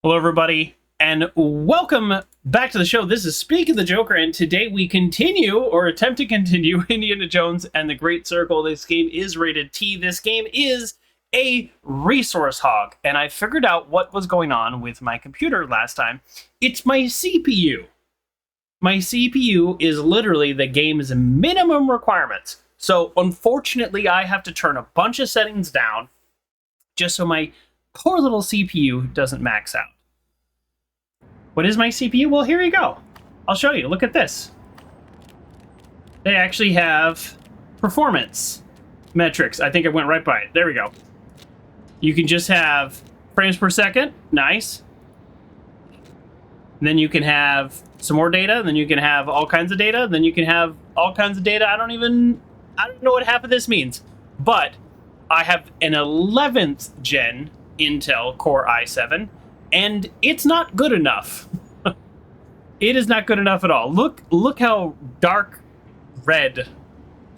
Hello, everybody, and welcome back to the show. This is Speak of the Joker, and today we continue, or attempt to continue, Indiana Jones and the Great Circle. This game is rated T. This game is a resource hog, and I figured out what was going on with my computer last time. It's my CPU. My CPU is literally the game's minimum requirements. So, unfortunately, I have to turn a bunch of settings down just so my poor little CPU doesn't max out. What is my CPU? Well, here you go. I'll show you. Look at this. They actually have performance metrics. I think I went right by it. There we go. You can just have frames per second. Nice. And then you can have some more data. Then you can have all kinds of data. Then you can have all kinds of data. I don't know what half of this means. But I have an 11th gen Intel Core i7, and it's not good enough. It is not good enough at all. Look how dark red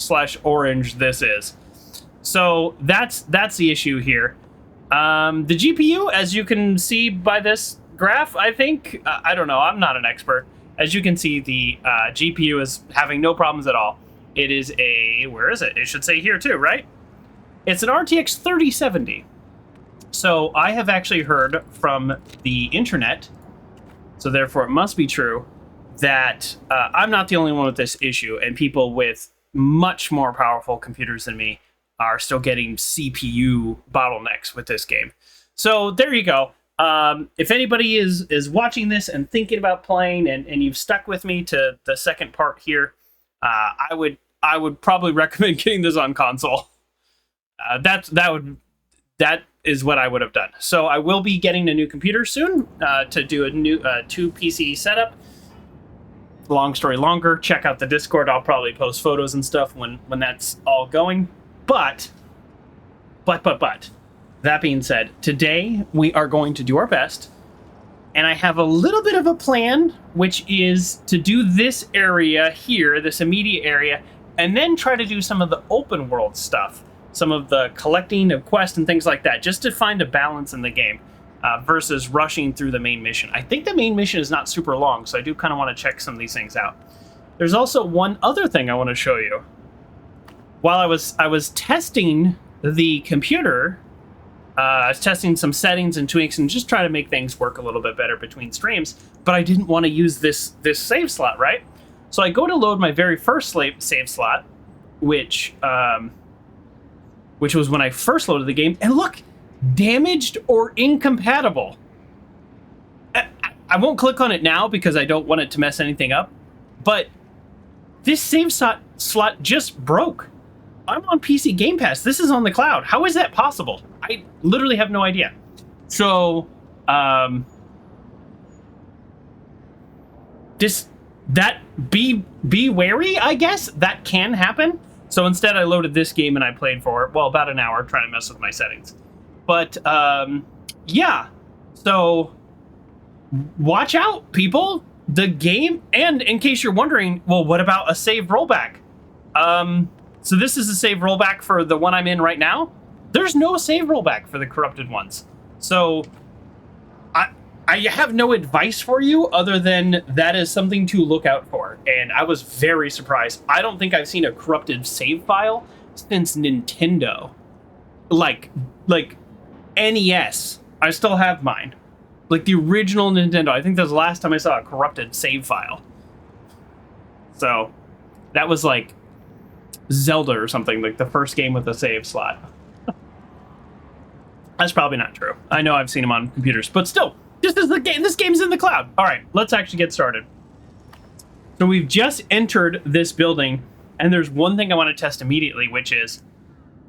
/ orange this is. So that's the issue here. The GPU, as you can see by this graph, I think, I don't know, I'm not an expert. As you can see, the GPU is having no problems at all. It is a, where is it? It should say here too, right? It's an RTX 3070. So I have actually heard from the internet, so therefore it must be true, that I'm not the only one with this issue, and people with much more powerful computers than me are still getting CPU bottlenecks with this game. So there you go. If anybody is watching this and thinking about playing, and you've stuck with me to the second part here, I would probably recommend getting this on console. That is what I would have done. So I will be getting a new computer soon to do a new 2 PC setup. Long story longer, check out the Discord. I'll probably post photos and stuff when that's all going. But, that being said, today we are going to do our best. And I have a little bit of a plan, which is to do this area here, this immediate area, and then try to do some of the open world stuff. Some of the collecting of quests and things like that, just to find a balance in the game versus rushing through the main mission. I think the main mission is not super long, so I do kind of want to check some of these things out. There's also one other thing I want to show you. While I was testing the computer, I was testing some settings and tweaks and just trying to make things work a little bit better between streams, but I didn't want to use this save slot, right? So I go to load my very first save slot, which was when I first loaded the game, and look, damaged or incompatible. I won't click on it now because I don't want it to mess anything up, but this save slot just broke. I'm on PC Game Pass. This is on the cloud. How is that possible? I literally have no idea. So, be wary, I guess. That can happen. So instead, I loaded this game and I played for, well, about an hour trying to mess with my settings. But, yeah. So, watch out, people. The game, and in case you're wondering, well, what about a save rollback? So this is a save rollback for the one I'm in right now. There's no save rollback for the corrupted ones. So, I have no advice for you other than that is something to look out for. And I was very surprised. I don't think I've seen a corrupted save file since Nintendo. Like NES. I still have mine. Like the original Nintendo. I think that was the last time I saw a corrupted save file. So, that was like Zelda or something. Like the first game with a save slot. That's probably not true. I know I've seen them on computers. But still. Just as the game, this game's in the cloud. All right, let's actually get started. So we've just entered this building, and there's one thing I want to test immediately, which is,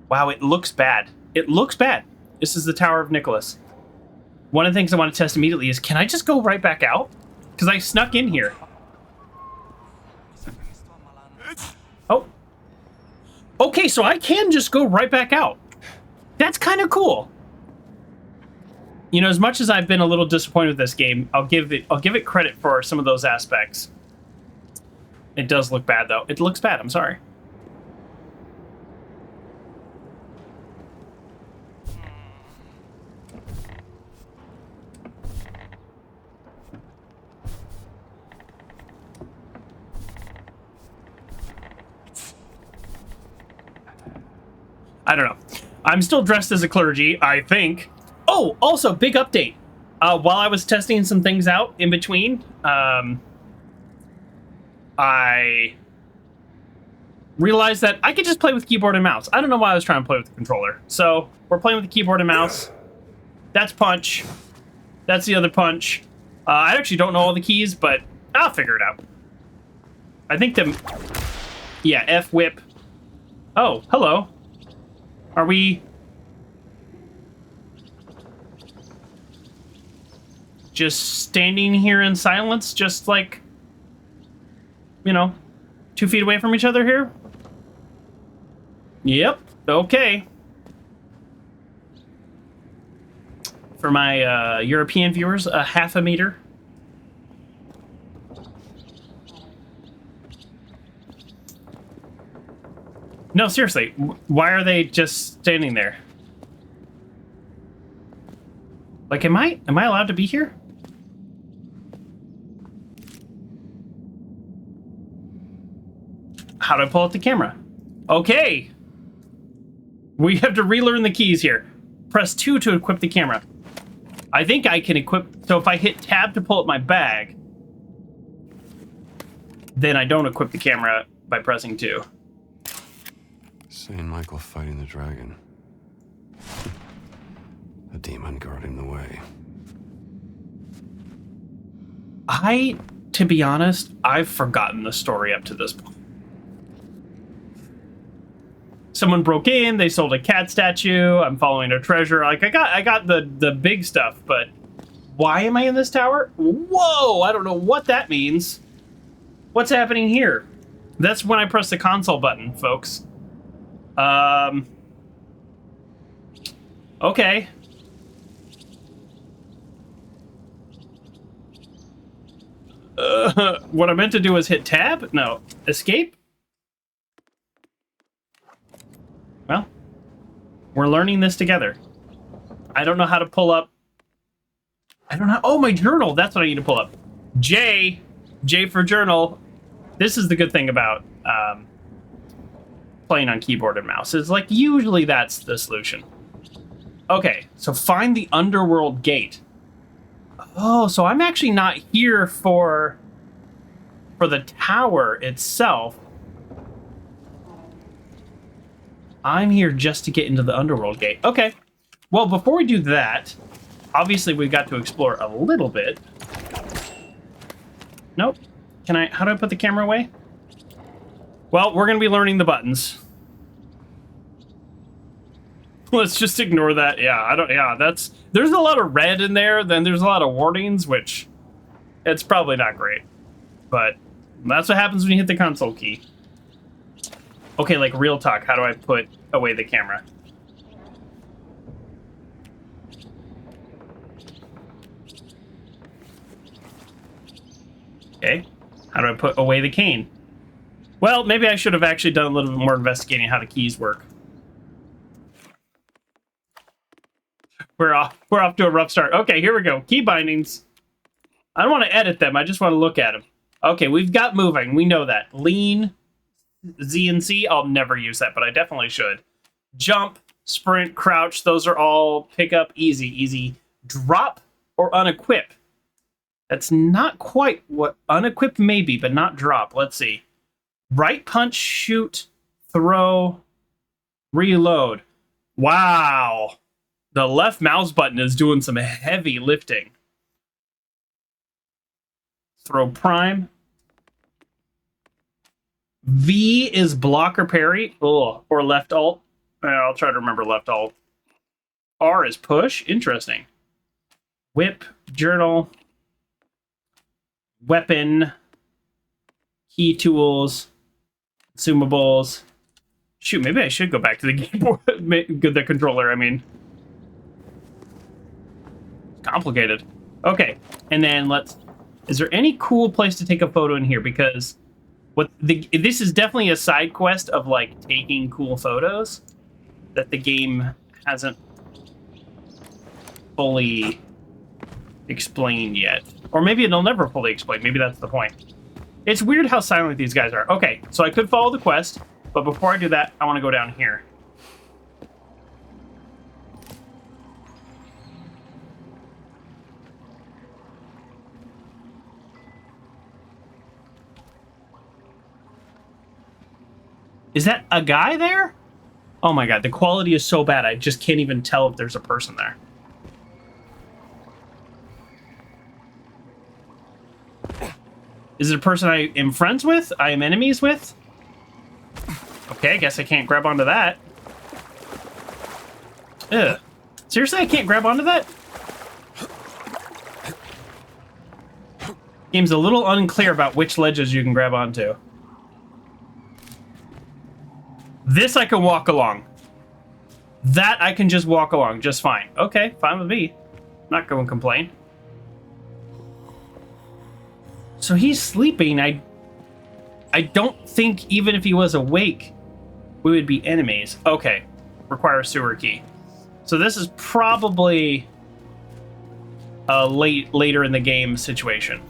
wow, it looks bad. It looks bad. This is the Tower of Nicholas. One of the things I want to test immediately is, can I just go right back out? Because I snuck in here. Oh. Okay, so I can just go right back out. That's kind of cool. You know, as much as I've been a little disappointed with this game, I'll give it credit for some of those aspects. It does look bad, though. It looks bad. I'm sorry. I don't know. I'm still dressed as a clergy, I think. Oh, also, big update. While I was testing some things out in between, I realized that I could just play with keyboard and mouse. I don't know why I was trying to play with the controller. So we're playing with the keyboard and mouse. That's punch. That's the other punch. I actually don't know all the keys, but I'll figure it out. I think yeah, F whip. Oh, hello. Are we just standing here in silence, just like, you know, 2 feet away from each other here? Yep, okay. For my European viewers, a half a meter. No, seriously, why are they just standing there? Like, am I allowed to be here? How do I pull out the camera? Okay. We have to relearn the keys here. Press 2 to equip the camera. I think I can equip... So if I hit tab to pull up my bag, then I don't equip the camera by pressing 2. Saint Michael fighting the dragon. A demon guarding the way. To be honest, I've forgotten the story up to this point. Someone broke in, they sold a cat statue, I'm following a treasure. Like, I got the big stuff, but why am I in this tower? Whoa, I don't know what that means. What's happening here? That's when I press the console button, folks. Okay. What I meant to do is hit tab? No. Escape? Well, we're learning this together. I don't know how to pull up. I don't know. Oh, my journal. That's what I need to pull up. J for journal. This is the good thing about playing on keyboard and mouse. Is like usually that's the solution. Okay, so find the underworld gate. Oh, so I'm actually not here for the tower itself. I'm here just to get into the underworld gate. Okay. Well, before we do that, obviously we've got to explore a little bit. Nope. How do I put the camera away? Well, we're going to be learning the buttons. Let's just ignore that. Yeah, there's a lot of red in there, then there's a lot of warnings, which it's probably not great. But that's what happens when you hit the console key. Okay, like real talk, how do I put away the camera? Okay, how do I put away the cane? Well, maybe I should have actually done a little bit more investigating how the keys work. We're off to a rough start. Okay, here we go. Key bindings. I don't want to edit them, I just want to look at them. Okay, we've got moving, we know that. Lean, Z and C, I'll never use that, but I definitely should. Jump, sprint, crouch, those are all pick up, easy. Drop or unequip. That's not quite what unequip may be, but not drop. Let's see. Right punch, shoot, throw, reload. Wow. The left mouse button is doing some heavy lifting. Throw prime. V is block or parry. Oh, or left alt. I'll try to remember left alt. R is push. Interesting. Whip, journal, weapon, key tools, consumables. Shoot, maybe I should go back to the keyboard, the controller, I mean. Complicated. Okay, and then is there any cool place to take a photo in here? Because this is definitely a side quest of like taking cool photos that the game hasn't fully explained yet. Or maybe it'll never fully explain. Maybe that's the point. It's weird how silent these guys are. Okay, so I could follow the quest, but before I do that, I want to go down here. Is that a guy there? Oh my god, the quality is so bad, I just can't even tell if there's a person there. Is it a person I am friends with? I am enemies with? Okay, I guess I can't grab onto that. Ugh. Seriously, I can't grab onto that? Game's a little unclear about which ledges you can grab onto. This I can walk along. That I can just walk along just fine. Okay, fine with me. Not going to complain. So he's sleeping. I don't think even if he was awake, we would be enemies. Okay, require sewer key. So this is probably a later in the game situation.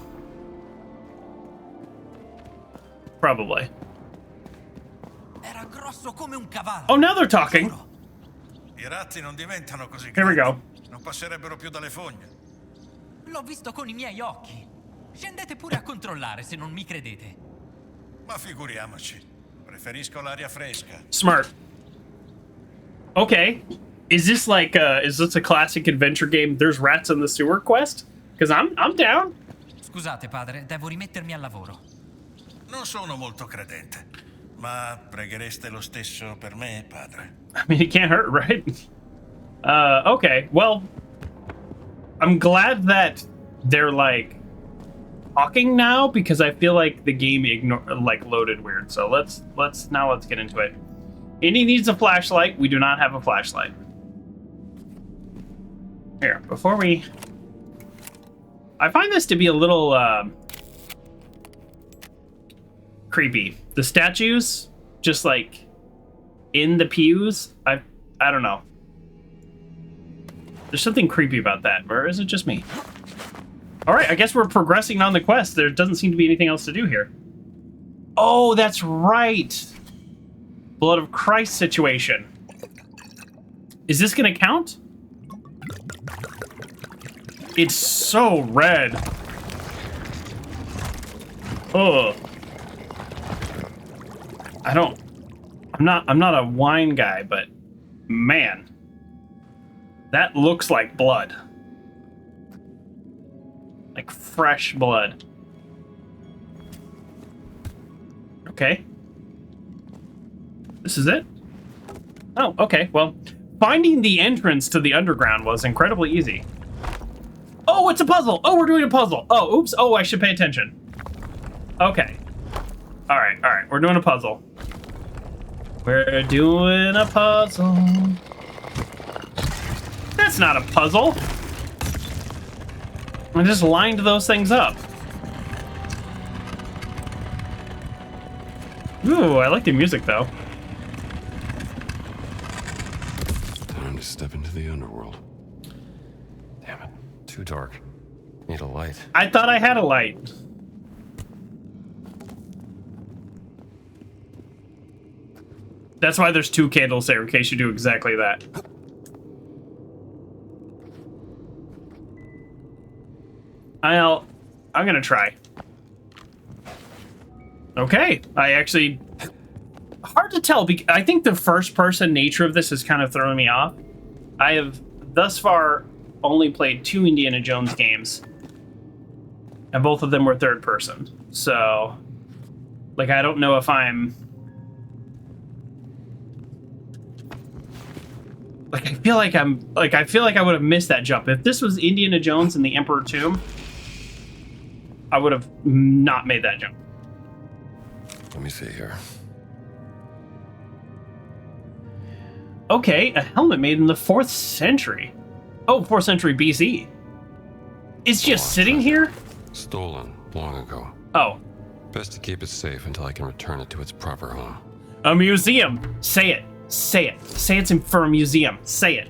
Probably. Oh, now they're talking. I ratti non diventano così Here we go. Non passerebbero più dalle fogne. L'ho visto con I miei occhi. Scendete pure a controllare se non mi credete. Ma figuriamoci. Preferisco l'aria fresca. Smart. Okay. Is this like is this a classic adventure game? There's rats in the sewer quest? Because I'm down. Scusate, padre, devo rimettermi al lavoro. Non sono molto credente, ma preghereste lo stesso per me, padre. I mean, it can't hurt, right? Okay. Well, I'm glad that they're like talking now because I feel like the game loaded weird. So let's get into it. Indy needs a flashlight. We do not have a flashlight. Here, before we... I find this to be a little creepy. The statues just like in the pews. I don't know. There's something creepy about that, or is it just me? All right, I guess we're progressing on the quest. There doesn't seem to be anything else to do here. Oh, that's right. Blood of Christ situation. Is this gonna count? It's so red. Oh. I'm not a wine guy, but man, that looks like blood. Like fresh blood. Okay. This is it? Oh, okay. Well, finding the entrance to the underground was incredibly easy. Oh, it's a puzzle. Oh, we're doing a puzzle. Oh, oops. Oh, I should pay attention. Okay. All right. We're doing a puzzle. We're doing a puzzle. That's not a puzzle. I just lined those things up. Ooh, I like the music, though. Time to step into the underworld. Damn it. Too dark. Need a light. I thought I had a light. That's why there's 2 candles there, in case you do exactly that. I'm gonna try. Okay, I actually... Hard to tell, because I think the first-person nature of this is kind of throwing me off. I have, thus far, only played 2 Indiana Jones games. And both of them were third-person. So, like, I don't know if I'm... Like, I feel like I would have missed that jump. If this was Indiana Jones and the Emperor Tomb, I would have not made that jump. Let me see here. Okay, a helmet made in the 4th century. Oh, 4th century BC. It's just sitting here? Stolen long ago. Oh. Best to keep it safe until I can return it to its proper home. A museum. Say it. Say it. Say it's for a museum. Say it.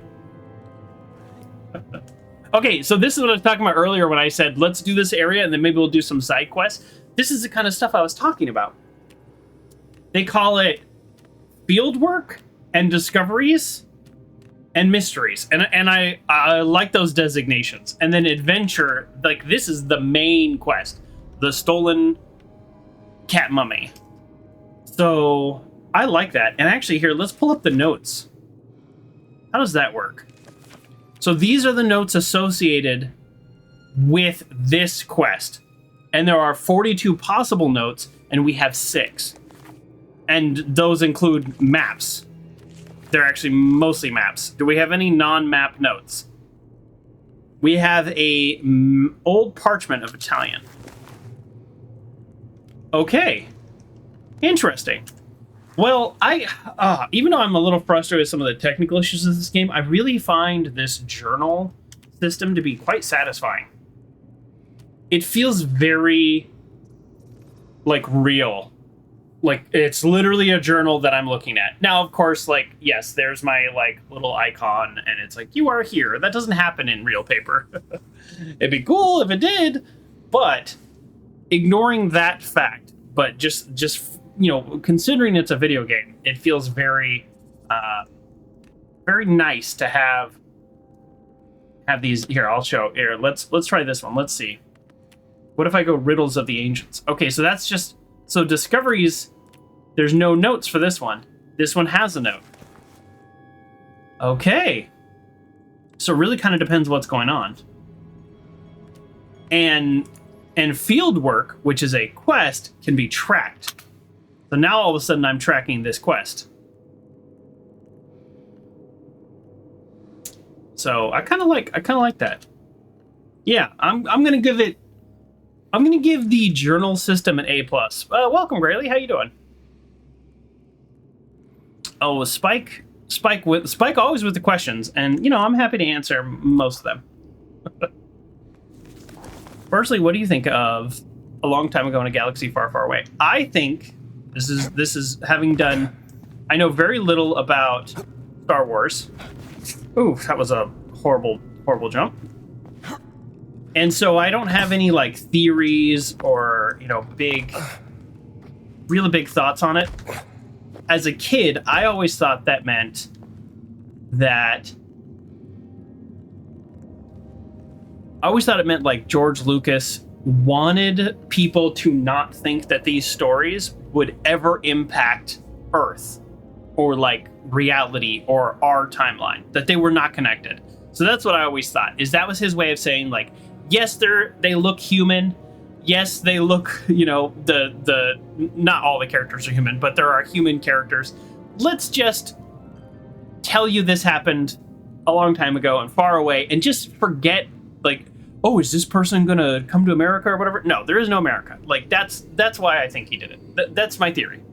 Okay, so this is what I was talking about earlier when I said, let's do this area and then maybe we'll do some side quests. This is the kind of stuff I was talking about. They call it field work and discoveries and mysteries. And I like those designations. And then adventure, like this is the main quest. The stolen cat mummy. So I like that. And actually, here, let's pull up the notes. How does that work? So these are the notes associated with this quest. And there are 42 possible notes, and we have 6. And those include maps. They're actually mostly maps. Do we have any non-map notes? We have a old parchment of Italian. Okay. Interesting. Well, even though I'm a little frustrated with some of the technical issues of this game, I really find this journal system to be quite satisfying. It feels very, like, real. Like, it's literally a journal that I'm looking at. Now, of course, like, yes, there's my, like, little icon, and it's like, you are here. That doesn't happen in real paper. It'd be cool if it did, but ignoring that fact, but just you know, considering it's a video game, it feels very, very nice to have these. Here, I'll show. Here, let's try this one. Let's see. What if I go Riddles of the Ancients? Okay, so that's just... So discoveries, there's no notes for this one. This one has a note. Okay. So it really kind of depends what's going on. And field work, which is a quest, can be tracked. So now all of a sudden I'm tracking this quest. So I kind of like that. Yeah, I'm gonna give the journal system an A+. Welcome, Grayley. How you doing? Oh, Spike always with the questions, and you know I'm happy to answer most of them. Firstly, what do you think of A Long Time Ago in a Galaxy Far, Far Away? I think this is having done. I know very little about Star Wars. Ooh, that was a horrible jump. And so I don't have any like theories or, you know, really big thoughts on it. As a kid, I always thought that meant that like George Lucas wanted people to not think that these stories would ever impact Earth or like reality or our timeline, that they were not connected. So that's what I always thought, is that was his way of saying like, yes, they look human. Yes, they look, you know, the not all the characters are human, but there are human characters. Let's just tell you this happened a long time ago and far away, and just forget, like, oh, is this person gonna come to America or whatever? No, there is no America. Like, that's why I think he did it. That's my theory.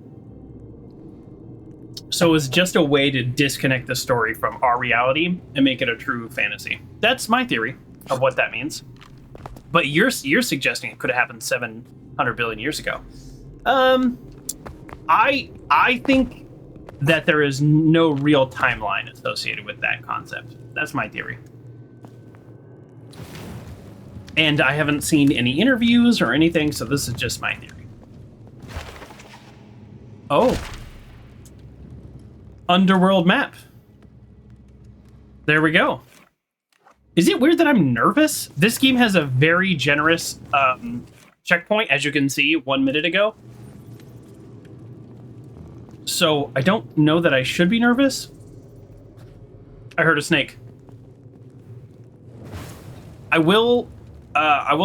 So it's just a way to disconnect the story from our reality and make it a true fantasy. That's my theory of what that means. But you're suggesting it could have happened 700 billion years ago. I think that there is no real timeline associated with that concept. That's my theory. And I haven't seen any interviews or anything, so this is just my theory. Oh. Underworld map. There we go. Is it weird that I'm nervous? This game has a very generous checkpoint, as you can see 1 minute ago. So I don't know that I should be nervous. I heard a snake. I will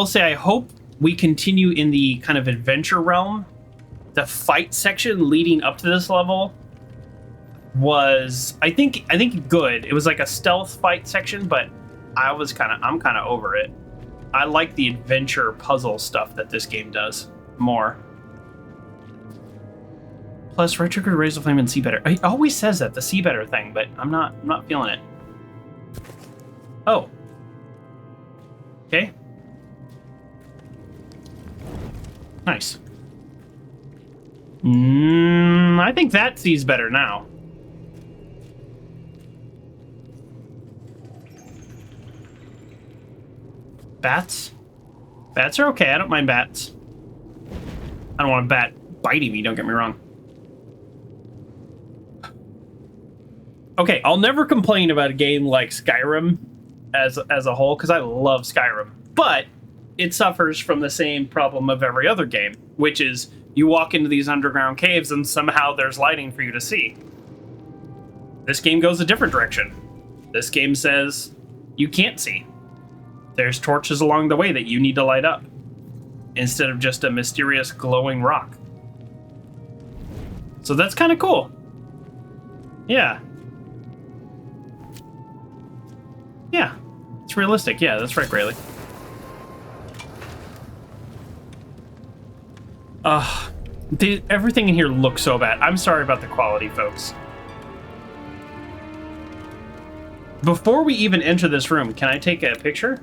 say I hope we continue in the kind of adventure realm. The fight section leading up to this level was, I think good. It was like a stealth fight section, but I'm kind of over it. I like the adventure puzzle stuff that this game does more. Plus, right trigger, raise the flame, and see better. It always says that, the see better thing, but I'm not feeling it. Oh. Okay. Nice. I think that sees better now. Bats? Bats are okay. I don't mind bats. I don't want a bat biting me, don't get me wrong. Okay, I'll never complain about a game like Skyrim as a whole, because I love Skyrim. But it suffers from the same problem of every other game, which is you walk into these underground caves and somehow there's lighting for you to see. This game goes a different direction. This game says you can't see. There's torches along the way that you need to light up, instead of just a mysterious glowing rock. So that's kind of cool. Yeah. Yeah. It's realistic. Yeah, that's right, Grayley. Everything in here looks so bad. I'm sorry about the quality, folks. Before we even enter this room, can I take a picture?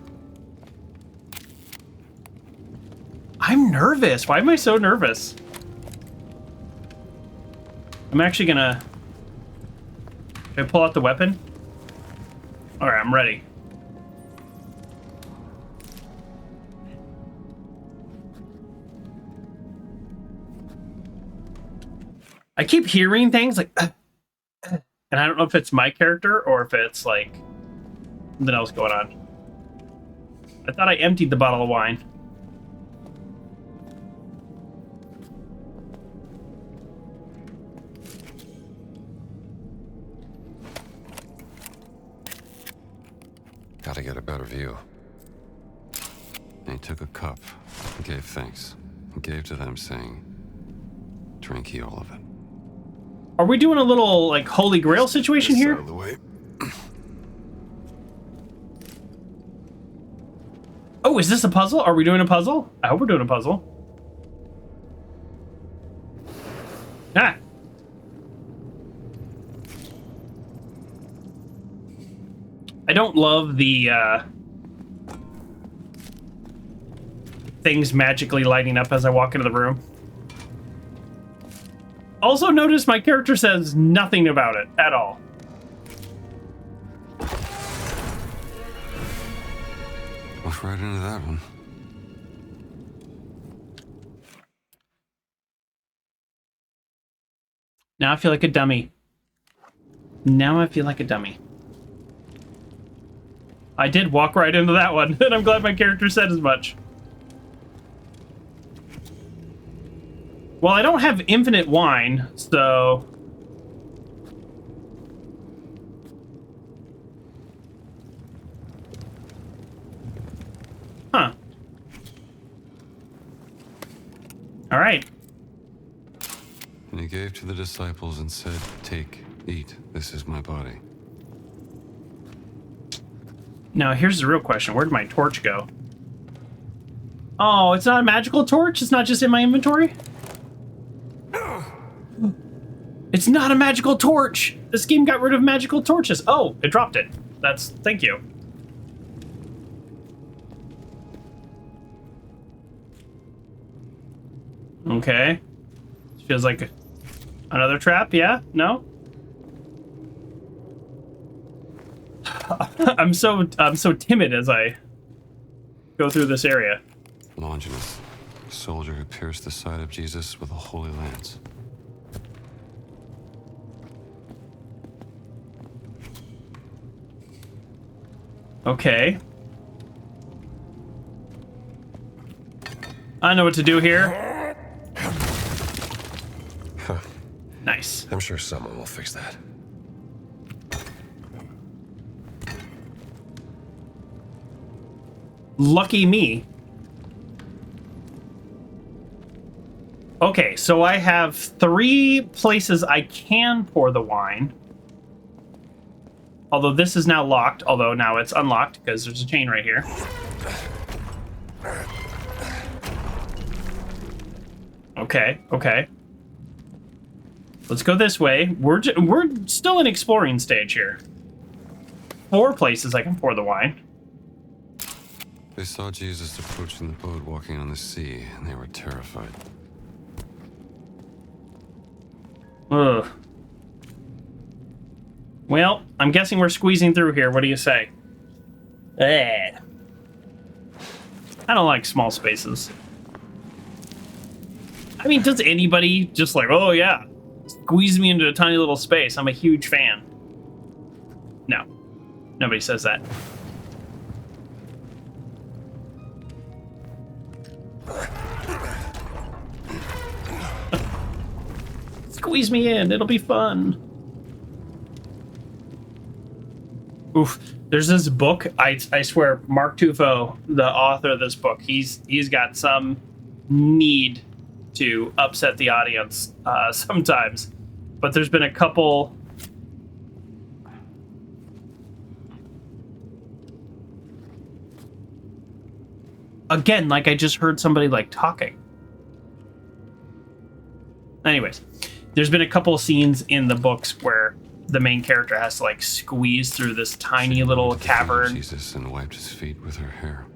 I'm nervous. Why am I so nervous? I'm actually gonna... Can I pull out the weapon? Alright, I'm ready. I keep hearing things like... and I don't know if it's my character or if it's like something else going on. I thought I emptied the bottle of wine. Gotta get a better view. And he took a cup and gave thanks. And gave to them, saying, "Drink ye all of it." Are we doing a little, like, Holy Grail situation This here? side of the way. Oh, is this a puzzle? Are we doing a puzzle? I hope we're doing a puzzle. Ah. I don't love the, things magically lighting up as I walk into the room. Also notice my character says nothing about it at all. Walked right into that one. Now I feel like a dummy. Now I feel like a dummy. I did walk right into that one, and I'm glad my character said as much. Well, I don't have infinite wine, so... Huh. Alright. And he gave to the disciples and said, "Take, eat, this is my body." Now, here's the real question. Where'd my torch go? Oh, it's not a magical torch? It's not just in my inventory? It's not a magical torch! This game got rid of magical torches. Oh, it dropped it. Thank you. Okay. Feels like another trap, yeah? No? I'm so timid as I go through this area. Longinus, a soldier who pierced the side of Jesus with a holy lance. Okay. I know what to do here. Nice. I'm sure someone will fix that. Lucky me. Okay, so I have 3 places I can pour the wine. Although this is now locked, although now it's unlocked because there's a chain right here. Okay, okay. Let's go this way. We're still in exploring stage here. 4 places I can pour the wine. They saw Jesus approaching the boat walking on the sea, and they were terrified. Ugh. Well, I'm guessing we're squeezing through here. What do you say? I don't like small spaces. I mean, does anybody just like, oh yeah, squeeze me into a tiny little space? I'm a huge fan. No. Nobody says that. Squeeze me in. It'll be fun. Oof. There's this book. I swear, Mark Tufo, the author of this book, he's got some need to upset the audience sometimes. But there's been a couple. Again, like I just heard somebody like talking. Anyways, there's been a couple of scenes in the books where the main character has to like squeeze through this tiny little cavern. Jesus and wiped his feet with her hair.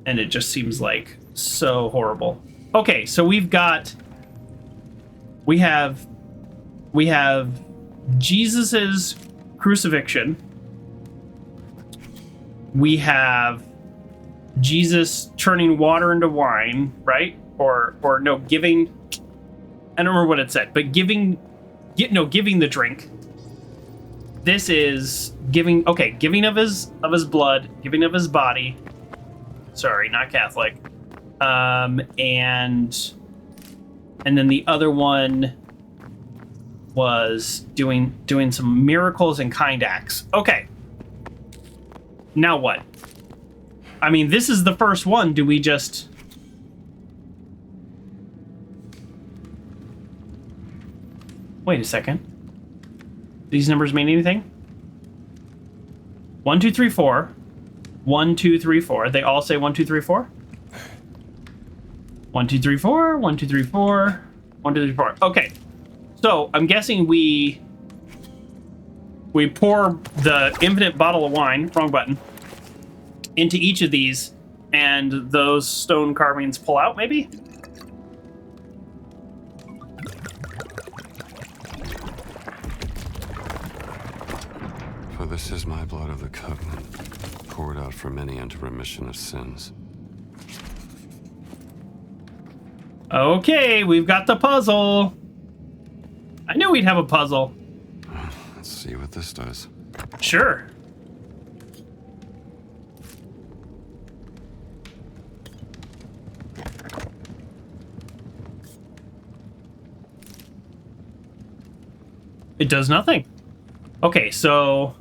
And it just seems like so horrible. Okay, so we have Jesus's crucifixion. We have Jesus turning water into wine, right? Or no, giving. I don't remember what it said, but giving the drink. This is giving. Okay, giving of his blood, giving of his body. Sorry, not Catholic. And then the other one was doing some miracles and kind acts. Okay. Now what? I mean, this is the first one. Do we just... Wait a second. These numbers mean anything? 1, 2, 3, 4. 1, 2, 3, 4. They all say 1, 2, 3, 4? 1, 2, 3, 4. 1, 2, 3, 4. 1, 2, 3, 4. Okay. So, I'm guessing we pour the infinite bottle of wine, wrong button, into each of these, and those stone carvings pull out, maybe? For this is my blood of the covenant, poured out for many unto remission of sins. Okay, we've got the puzzle. I knew we'd have a puzzle. Let's see what this does. Sure. It does nothing. Okay, so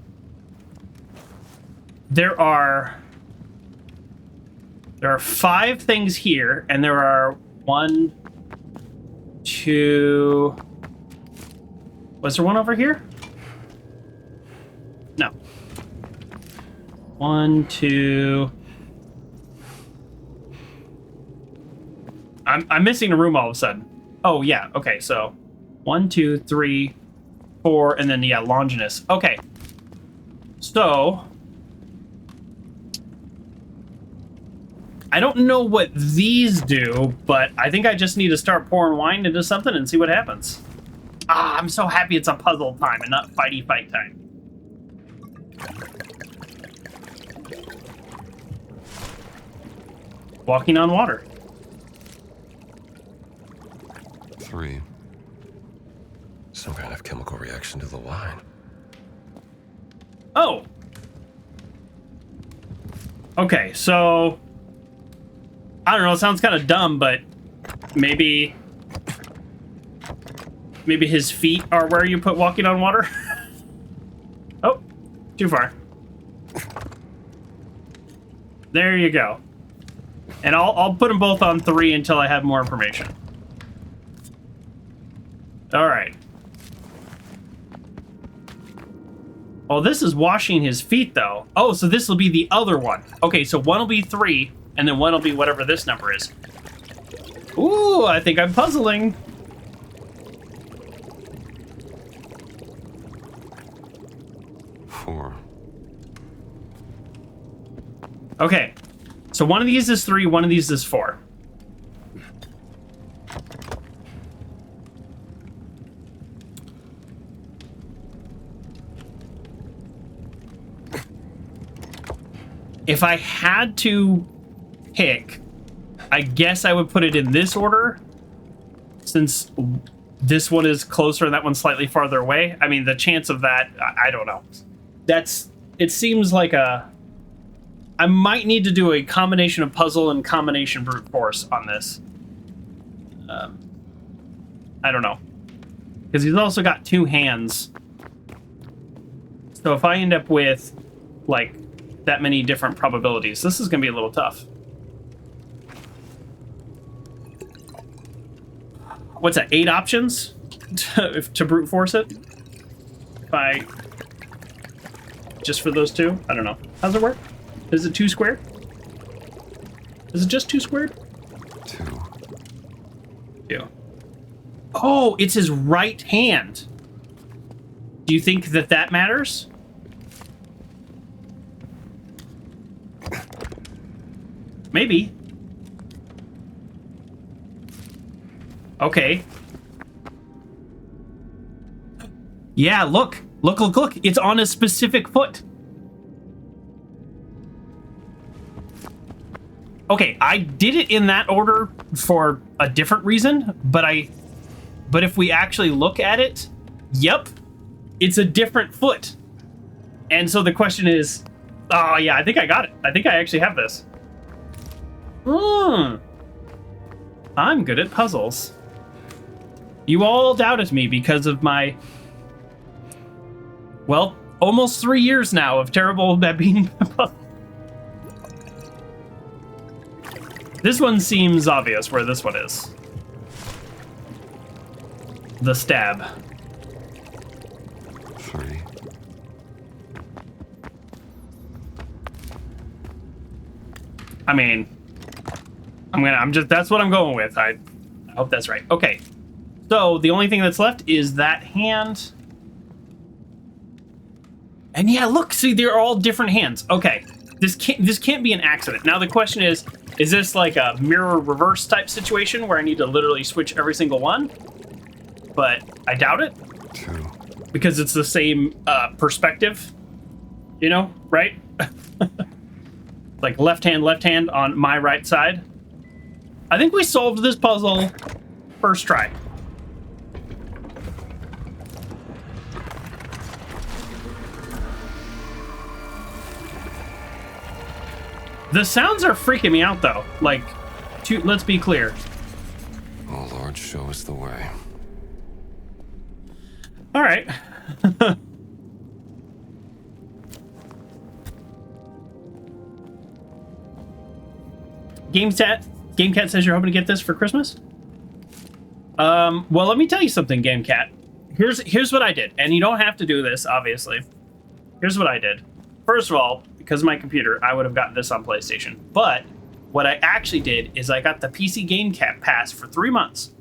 there are 5 things here, and there are 1, 2. Was there one over here? No. 1, 2. I'm missing a room all of a sudden. Oh yeah. Okay, so 1, 2, 3, 4, and then yeah, Longinus. Okay. So I don't know what these do, but I think I just need to start pouring wine into something and see what happens. Ah, I'm so happy it's a puzzle time and not fighty fight time. Walking on water. 3. Some kind of chemical reaction to the wine. Oh. Okay, so I don't know, it sounds kind of dumb, but maybe his feet are where you put walking on water? Oh, too far. There you go. And I'll put them both on 3 until I have more information. All right. Oh, this is washing his feet, though. Oh, so this will be the other one. Okay, so one will be 3, and then one will be whatever this number is. Ooh, I think I'm puzzling. Okay, so one of these is 3, one of these is 4. If I had to pick, I guess I would put it in this order, since this one is closer and that one's slightly farther away. I mean, the chance of that, I don't know. It seems like I might need to do a combination of puzzle and combination brute force on this. I don't know. Because he's also got 2 hands. So if I end up with, like, that many different probabilities, this is going to be a little tough. What's that, 8 options to brute force it? If I... Just for those 2? I don't know. How's it work? Is it 2 squared? Is it just 2 squared? 2. 2. Oh, it's his right hand. Do you think that that matters? Maybe. Okay. Yeah, look. Look. It's on a specific foot. Okay, I did it in that order for a different reason, but if we actually look at it, yep, it's a different foot. And so the question is, oh yeah, I think I got it. I think I actually have this. I'm good at puzzles. You all doubted me because of my, well, almost 3 years now of terrible at being puzzles. This one seems obvious where this one is. The stab. 3. I mean, that's what I'm going with. I hope that's right. Okay. So the only thing that's left is that hand. And yeah, look, see, they're all different hands. Okay. This can't be an accident. Now the question is this like a mirror reverse type situation where I need to literally switch every single one? But I doubt it. 2. Because it's the same perspective. You know, right? Like left hand on my right side. I think we solved this puzzle first try. The sounds are freaking me out, though. Like, let's be clear. Oh, Lord, show us the way. All right. GameCat says you're hoping to get this for Christmas? Well, let me tell you something, GameCat. Here's what I did. And you don't have to do this, obviously. Here's what I did. First of all, because of my computer, I would have gotten this on PlayStation. But what I actually did is I got the PC Game Pass for 3 months.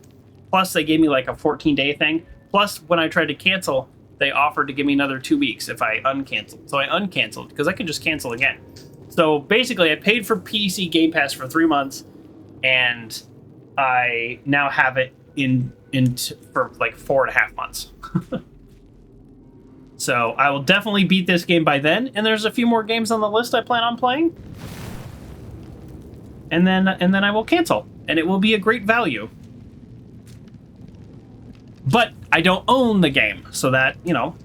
Plus, they gave me like a 14-day thing. Plus, when I tried to cancel, they offered to give me another 2 weeks if I uncanceled. So I uncanceled because I could just cancel again. So basically, I paid for PC Game Pass for 3 months, and I now have it for like 4.5 months. So I will definitely beat this game by then, and there's a few more games on the list I plan on playing. And then I will cancel, and it will be a great value. But I don't own the game, so that, you know,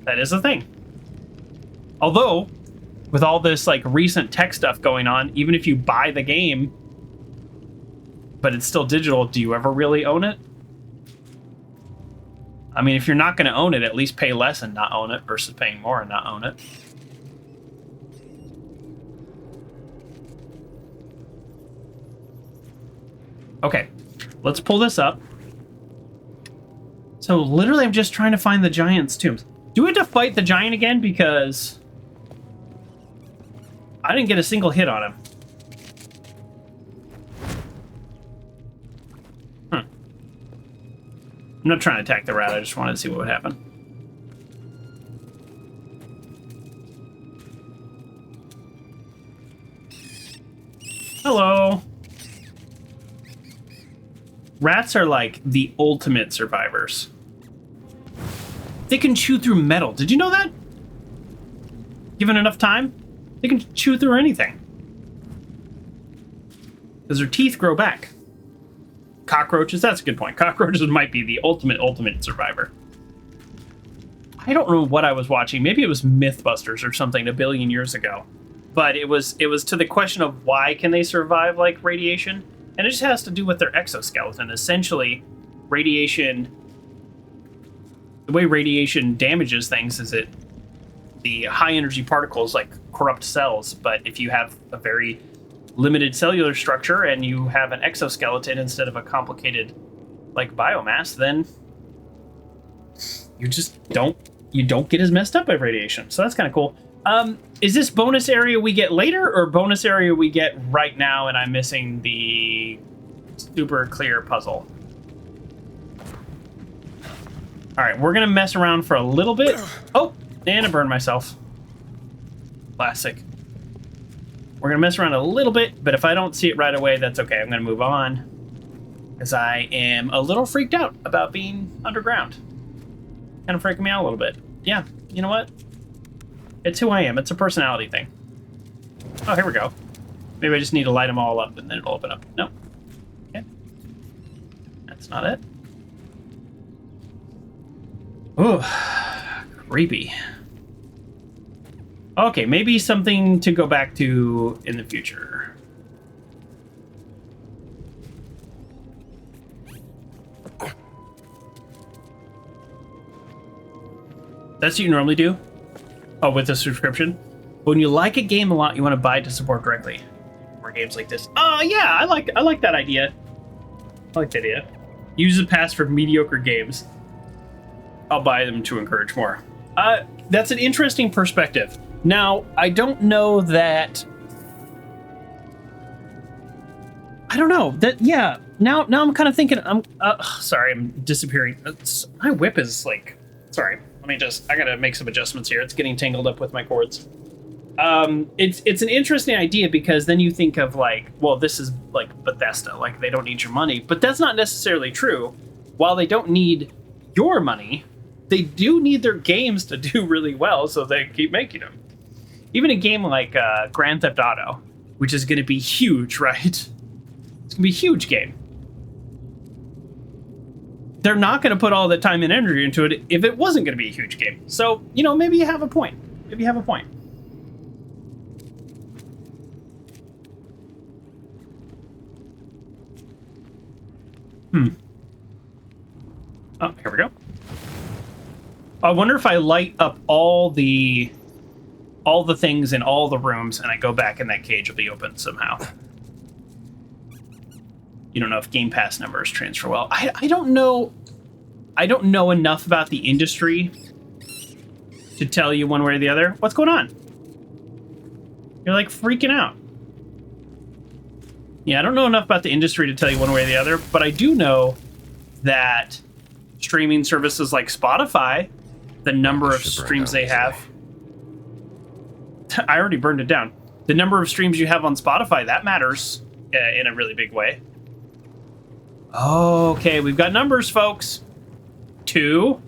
that is a thing. Although, with all this like recent tech stuff going on, even if you buy the game, but it's still digital, do you ever really own it? I mean, if you're not going to own it, at least pay less and not own it versus paying more and not own it. Okay, let's pull this up. So literally, I'm just trying to find the giant's tombs. Do we have to fight the giant again? Because I didn't get a single hit on him. I'm not trying to attack the rat, I just wanted to see what would happen. Hello. Rats are like the ultimate survivors. They can chew through metal. Did you know that? Given enough time, they can chew through anything. Because their teeth grow back. Cockroaches, that's a good point. Cockroaches might be the ultimate survivor. I don't know what I was watching. Maybe it was Mythbusters or something a billion years ago. But it was to the question of why can they survive like radiation? And it just has to do with their exoskeleton. Essentially, radiation... The way radiation damages things is the high-energy particles, like, corrupt cells. But if you have a very limited cellular structure and you have an exoskeleton instead of a complicated, like, biomass, then you just don't get as messed up by radiation. So that's kind of cool. Is this bonus area we get later or bonus area we get right now and I'm missing the super clear puzzle? All right, we're going to mess around for a little bit. Oh, and I burned myself. Classic. We're going to mess around a little bit, but if I don't see it right away, that's okay. I'm going to move on because I am a little freaked out about being underground. Kind of freaking me out a little bit. Yeah, you know what? It's who I am. It's a personality thing. Oh, here we go. Maybe I just need to light them all up and then it'll open up. Nope. Okay. That's not it. Ooh, creepy. Okay, maybe something to go back to in the future. That's what you normally do? Oh, with a subscription? When you like a game a lot, you want to buy it to support directly. More games like this. Oh, yeah, I like that idea. I like that idea. Use the pass for mediocre games. I'll buy them to encourage more. That's an interesting perspective. Now, I don't know that... I don't know. That, yeah. Now I'm kind of thinking... sorry, I'm disappearing. My whip is like... Sorry. I gotta make some adjustments here. It's getting tangled up with my cords. It's an interesting idea because then you think of like, well, this is like Bethesda. Like, they don't need your money. But that's not necessarily true. While they don't need your money... They do need their games to do really well, so they keep making them. Even a game like Grand Theft Auto, which is going to be huge, right? It's going to be a huge game. They're not going to put all the time and energy into it if it wasn't going to be a huge game. So, you know, maybe you have a point. Maybe you have a point. Oh, here we go. I wonder if I light up all the things in all the rooms and I go back and that cage will be open somehow. You don't know if Game Pass numbers transfer well. I don't know. I don't know enough about the industry to tell you one way or the other. What's going on? You're like freaking out. Yeah, I don't know enough about the industry to tell you one way or the other, but I do know that streaming services like Spotify, the number of streams they have. I already burned it down. The number of streams you have on Spotify, that matters in a really big way. Okay, we've got numbers, folks. 2.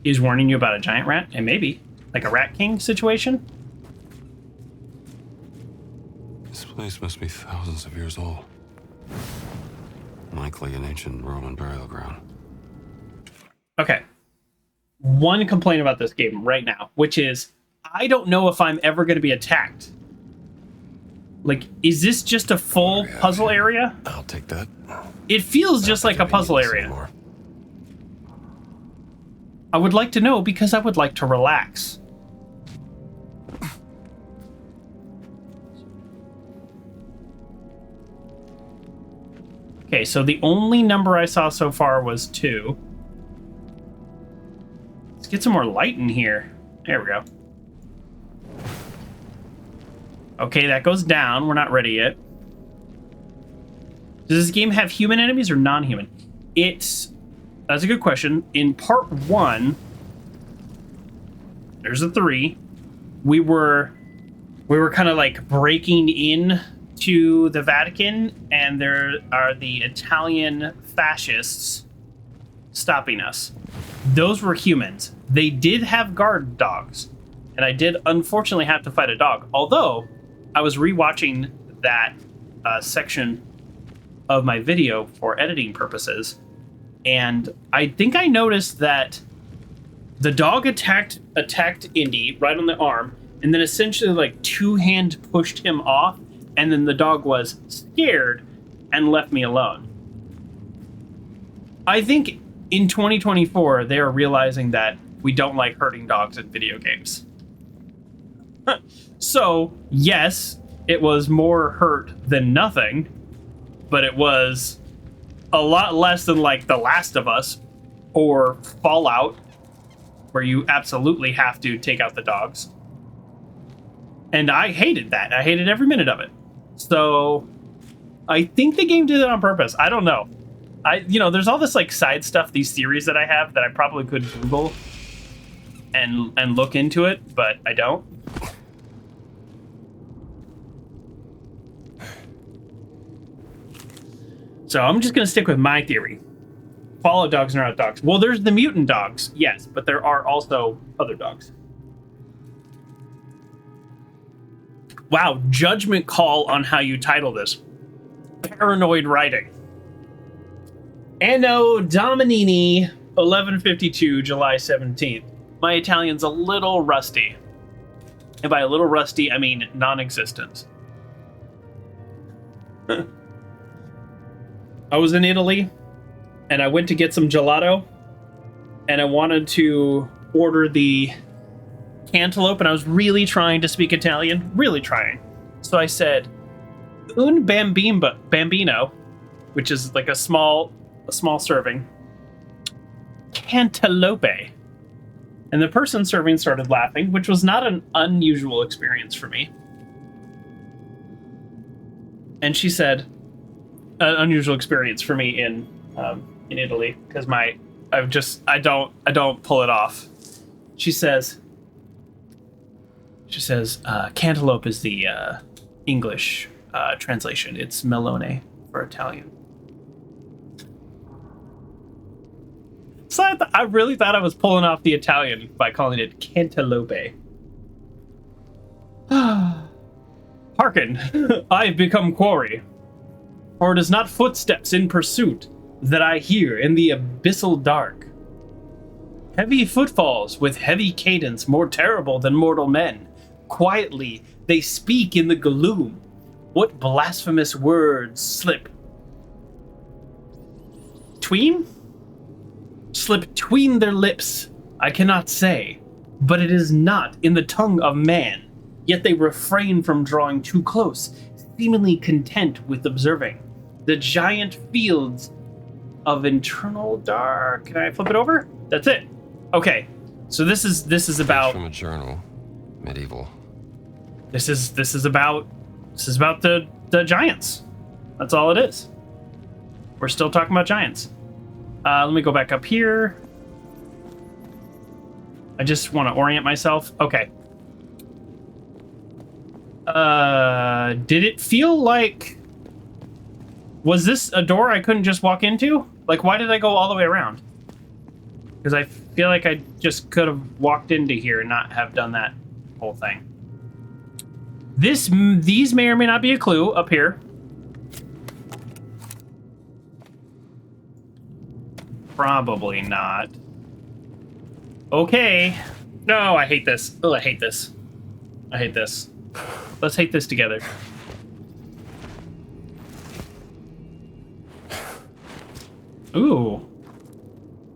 He's warning you about a giant rat, and maybe like a Rat King situation. This place must be thousands of years old. Likely an ancient Roman burial ground. Okay. One complaint about this game right now, which is I don't know if I'm ever going to be attacked. Like, is this just a full puzzle area? I'll take that. It feels just like a puzzle area. I would like to know because I would like to relax. Okay, so the only number I saw so far was 2. Let's get some more light in here. There we go. Okay, that goes down. We're not ready yet. Does this game have human enemies or non-human? That's a good question. In part 1, there's a 3. We were kind of like breaking in to the Vatican, and there are the Italian fascists stopping us. Those were humans. They did have guard dogs, and I did unfortunately have to fight a dog. Although I was rewatching that section of my video for editing purposes, and I think I noticed that The dog attacked Indy right on the arm, and then essentially like two-hand pushed him off, and then the dog was scared and left me alone. I think in 2024 they are realizing that we don't like hurting dogs in video games. So, yes, it was more hurt than nothing, but it was a lot less than like The Last of Us or Fallout, where you absolutely have to take out the dogs. And I hated that. I hated every minute of it. So I think the game did it on purpose. I don't know. There's all this like side stuff, these theories that I have that I probably could Google and look into it, but I don't. So I'm just gonna stick with my theory. Fallout dogs are not dogs. Well, there's the mutant dogs, yes, but there are also other dogs. Wow, judgment call on how you title this. Paranoid writing. Anno Domini 1152, July 17th. My Italian's a little rusty. And by a little rusty, I mean non-existent. I was in Italy, and I went to get some gelato, and I wanted to order the cantaloupe, and I was really trying to speak Italian, really trying. So I said, un bambino, which is like a small serving, cantaloupe. And the person serving started laughing, which was not an unusual experience for me. And she said, an unusual experience for me in Italy, because I don't pull it off. She says, cantaloupe is the English translation. It's melone for Italian. So I really thought I was pulling off the Italian by calling it cantaloupe. Hearken, I have become quarry. For it is not footsteps in pursuit that I hear in the abyssal dark. Heavy footfalls with heavy cadence, more terrible than mortal men. Quietly they speak in the gloom. What blasphemous words slip tween their lips, I cannot say, but it is not in the tongue of man. Yet they refrain from drawing too close, seemingly content with observing the giant fields of internal dark. Can I flip it over? That's it. Okay, so this is about from a journal, medieval. This is about the giants. That's all it is. We're still talking about giants. Let me go back up here. I just want to orient myself. Okay. Did it feel like... Was this a door I couldn't just walk into? Like, why did I go all the way around? Because I feel like I just could have walked into here and not have done that whole thing. These may or may not be a clue up here. Probably not. Okay. No, I hate this. Oh, I hate this. I hate this. Let's hate this together. Ooh.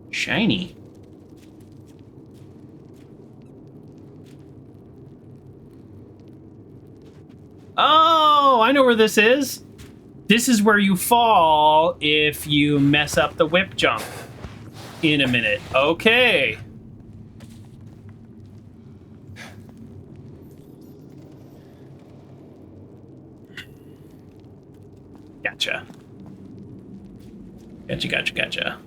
Shiny. Oh, I know where this is. This is where you fall if you mess up the whip jump in a minute. Okay. Gotcha. Gotcha.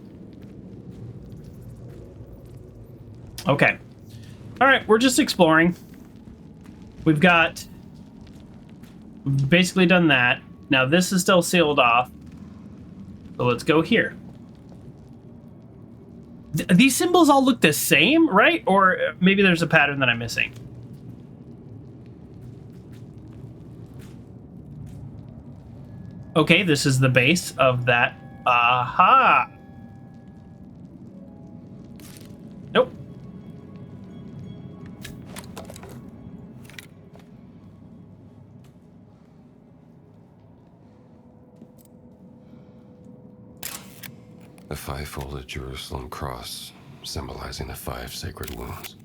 Okay. All right, we're just exploring. We've basically done that. Now this is still sealed off. So let's go here. These symbols all look the same, right? Or maybe there's a pattern that I'm missing. Okay, this is the base of that. Aha! Nope. five-folded Jerusalem cross, symbolizing the 5 sacred wounds.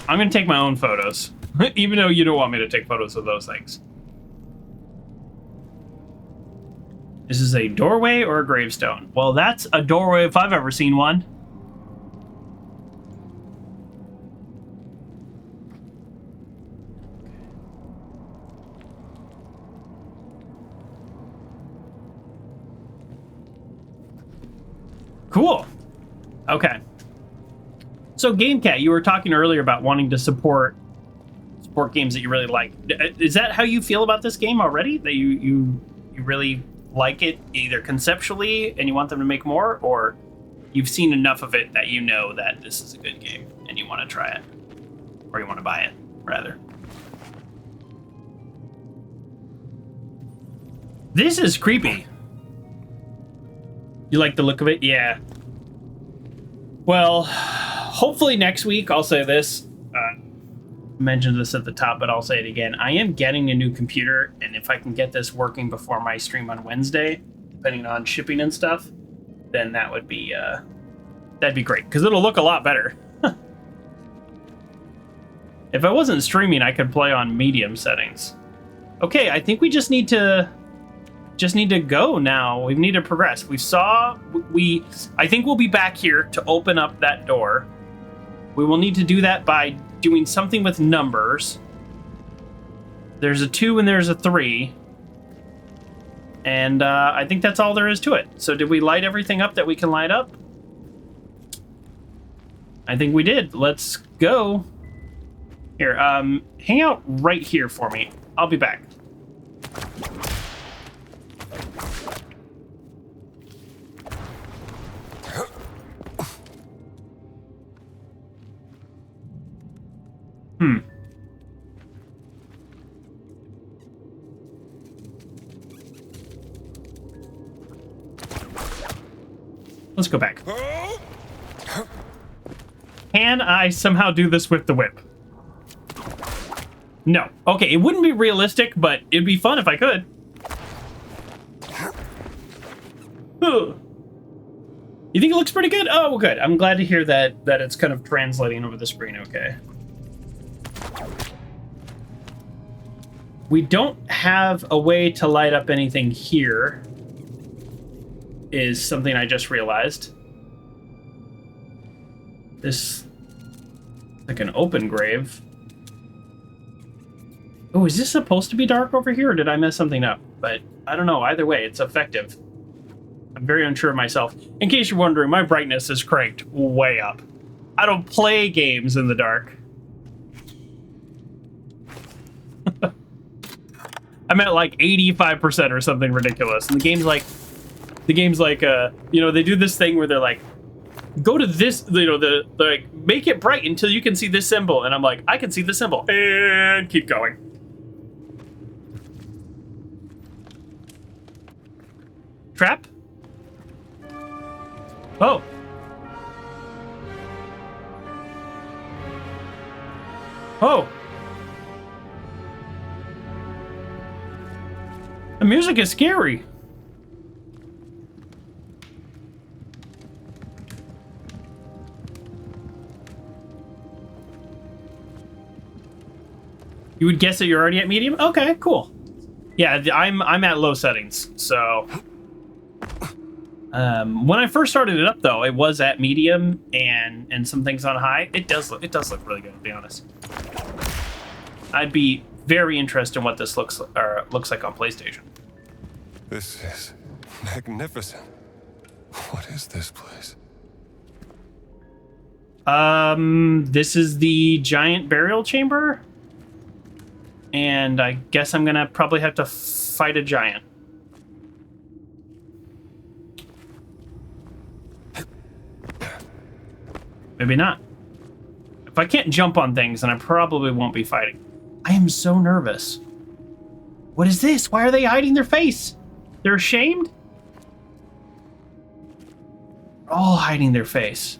I'm gonna take my own photos, even though you don't want me to take photos of those things. This is a doorway or a gravestone? Well, that's a doorway if I've ever seen one. Cool. Okay. So GameCat, you were talking earlier about wanting to support games that you really like. Is that how you feel about this game already? That you really like it either conceptually and you want them to make more, or you've seen enough of it that you know that this is a good game and you want to try it, or you want to buy it rather? This is creepy. You like the look of it? Yeah. Well, hopefully next week, I'll say this. Mentioned this at the top, but I'll say it again. I am getting a new computer, and if I can get this working before my stream on Wednesday, depending on shipping and stuff, then that would be, that'd be great, because it'll look a lot better. If I wasn't streaming, I could play on medium settings. Okay, I think we just need to go now. We need to progress. I think we'll be back here to open up that door. We will need to do that by doing something with numbers. There's a 2 and there's a 3. And I think that's all there is to it. So did we light everything up that we can light up? I think we did. Let's go. Here, hang out right here for me. I'll be back. Let's go back. Can I somehow do this with the whip? No. Okay, it wouldn't be realistic, but it'd be fun if I could. Ugh. You think it looks pretty good? Oh, well, good. I'm glad to hear that it's kind of translating over the screen okay. We don't have a way to light up anything here, is something I just realized. This, like an open grave. Oh, is this supposed to be dark over here, or did I mess something up? But I don't know. Either way, it's effective. I'm very unsure of myself. In case you're wondering, my brightness is cranked way up. I don't play games in the dark. I'm at like 85% or something ridiculous. And the game's like, you know, they do this thing where they're like, go to this, you know, they're like, make it bright until you can see this symbol. And I'm like, I can see the symbol. And keep going. Trap? Oh. Oh. The music is scary. You would guess that you're already at medium? Okay, cool. Yeah, I'm at low settings, so when I first started it up though, it was at medium and some things on high. It does look really good, to be honest. I'd be very interested in what this looks like on PlayStation. This is magnificent. What is this place? This is the giant burial chamber. And I guess I'm gonna probably have to fight a giant. Maybe not. If I can't jump on things, then I probably won't be fighting. I am so nervous. What is this? Why are they hiding their face? They're ashamed? They're all hiding their face.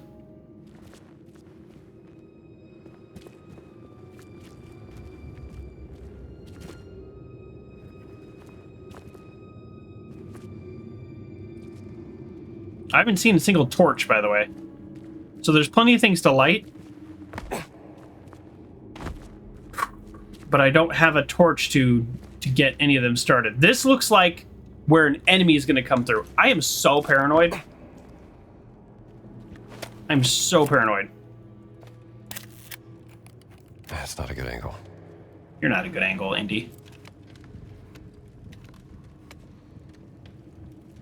I haven't seen a single torch, by the way. So there's plenty of things to light. But I don't have a torch to get any of them started. This looks like where an enemy is going to come through. I am so paranoid. I'm so paranoid. That's not a good angle. You're not a good angle, Indy.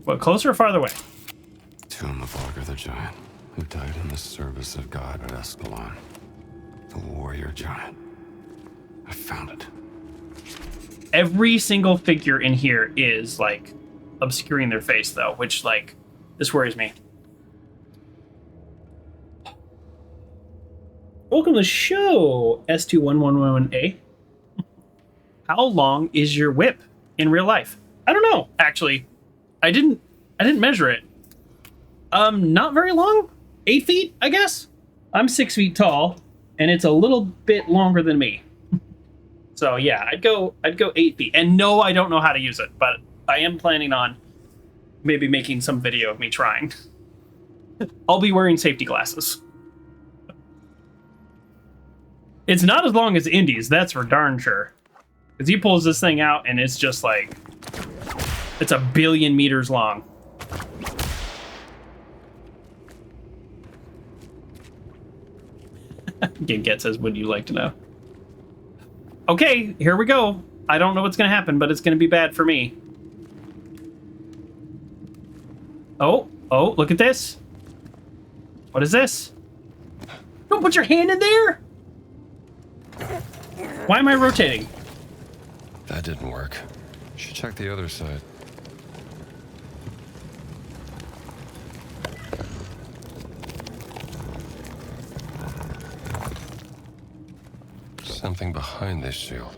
What, closer or farther away? Tomb of Augur the Giant, who died in the service of God at Escalon. The warrior giant. I found it. Every single figure in here is, like, obscuring their face, though, which, like, this worries me. Welcome to the show, S2111A. How long is your whip in real life? I don't know, actually. I didn't measure it. Not very long. 8 feet, I guess. I'm 6 feet tall, and it's a little bit longer than me. So yeah, I'd go 8 feet. And no, I don't know how to use it, but I am planning on maybe making some video of me trying. I'll be wearing safety glasses. It's not as long as Indy's, that's for darn sure. Because he pulls this thing out and it's just like, it's 1 billion meters long. Gimget says, would you like to know? Okay, here we go. I don't know what's going to happen, but it's going to be bad for me. Oh, look at this. What is this? Don't put your hand in there! Why am I rotating? That didn't work. Should check the other side. Something behind this shield.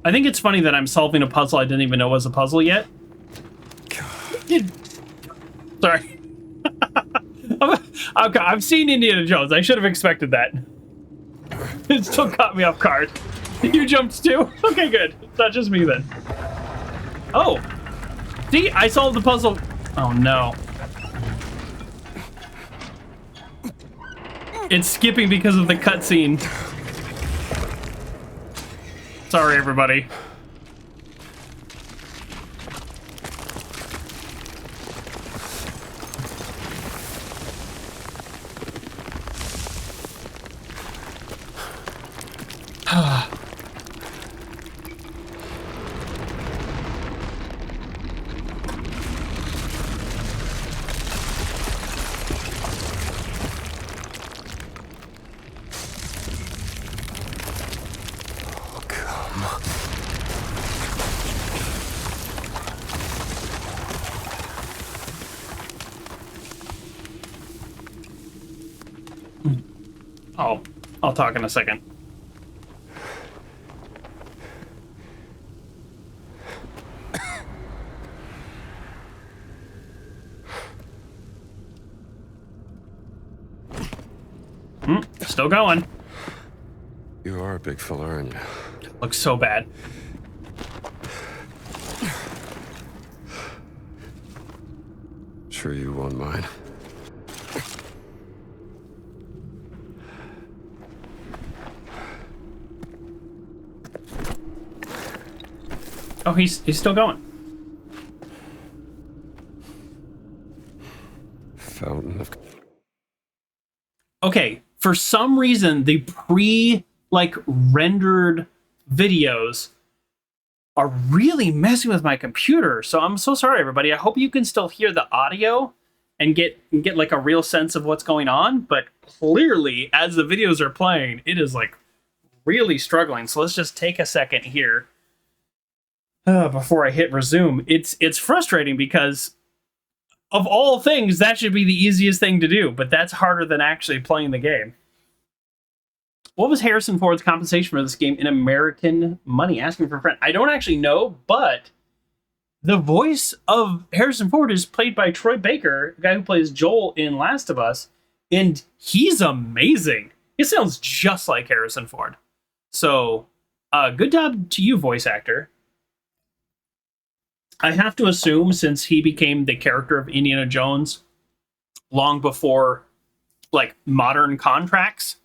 I think it's funny that I'm solving a puzzle I didn't even know was a puzzle yet. Sorry. I've seen Indiana Jones. I should have expected that. It still caught me off guard. You jumped too? Okay, good. It's not just me then. Oh. See, I solved the puzzle. Oh no. It's skipping because of the cutscene. Sorry, everybody. I'll talk in a second. Still going. You are a big fella, aren't you? Looks so bad. Sure you won't mind. Oh, he's still going. Fountain of... Okay, for some reason, the rendered videos are really messing with my computer. So I'm so sorry, everybody. I hope you can still hear the audio and get like a real sense of what's going on. But clearly, as the videos are playing, it is like really struggling. So let's just take a second here. Before I hit resume. It's frustrating because of all things, that should be the easiest thing to do, but that's harder than actually playing the game. What was Harrison Ford's compensation for this game in American money? Asking for a friend. I don't actually know, but the voice of Harrison Ford is played by Troy Baker, the guy who plays Joel in Last of Us, and he's amazing. He sounds just like Harrison Ford. So, good job to you, voice actor. I have to assume, since he became the character of Indiana Jones long before like modern contracts,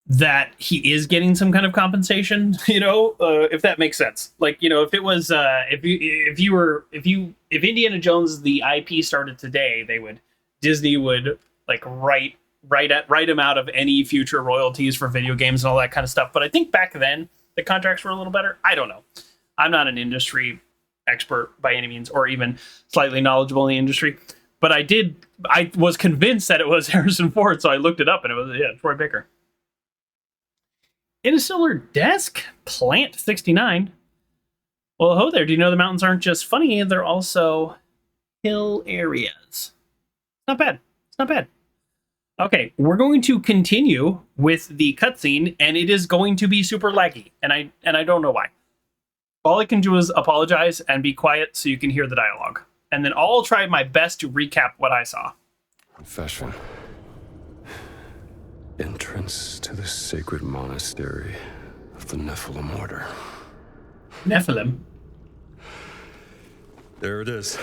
that he is getting some kind of compensation, if that makes sense. Like, if it was if Indiana Jones the IP started today, Disney would like write him out of any future royalties for video games and all that kind of stuff. But I think back then the contracts were a little better. I don't know. I'm not an industry expert by any means, or even slightly knowledgeable in the industry. But I was convinced that it was Harrison Ford, so I looked it up, and it was Troy Baker. Interstellar Desk, Plant 69. Well, ho there. Do you know the mountains aren't just funny, they're also hill areas. Not bad. It's not bad. Okay, we're going to continue with the cutscene, and it is going to be super laggy, and I don't know why. All I can do is apologize and be quiet so you can hear the dialogue. And then I'll try my best to recap what I saw. Confession. Entrance to the sacred monastery of the Nephilim Order. Nephilim? There it is.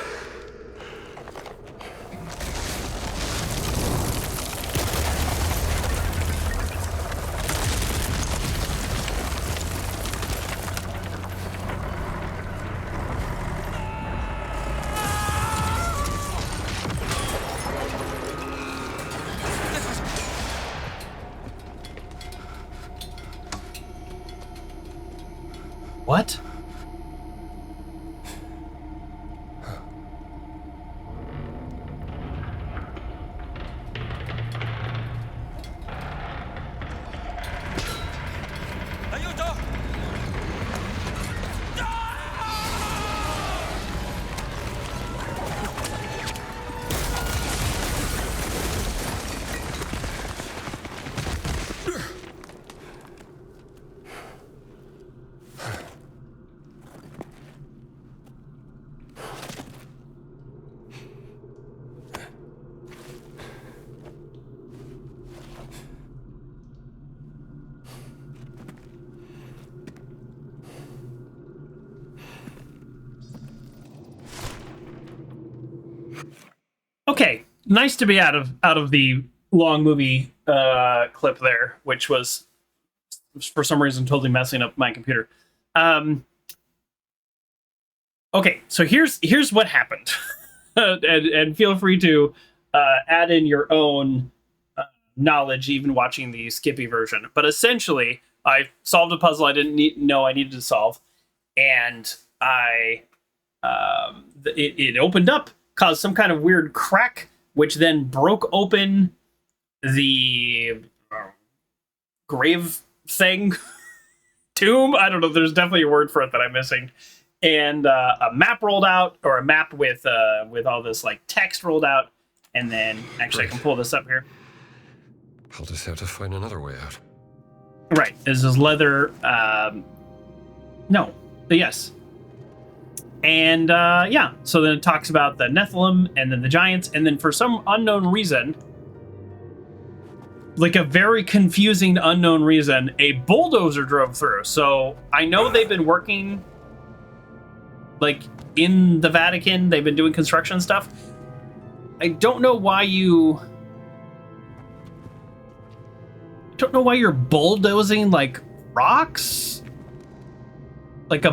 What? Aiuto! Okay, nice to be out of the long movie clip there, which was for some reason totally messing up my computer. Okay, so here's what happened, and feel free to add in your own knowledge, even watching the Skippy version. But essentially, I solved a puzzle I didn't know I needed to solve, and it opened up, caused some kind of weird crack, which then broke open the grave thing, tomb. I don't know. There's definitely a word for it that I'm missing. And a map rolled out, or a map with all this like text rolled out. And then actually, I can pull this up here. I'll just have to find another way out. Right. This is leather. No. Yes. And yeah, so then it talks about the Nephilim and then the giants, and then for some unknown reason, like a very confusing unknown reason, a bulldozer drove through. So I know they've been working like in the Vatican, they've been doing construction stuff. I don't know why you're bulldozing like rocks, like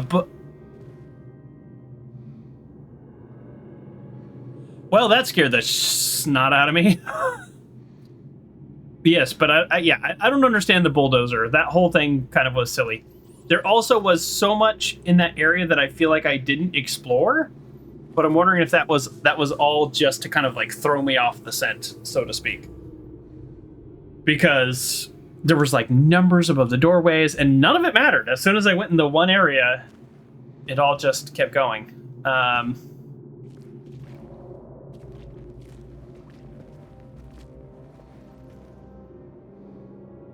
Well, that scared the snot out of me. Yes, but I don't understand the bulldozer. That whole thing kind of was silly. There also was so much in that area that I feel like I didn't explore, but I'm wondering if that was all just to kind of like throw me off the scent, so to speak. Because there was like numbers above the doorways, and none of it mattered. As soon as I went in the one area, it all just kept going.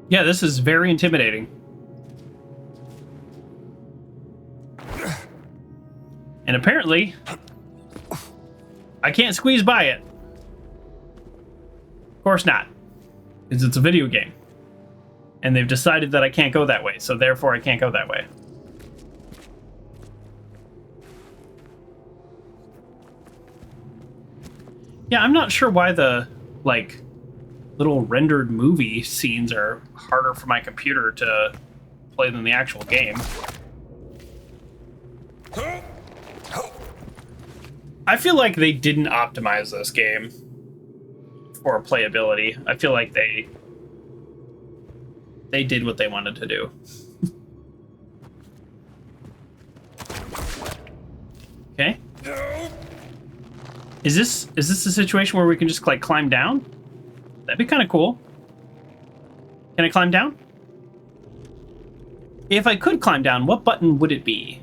Yeah, this is very intimidating. And apparently, I can't squeeze by it. Of course not, because it's a video game. And they've decided that I can't go that way, so therefore I can't go that way. Yeah, I'm not sure why the, like, little rendered movie scenes are harder for my computer to play than the actual game. I feel like they didn't optimize this game for playability. I feel like they did what they wanted to do. Okay. Is this a situation where we can just like climb down? That'd be kind of cool. Can I climb down? If I could climb down, what button would it be?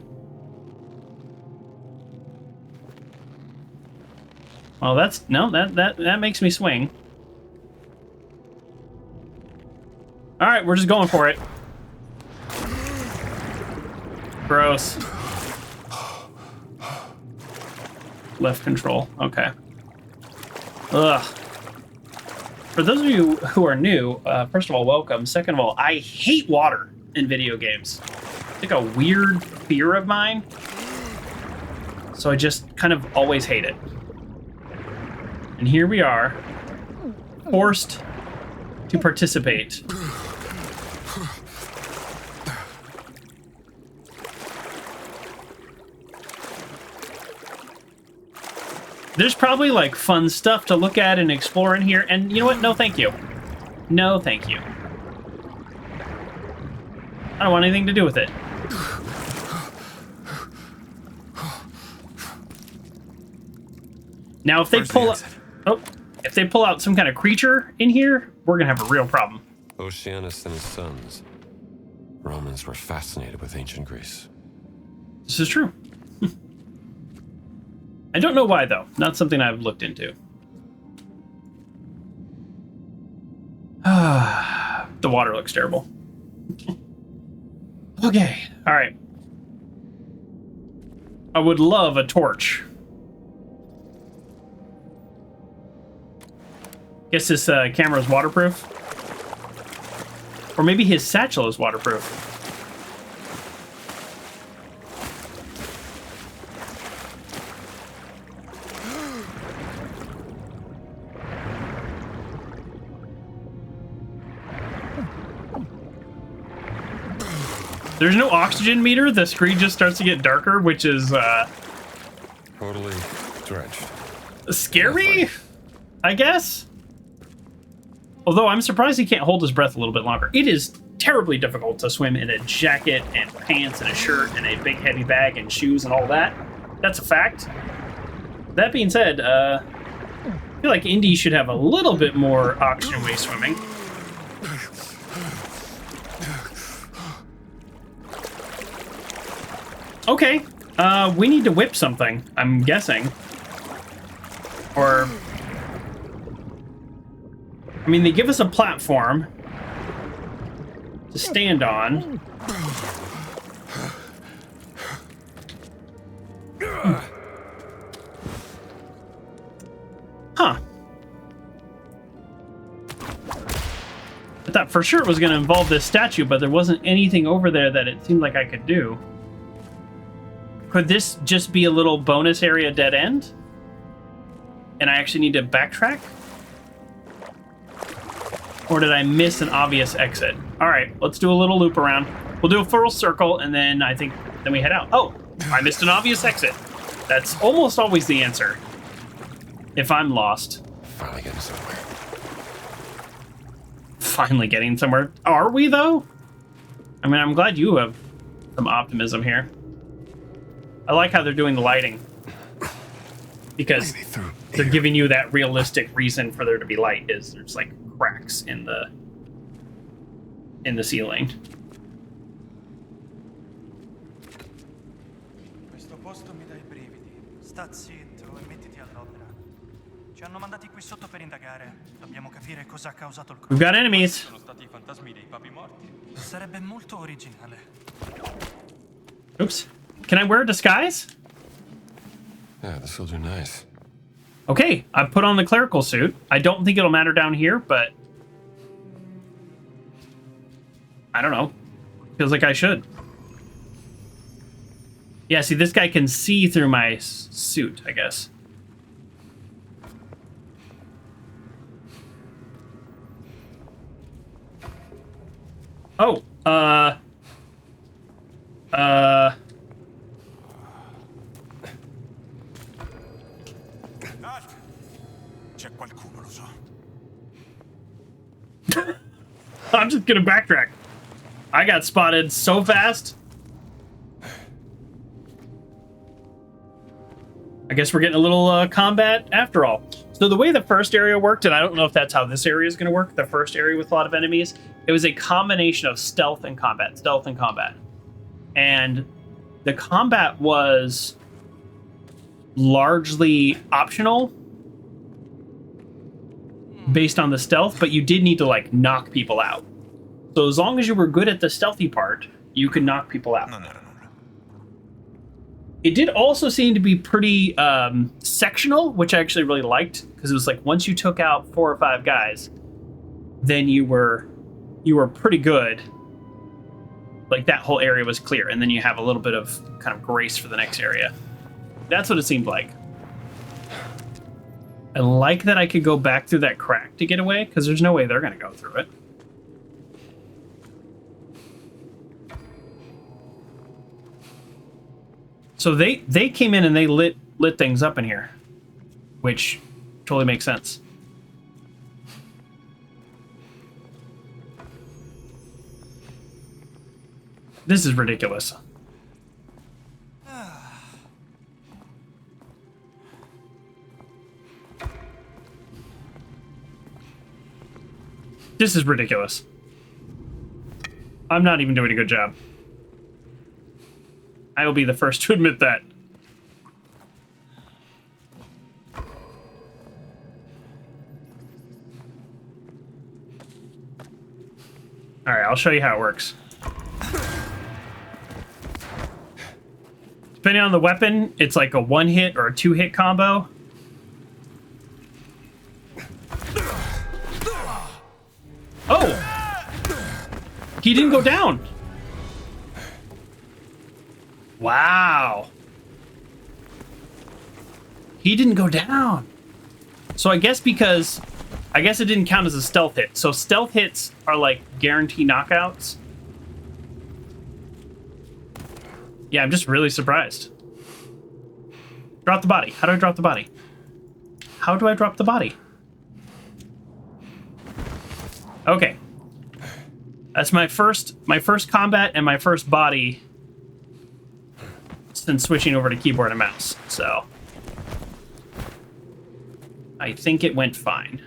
Well, that's no, that makes me swing. All right, we're just going for it. Gross. Left control. Okay. Ugh. For those of you who are new, first of all, welcome. Second of all, I hate water in video games. It's like a weird fear of mine. So I just kind of always hate it. And here we are, forced to participate. There's probably like fun stuff to look at and explore in here, and you know what? No, thank you. No, thank you. I don't want anything to do with it. Now, if they if they pull out some kind of creature in here, we're gonna have a real problem. Oceanus and his sons. Romans were fascinated with ancient Greece. This is true. I don't know why, though. Not something I've looked into. The water looks terrible. Okay, all right. I would love a torch. Guess this camera is waterproof. Or maybe his satchel is waterproof. There's no oxygen meter. The screen just starts to get darker, which is Totally drenched. scary, I guess. Although I'm surprised he can't hold his breath a little bit longer. It is terribly difficult to swim in a jacket and pants and a shirt and a big heavy bag and shoes and all that. That's a fact. That being said, I feel like Indy should have a little bit more oxygen when he's swimming. Okay, we need to whip something, I'm guessing. Or... I mean, they give us a platform to stand on. Huh. I thought for sure it was going to involve this statue, but there wasn't anything over there that it seemed like I could do. Could this just be a little bonus area dead end? And I actually need to backtrack? Or did I miss an obvious exit? All right, let's do a little loop around. We'll do a full circle, and then I think then we head out. Oh, I missed an obvious exit. That's almost always the answer. If I'm lost. Finally getting somewhere. Finally getting somewhere. Are we, though? I mean, I'm glad you have some optimism here. I like how they're doing the lighting. Because they're giving you that realistic reason for there to be light is there's like cracks in the ceiling. Questo posto mi dà I brividi. Sta zitto e mettiti all'opera. Ci hanno mandati qui sotto per indagare. Dobbiamo capire cosa ha causato il We've crollo. got enemies. Sono stati I fantasmi dei papi morti. Sarebbe molto originale. Oops. Can I wear a disguise? Yeah, this will do nice. Okay, I put on the clerical suit. I don't think it'll matter down here, but I don't know. Feels like I should. Yeah, see, this guy can see through my suit, I guess. Oh, C'è qualcuno, lo so. I'm just gonna backtrack. I got spotted so fast. I guess we're getting a little combat after all. So the way the first area worked, and I don't know if that's how this area is going to work, the first area with a lot of enemies, it was a combination of stealth and combat, stealth and combat. And the combat was largely optional based on the stealth, but you did need to, like, knock people out. So as long as you were good at the stealthy part, you could knock people out. Non era nulla. It did also seem to be pretty sectional, which I actually really liked, because it was like once you took out 4 or 5 guys, then you were pretty good. Like that whole area was clear, and then you have a little bit of kind of grace for the next area. That's what it seemed like. I like that I could go back through that crack to get away, because there's no way they're going to go through it. So they came in and they lit things up in here, which totally makes sense. This is ridiculous. This is ridiculous. I'm not even doing a good job. I will be the first to admit that. Alright, I'll show you how it works. Depending on the weapon, it's like a 1-hit or a 2-hit combo. Oh! He didn't go down! Wow. He didn't go down. So I guess it didn't count as a stealth hit. So stealth hits are like guarantee knockouts. Yeah, I'm just really surprised. Drop the body. How do I drop the body? How do I drop the body? Okay. That's my first combat and my first body since switching over to keyboard and mouse, so I think it went fine.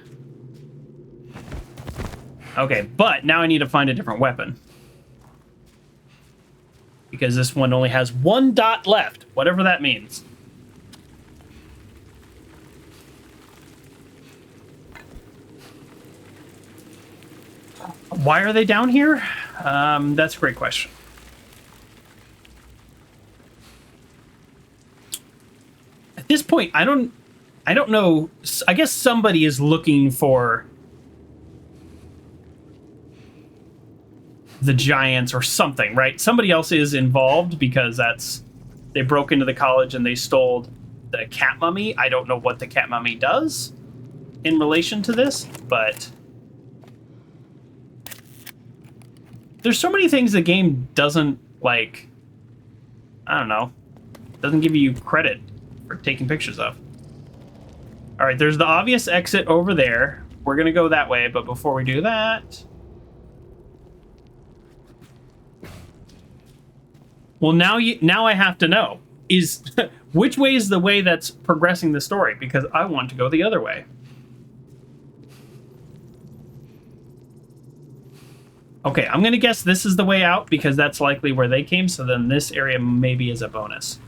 Okay, but now I need to find a different weapon, because this one only has 1 dot left, whatever that means. Why are they down here? That's a great question. At this point, I don't know. I guess somebody is looking for the giants or something, right? Somebody else is involved, because they broke into the college and they stole the cat mummy. I don't know what the cat mummy does in relation to this, but there's so many things the game doesn't, like, I don't know, doesn't give you credit for taking pictures of. All right, there's the obvious exit over there. We're gonna go that way, but before we do that, well, now I have to know is which way is the way that's progressing the story, because I want to go the other way. Okay, I'm gonna guess this is the way out, because that's likely where they came, so then this area maybe is a bonus.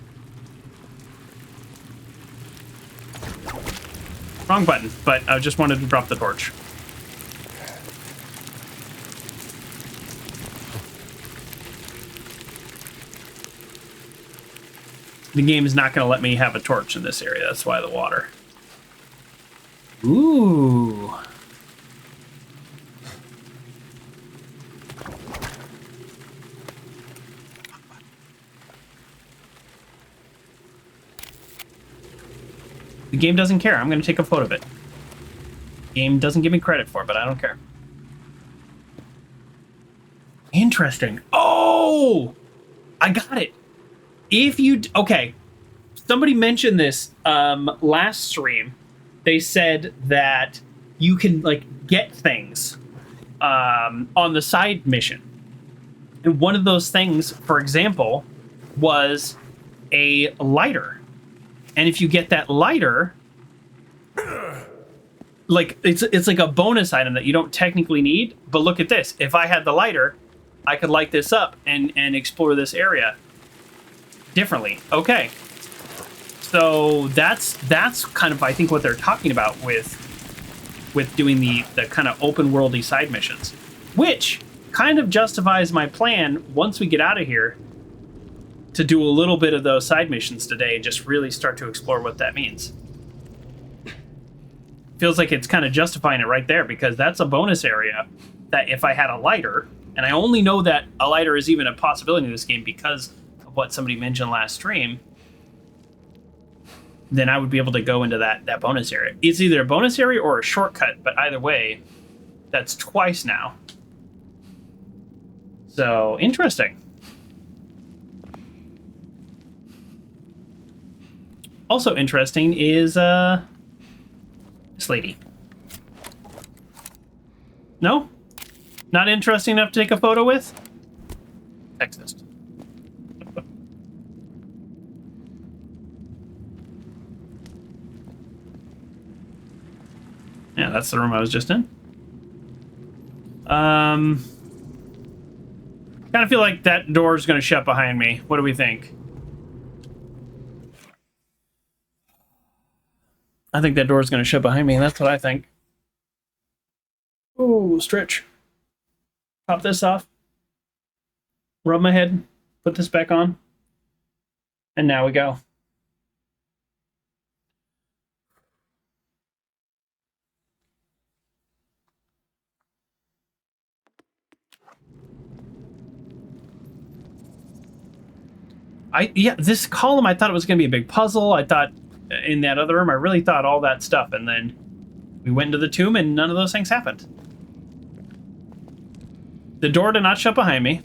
Wrong button, but I just wanted to drop the torch. The game is not going to let me have a torch in this area. That's why the water. Ooh. The game doesn't care. I'm going to take a photo of it. The game doesn't give me credit for it, but I don't care. interesting. Oh, I got it. If you okay, somebody mentioned this last stream. They said that you can like get things on the side mission, and one of those things, for example, was a lighter. And if you get that lighter, like it's like a bonus item that you don't technically need. But look at this: if I had the lighter, I could light this up and explore this area differently. Okay, so that's kind of, I think, what they're talking about with doing the kind of open worldy side missions, which kind of justifies my plan once we get out of here to do a little bit of those side missions today and just really start to explore what that means. Feels like it's kind of justifying it right there, because that's a bonus area that if I had a lighter, and I only know that a lighter is even a possibility in this game because of what somebody mentioned last stream, then I would be able to go into that bonus area. It's either a bonus area or a shortcut, but either way, that's twice now. So, interesting. Also interesting is this lady. No? Not interesting enough to take a photo with? Sexist. Yeah, that's the room I was just in. Kind of feel like that door's gonna shut behind me. What do we think? I think that door's gonna shut behind me. That's what I think. Ooh, stretch. Pop this off. Rub my head. Put this back on. And now we go. Yeah, this column, I thought it was going to be a big puzzle. I thought in that other room, I really thought all that stuff. And then we went into the tomb and none of those things happened. The door did not shut behind me.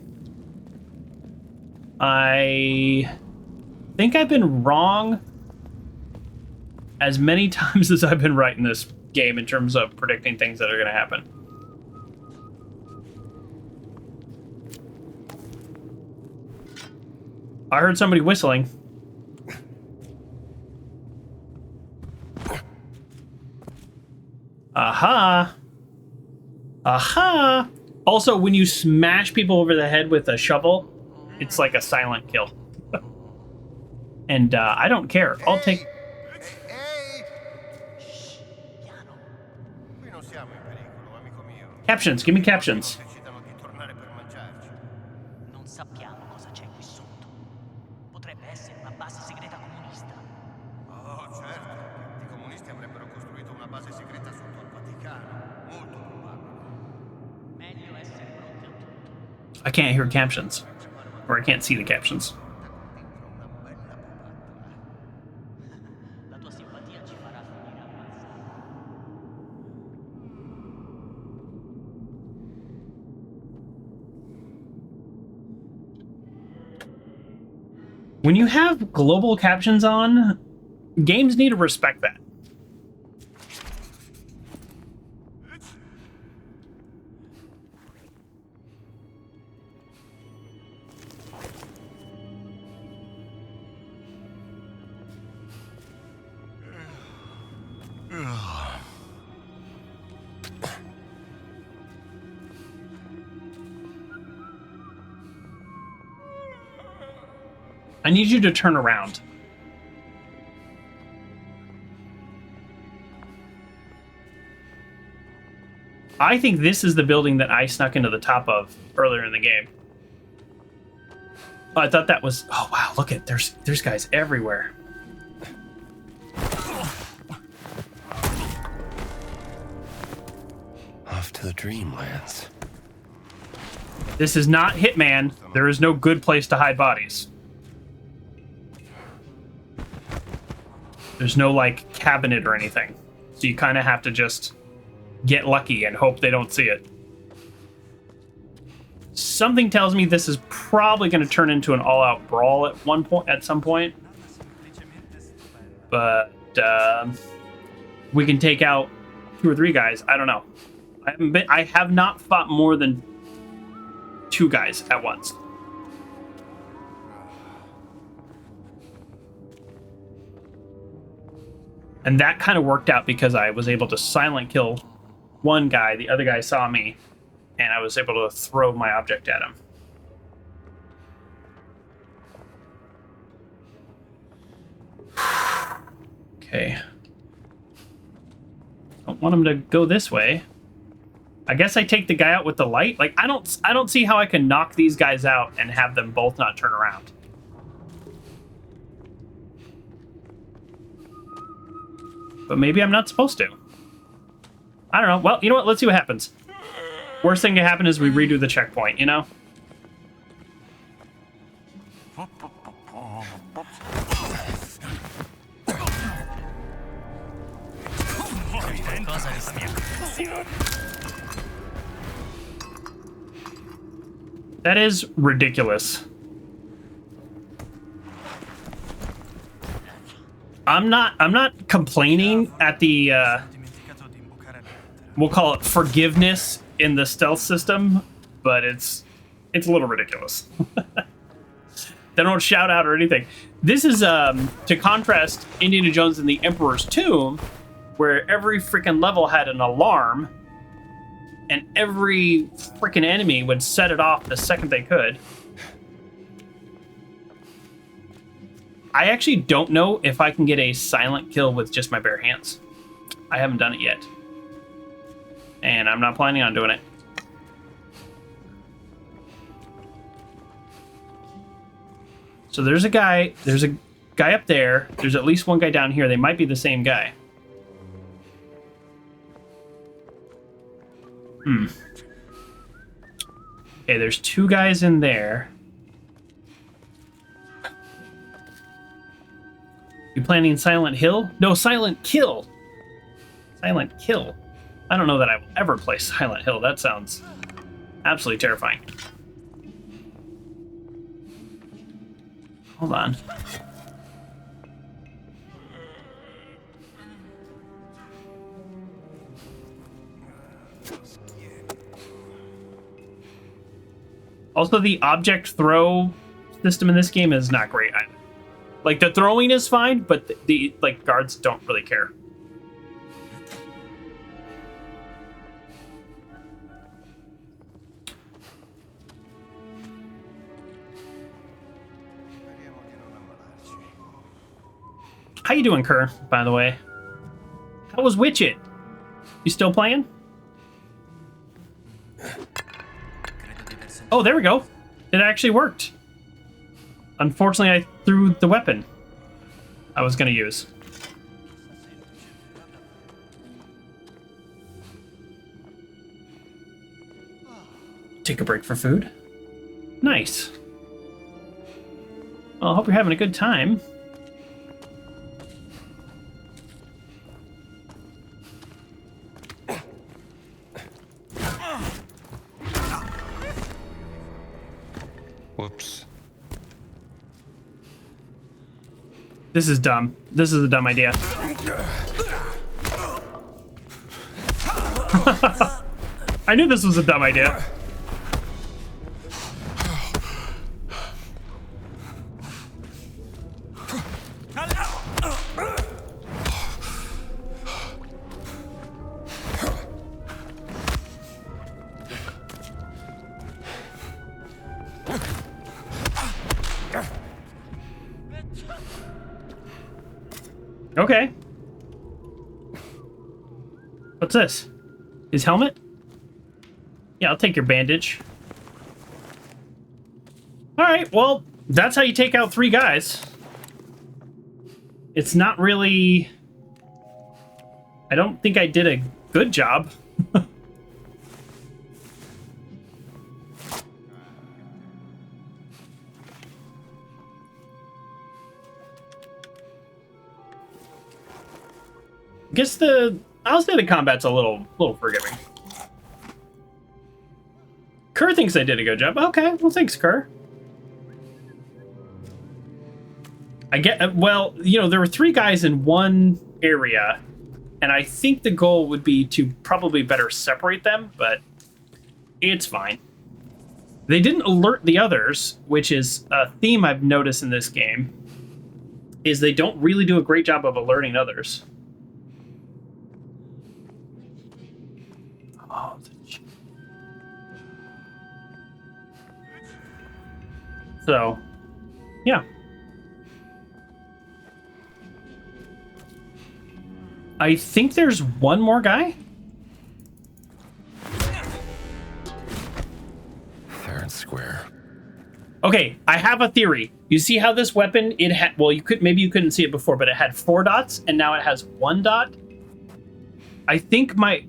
I think I've been wrong as many times as I've been right in this game in terms of predicting things that are going to happen. I heard somebody whistling. Aha! Aha! Also, when you smash people over the head with a shovel, it's like a silent kill. And I don't care. I'll take... Captions, give me captions. Non sappiamo cosa c'è qui sotto. Potrebbe essere una base segreta comunista. Oh, certo. I comunisti avrebbero costruito una base segreta sotto al Vaticano. Molto probabile. Meglio essere pronti a tutto. I can't hear captions. Or I can't see the captions. La tua simpatia ci farà finire ammazzati. When you have global captions on, games need to respect that. I need you to turn around. I think this is the building that I snuck into the top of earlier in the game. Oh, I thought that was... Oh, wow, look at... There's guys everywhere. Off to the dreamlands. This is not Hitman. There is no good place to hide bodies. There's no, like, cabinet or anything. So you kind of have to just get lucky and hope they don't see it. So something tells me this is probably going to turn into an all-out brawl at some point. But we can take out 2 or 3 guys. I don't know. I have not fought more than 2 guys at once. And that kind of worked out because I was able to silent kill one guy. The other guy saw me, and I was able to throw my object at him. Okay. Don't want him to go this way. I guess I take the guy out with the light. Like, I don't see how I can knock these guys out and have them both not turn around. But maybe I'm not supposed to. I don't know. Well, you know what? Let's see what happens. Worst thing to happen is we redo the checkpoint, you know? That is ridiculous. I'm not complaining at the we'll call it forgiveness in the stealth system, but it's a little ridiculous. They don't shout out or anything. This is to contrast Indiana Jones and the Emperor's Tomb, where every freaking level had an alarm, and every freaking enemy would set it off the second they could. I actually don't know if I can get a silent kill with just my bare hands. I haven't done it yet. And I'm not planning on doing it. So there's a guy up there. There's at least one guy down here. They might be the same guy. Okay, there's 2 guys in there. You planning Silent Hill? No, Silent Kill. Silent Kill. I don't know that I will ever play Silent Hill. That sounds absolutely terrifying. Hold on. Also, the object throw system in this game is not great either. Like, the throwing is fine, but the guards don't really care. How you doing, Kerr, by the way? How was Witchit? You still playing? Oh, there we go. It actually worked. Unfortunately, I threw the weapon I was going to use. Take a break for food. Nice. Well, I hope you're having a good time. Whoops. This is dumb. This is a dumb idea. I knew this was a dumb idea. Okay. What's this? His helmet? Yeah, I'll take your bandage. Alright, well, that's how you take out 3 guys. It's not really... I don't think I did a good job. I guess I'll say the combat's a little forgiving. Kerr thinks I did a good job. Okay, well, thanks, Kerr. I get, well, you know, there were 3 guys in one area, and I think the goal would be to probably better separate them, but it's fine. They didn't alert the others, which is a theme I've noticed in this game, is they don't really do a great job of alerting others. Oh, so, yeah. I think there's one more guy. Fair and square. Okay, I have a theory. You see how this weapon, it had, well, maybe you couldn't see it before, but it had 4 dots, and now it has 1 dot. I think my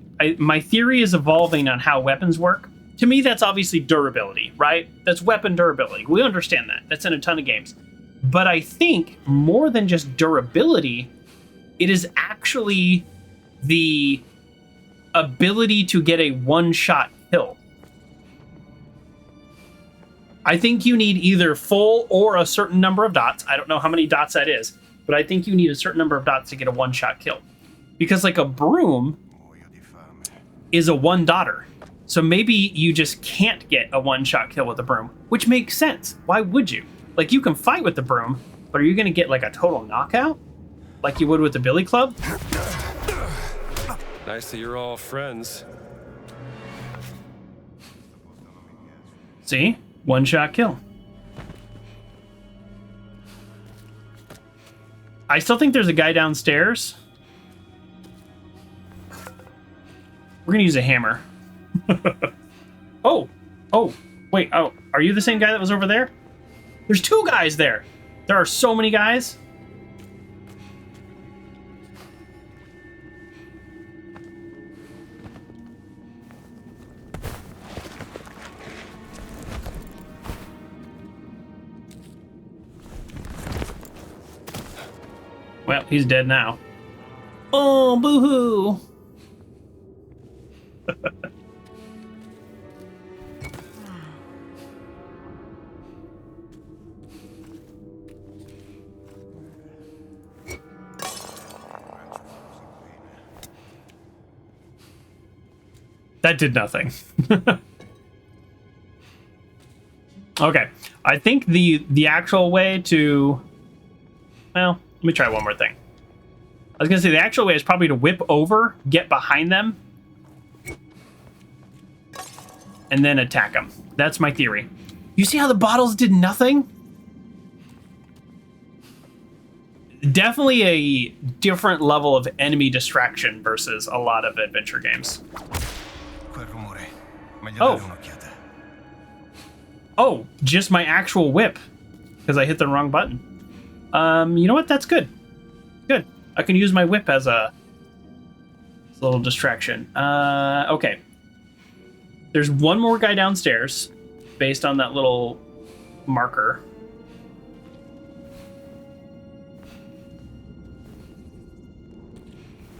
theory is evolving on how weapons work. To me, that's obviously durability, right? That's weapon durability. We understand that. That's in a ton of games. But I think more than just durability, it is actually the ability to get a one-shot kill. I think you need either full or a certain number of dots. I don't know how many dots that is, but I think you need a certain number of dots to get a one-shot kill. Because like a broom is a 1-dotter. So maybe you just can't get a one-shot kill with a broom, which makes sense. Why would you? Like, you can fight with the broom, but are you going to get like a total knockout? Like you would with the billy club? Nice that you're all friends. See? One-shot kill. I still think there's a guy downstairs. We're gonna use a hammer. Oh, wait, are you the same guy that was over there? There's 2 guys there. There are so many guys. Well, he's dead now. Oh, boo-hoo. That did nothing. Okay, I think the actual way to... Well, let me try one more thing. I was gonna say the actual way is probably to whip over, get behind them, and then attack them. That's my theory. You see how the bottles did nothing? Definitely a different level of enemy distraction versus a lot of adventure games. Oh, just my actual whip, because I hit the wrong button. You know what? That's good. Good. I can use my whip as a little distraction. Okay. There's one more guy downstairs, based on that little marker.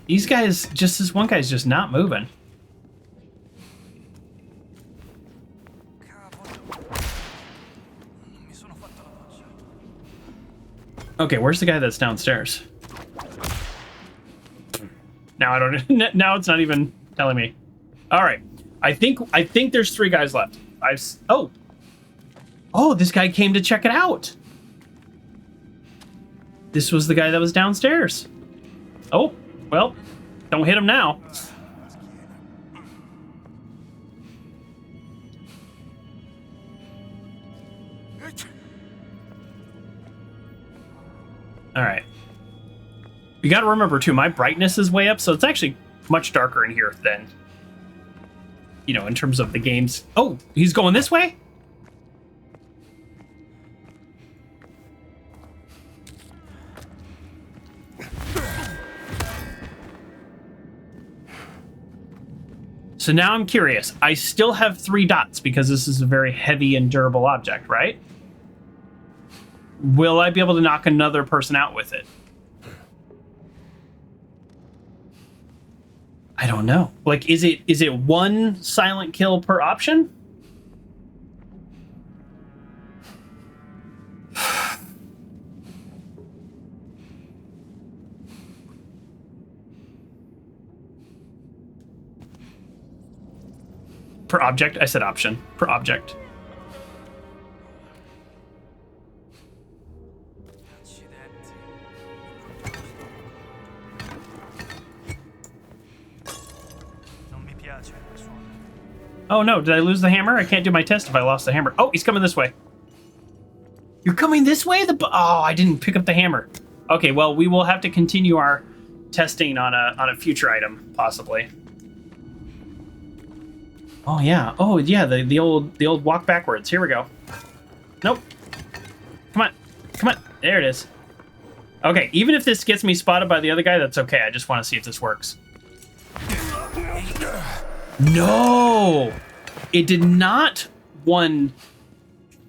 These guys, just this one guy's just not moving. Okay, where's the guy that's downstairs? Now I don't. Now it's not even telling me. All right, I think there's 3 guys left. Oh, this guy came to check it out. This was the guy that was downstairs. Oh, well, don't hit him now. All right. You got to remember, too, my brightness is way up, so it's actually much darker in here than, you know, in terms of the game's... Oh, he's going this way? So now I'm curious. I still have 3 dots because this is a very heavy and durable object, right? Will I be able to knock another person out with it? I don't know. Like, is it 1 silent kill per option? Per object? I said option. Per object. Accidenti. Non mi piace il suono. Oh no, did I lose the hammer? I can't do my test if I lost the hammer. Oh, he's coming this way. You're coming this way? Oh, I didn't pick up the hammer. Okay, well, we will have to continue our testing on a future item, possibly. Oh yeah. Oh yeah, the old walk backwards. Here we go. Nope. Come on. Come on. There it is. Okay, even if this gets me spotted by the other guy, that's okay. I just want to see if this works. No! It did not one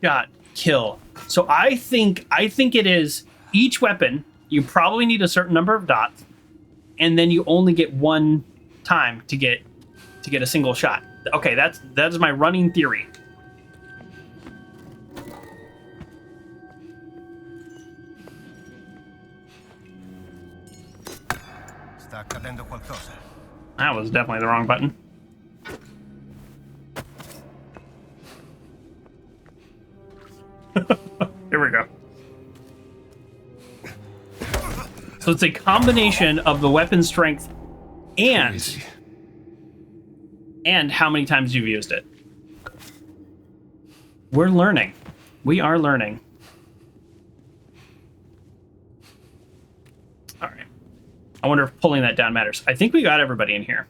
shot kill. So I think it is each weapon, you probably need a certain number of dots, and then you only get one time to get a single shot. Okay, that is my running theory. Sta accadendo qualcosa. That was definitely the wrong button. Here we go. So it's a combination of the weapon strength and how many times you've used it. We're learning. We are learning. All right. I wonder if pulling that down matters. I think we got everybody in here.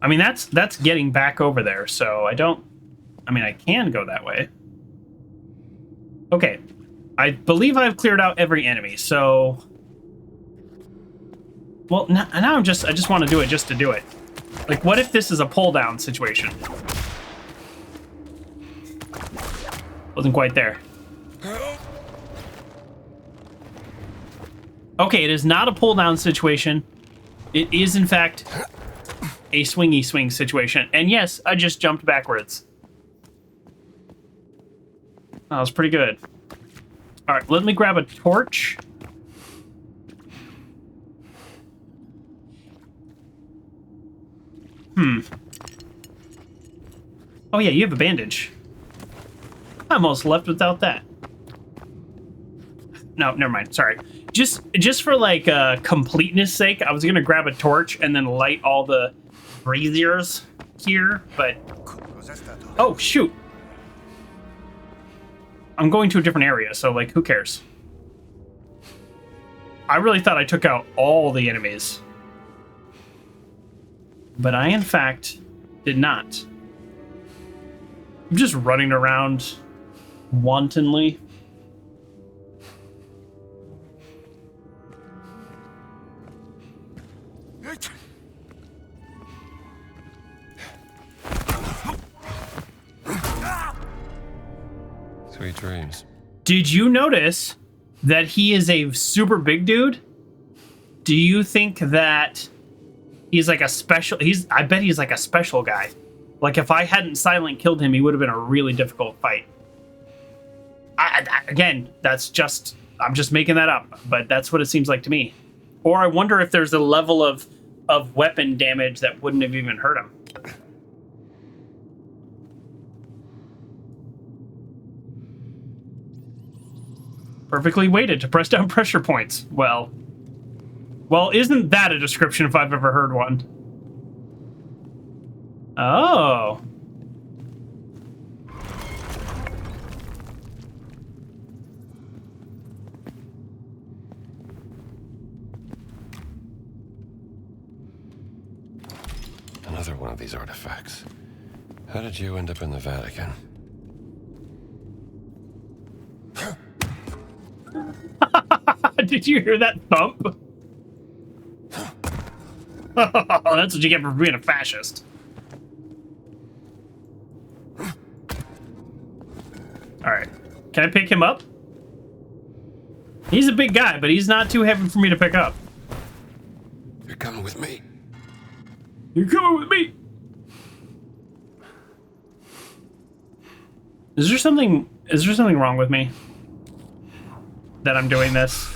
I mean, that's getting back over there, so I can go that way. Okay. I believe I've cleared out every enemy, so... Well, now I just want to do it just to do it. Like, what if this is a pull-down situation? Wasn't quite there. Okay, it is not a pull-down situation. It is, in fact, a swingy swing situation. And yes, I just jumped backwards. That was pretty good. All right, let me grab a torch. Oh yeah, you have a bandage. I almost left without that. No, never mind. Sorry. Just for like completeness sake, I was gonna grab a torch and then light all the braziers here, but oh shoot. I'm going to a different area, so like who cares? I really thought I took out all the enemies. But I, in fact, did not. I'm just running around wantonly. Sweet dreams. Did you notice that he is a super big dude? Do you think that he's like a special... I bet he's like a special guy. Like, if I hadn't silent killed him, he would have been a really difficult fight. Again, that's just... I'm just making that up, but that's what it seems like to me. Or I wonder if there's a level of weapon damage that wouldn't have even hurt him. Perfectly weighted to press down pressure points. Well, isn't that a description if I've ever heard one? Oh. Another one of these artifacts. How did you end up in the Vatican? Did you hear that thump? That's what you get for being a fascist. Alright. Can I pick him up? He's a big guy, but he's not too heavy for me to pick up. You're coming with me. You're coming with me! Is there something wrong with me? That I'm doing this?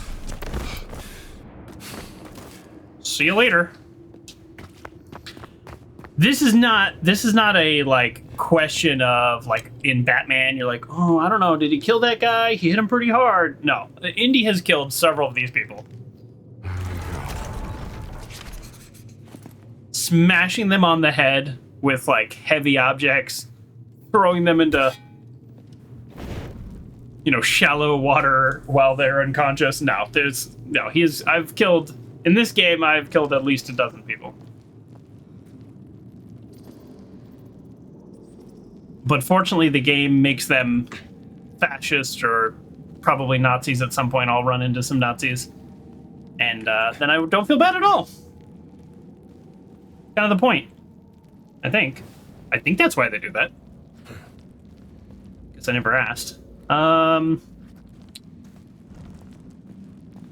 See you later. This is not a like question of like in Batman you're like, oh, I don't know, did he kill that guy? He hit him pretty hard. No, Indy has killed several of these people, smashing them on the head with like heavy objects, throwing them into, you know, shallow water while they're unconscious. I've killed in this game. I've killed at least a dozen people. But fortunately, the game makes them fascist or probably Nazis at some point. I'll run into some Nazis. And then I don't feel bad at all. Kind of the point, I think. I think that's why they do that. Guess I never asked.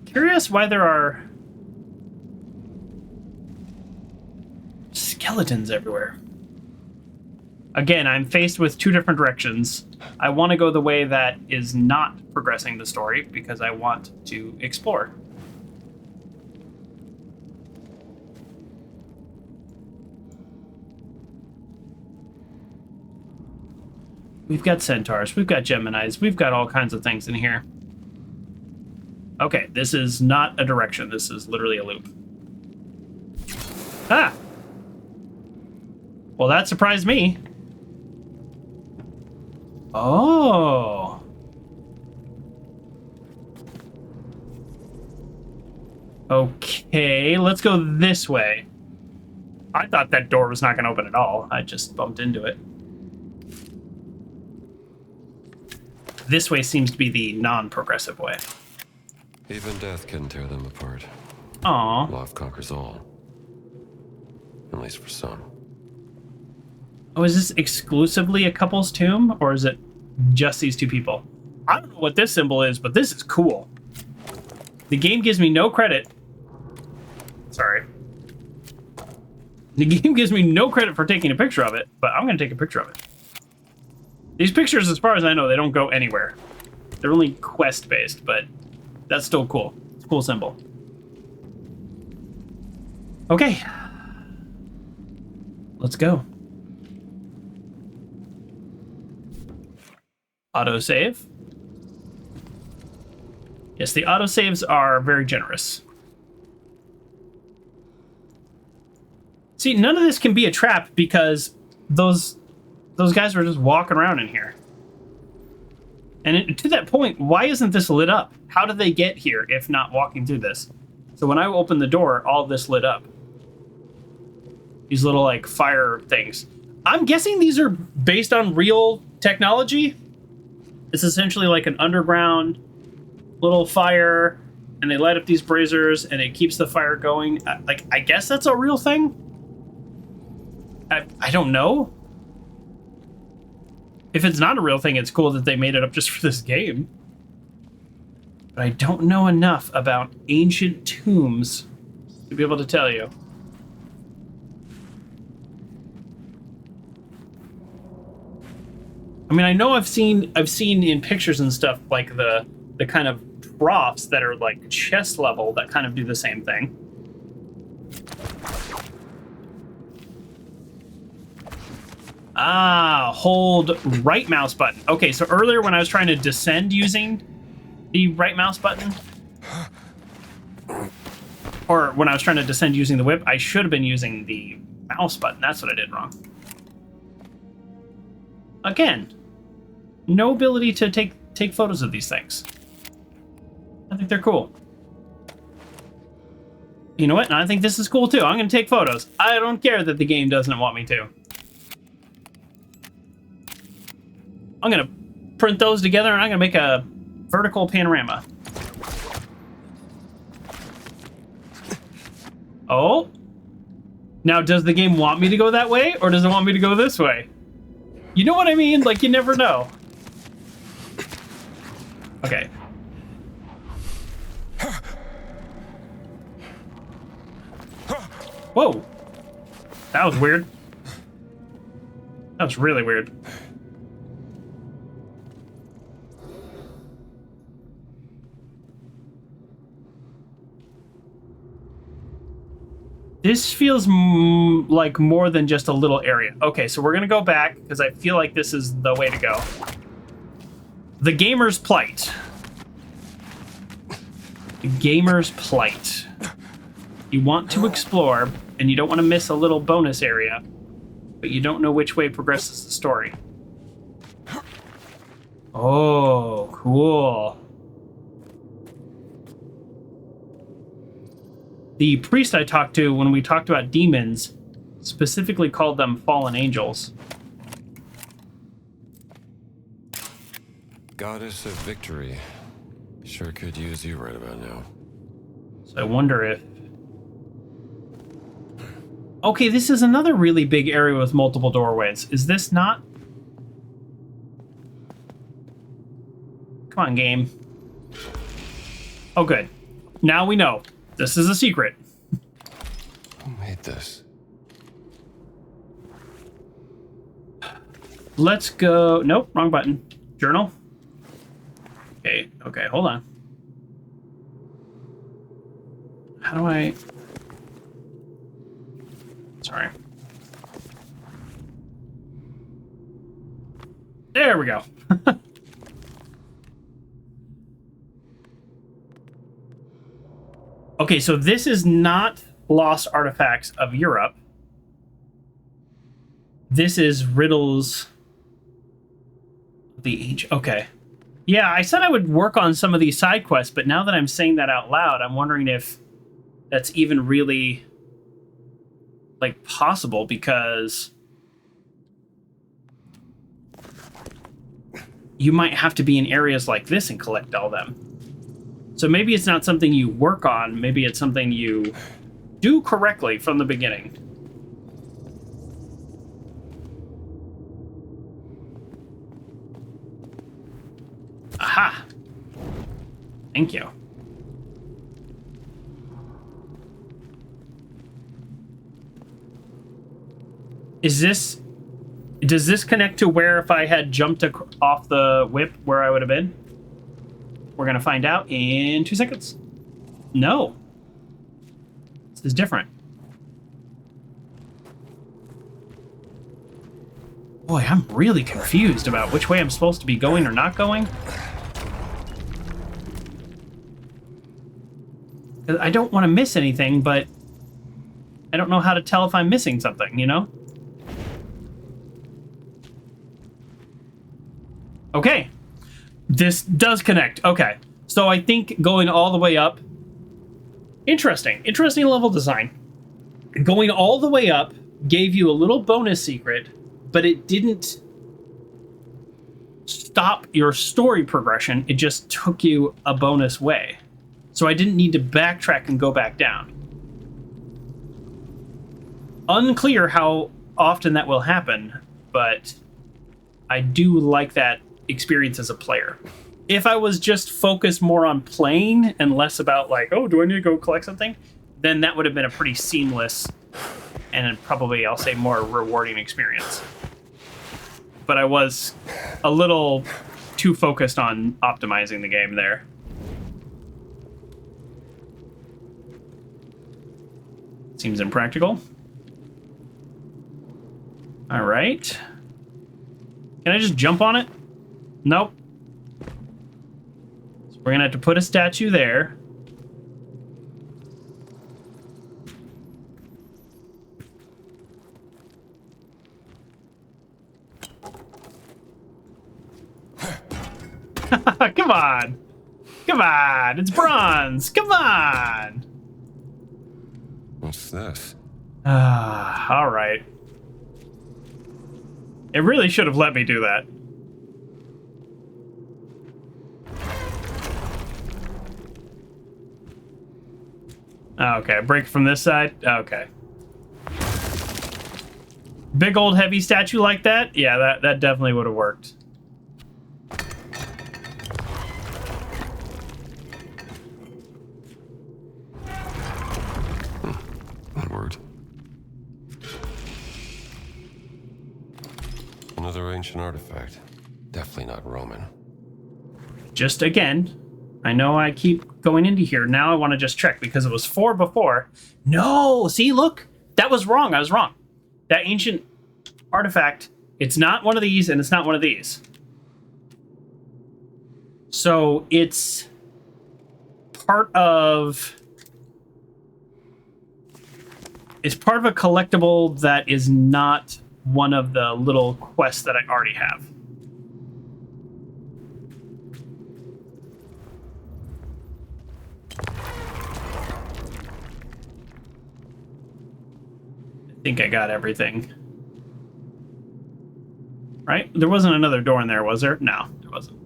Curious why there are skeletons everywhere. Again, I'm faced with two different directions. I want to go the way that is not progressing the story because I want to explore. We've got centaurs, we've got Geminis, we've got all kinds of things in here. Okay, this is not a direction, this is literally a loop. Ah! Well, that surprised me. Oh. Okay, let's go this way. I thought that door was not going to open at all. I just bumped into it. This way seems to be the non-progressive way. Even death can tear them apart. Aw. Love conquers all. At least for some. Oh, is this exclusively a couple's tomb, or is it just these two people? I don't know what this symbol is, but this is cool. The game gives me no credit. Sorry. The game gives me no credit for taking a picture of it, but I'm going to take a picture of it. These pictures, as far as I know, they don't go anywhere. They're only quest-based, but that's still cool. It's a cool symbol. Okay. Let's go. Autosave. Yes, the autosaves are very generous. See, none of this can be a trap because those guys were just walking around in here. And to that point, why isn't this lit up? How did they get here if not walking through this? So when I opened the door, all this lit up. These little, like, fire things. I'm guessing these are based on real technology. It's essentially like an underground little fire, and they light up these braziers, and it keeps the fire going. Like, I guess that's a real thing? I don't know. If it's not a real thing, it's cool that they made it up just for this game. But I don't know enough about ancient tombs to be able to tell you. I mean, I know I've seen in pictures and stuff like the kind of troughs that are like chest level that kind of do the same thing. Ah, hold right mouse button. Okay, so earlier when I was trying to descend using the right mouse button, or when I was trying to descend using the whip, I should have been using the mouse button. That's what I did wrong. Again, no ability to take photos of these things. I think they're cool. You know what? And I think this is cool too. I'm going to take photos. I don't care that the game doesn't want me to. I'm going to print those together and I'm going to make a vertical panorama. Oh. Now, does the game want me to go that way or does it want me to go this way? You know what I mean? Like, you never know. Okay. Whoa. That was weird. That was really weird. This feels like more than just a little area. Okay, so we're gonna go back because I feel like this is the way to go. The gamer's plight. The gamer's plight. You want to explore, and you don't want to miss a little bonus area, but you don't know which way progresses the story. Oh, cool. The priest I talked to when we talked about demons specifically called them fallen angels. Goddess of victory. Sure could use you right about now. So I wonder if... Okay, this is another really big area with multiple doorways. Is this not... Come on, game. Oh, good. Now we know. This is a secret. Who made this? Let's go... Nope, wrong button. Journal. Okay, hold on. How do I... Sorry. There we go. Okay, so this is not Lost Artifacts of Europe. This is Riddles of the Age. Okay. Yeah, I said I would work on some of these side quests, but now that I'm saying that out loud, I'm wondering if that's even really, like, possible, because you might have to be in areas like this and collect all them. So maybe it's not something you work on, maybe it's something you do correctly from the beginning. Aha! Thank you. Is this... Does this connect to where if I had jumped off the whip, where I would have been? We're going to find out in 2 seconds. No. This is different. Boy, I'm really confused about which way I'm supposed to be going or not going. I don't want to miss anything, but I don't know how to tell if I'm missing something, you know? Okay. This does connect. Okay. So I think going all the way up... Interesting. Interesting level design. Going all the way up gave you a little bonus secret, but it didn't stop your story progression. It just took you a bonus way. So I didn't need to backtrack and go back down. Unclear how often that will happen, but I do like that experience as a player. If I was just focused more on playing and less about like, oh, do I need to go collect something? Then that would have been a pretty seamless and probably, I'll say, more rewarding experience. But I was a little too focused on optimizing the game there. Seems impractical. All right. Can I just jump on it? Nope. So we're gonna have to put a statue there. Come on. Come on. It's bronze. Come on. What's this? All right. It really should have let me do that. Okay, break from this side. Okay. Big old heavy statue like that? Yeah, that definitely would have worked. That worked. Another ancient artifact. Definitely not Roman. Just again, I know I keep going into here. Now I want to just check because it was 4 before. No! See, look! That was wrong. I was wrong. That ancient artifact, it's not one of these and it's not one of these. So it's part of... It's part of a collectible that is not one of the little quests that I already have. I think I got everything. Right? There wasn't another door in there, was there? No, there wasn't.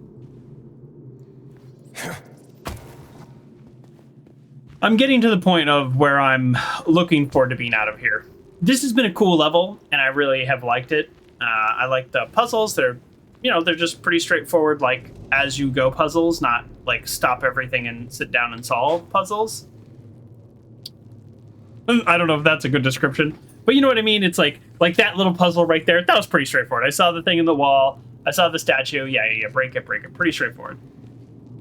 I'm getting to the point of where I'm looking forward to being out of here. This has been a cool level, and I really have liked it. I like the puzzles. They're, they're just pretty straightforward, like as you go puzzles, not like stop everything and sit down and solve puzzles. I don't know if that's a good description, but you know what I mean? It's like that little puzzle right there. That was pretty straightforward. I saw the thing in the wall. I saw the statue. Yeah, break it. Pretty straightforward.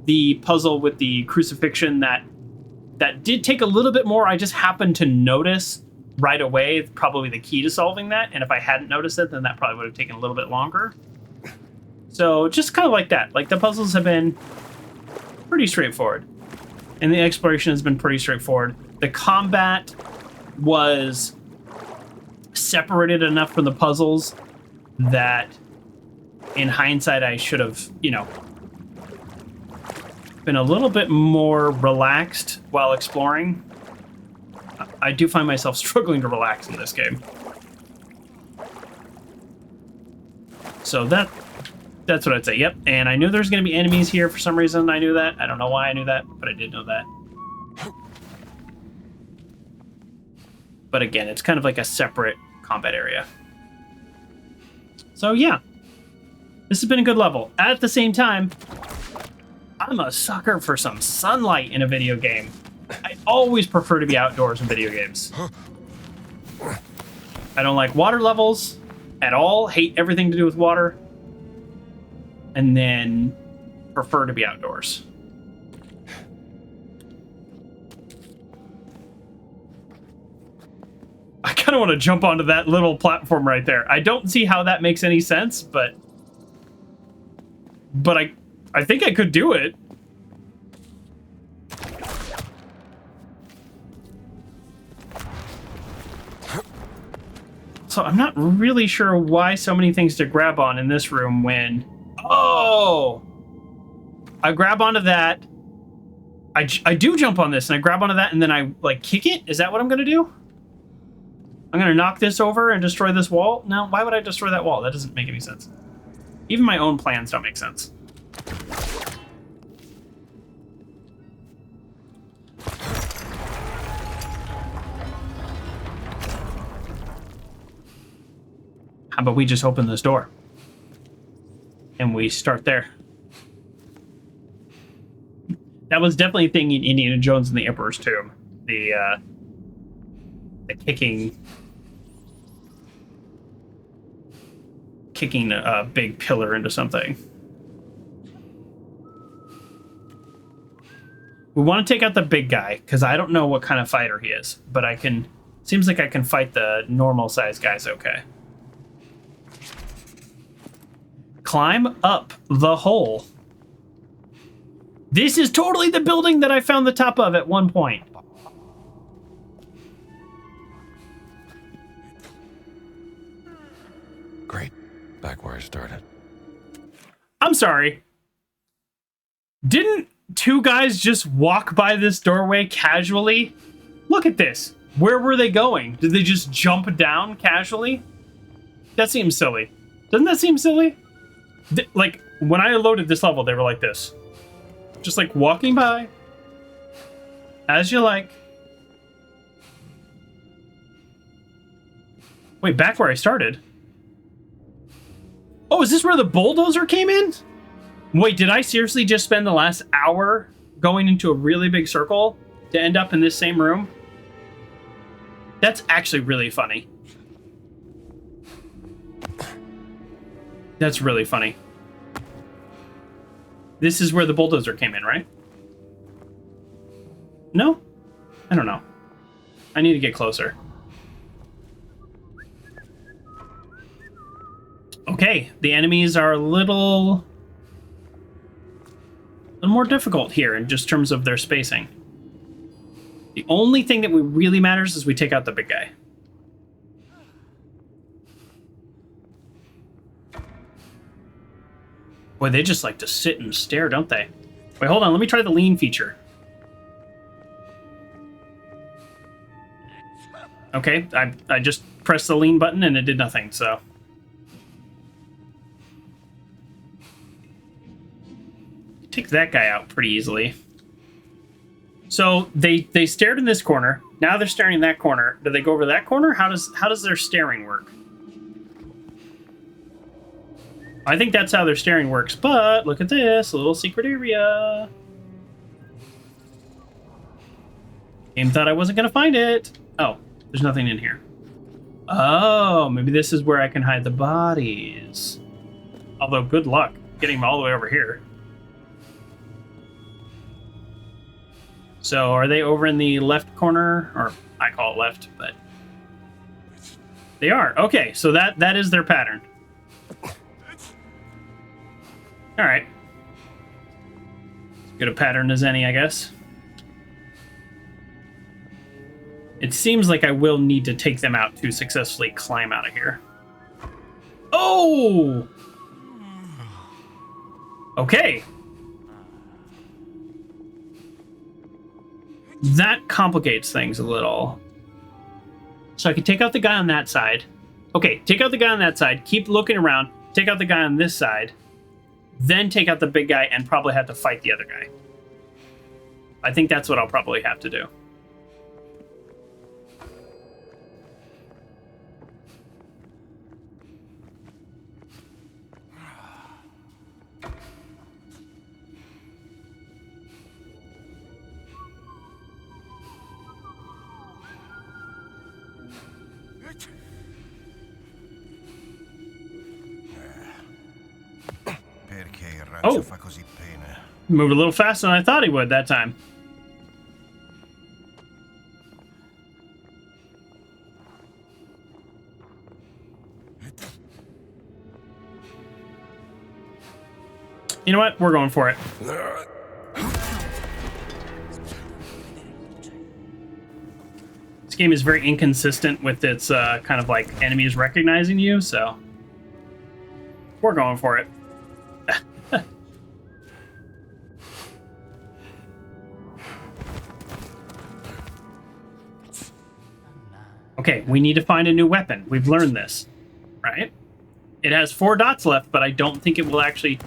The puzzle with the crucifixion, that did take a little bit more. I just happened to notice right away probably the key to solving that, and if I hadn't noticed it, then that probably would have taken a little bit longer. So just kind of like that. Like the puzzles have been pretty straightforward, and the exploration has been pretty straightforward. The combat was separated enough from the puzzles that in hindsight I should have, been a little bit more relaxed while exploring. I do find myself struggling to relax in this game. So that's what I'd say. Yep. And I knew there's going to be enemies here for some reason. I knew that. I don't know why I knew that, but I did know that. But again, it's kind of like a separate combat area. So yeah, this has been a good level. At the same time, I'm a sucker for some sunlight in a video game. I always prefer to be outdoors in video games. I don't like water levels at all. Hate everything to do with water. And then prefer to be outdoors. I kind of want to jump onto that little platform right there. I don't see how that makes any sense, but I think I could do it. So I'm not really sure why so many things to grab on in this room when... Oh! I grab onto that. I do jump on this, and I grab onto that, and then I, kick it? Is that what I'm going to do? I'm going to knock this over and destroy this wall? No, why would I destroy that wall? That doesn't make any sense. Even my own plans don't make sense. How about we just open this door? And we start there. That was definitely a thing in Indiana Jones and the Emperor's Tomb. The kicking a big pillar into something. We want to take out the big guy, because I don't know what kind of fighter he is, but I can... Seems like I can fight the normal size guys okay. Climb up the hole. This is totally the building that I found the top of at one point. Great. Back where I started. I'm sorry. Didn't two guys just walk by this doorway casually? Look at this. Where were they going? Did they just jump down casually? That seems silly. Doesn't that seem silly? Like, when I loaded this level, they were like this. Just like walking by. As you like. Wait, back where I started? Oh, is this where the bulldozer came in? Wait, did I seriously just spend the last hour going into a really big circle to end up in this same room? That's actually really funny. That's really funny. This is where the bulldozer came in, right? No? I don't know. I need to get closer. Okay, the enemies are a little more difficult here in just terms of their spacing. The only thing that really matters is we take out the big guy. Boy, they just like to sit and stare, don't they? Wait, hold on. Let me try the lean feature. Okay, I just pressed the lean button and it did nothing, so... Take that guy out pretty easily. So they stared in this corner. Now they're staring in that corner. Do they go over that corner? How does their staring work? I think that's how their staring works, but look at this, a little secret area. Game thought I wasn't gonna find it. Oh, there's nothing in here. Oh, maybe this is where I can hide the bodies. Although, good luck getting them all the way over here. So, are they over in the left corner? Or, I call it left, but... They are. Okay, so that is their pattern. Alright. As good a pattern as any, I guess. It seems like I will need to take them out to successfully climb out of here. Oh! Okay. That complicates things a little. So I can take out the guy on that side. Okay, take out the guy on that side. Keep looking around. Take out the guy on this side. Then take out the big guy and probably have to fight the other guy. I think that's what I'll probably have to do. Oh, moved a little faster than I thought he would that time. You know what? We're going for it. This game is very inconsistent with its kind of like enemies recognizing you, so we're going for it. Okay, we need to find a new weapon. We've learned this, right? It has 4 dots left, but I don't think it will actually...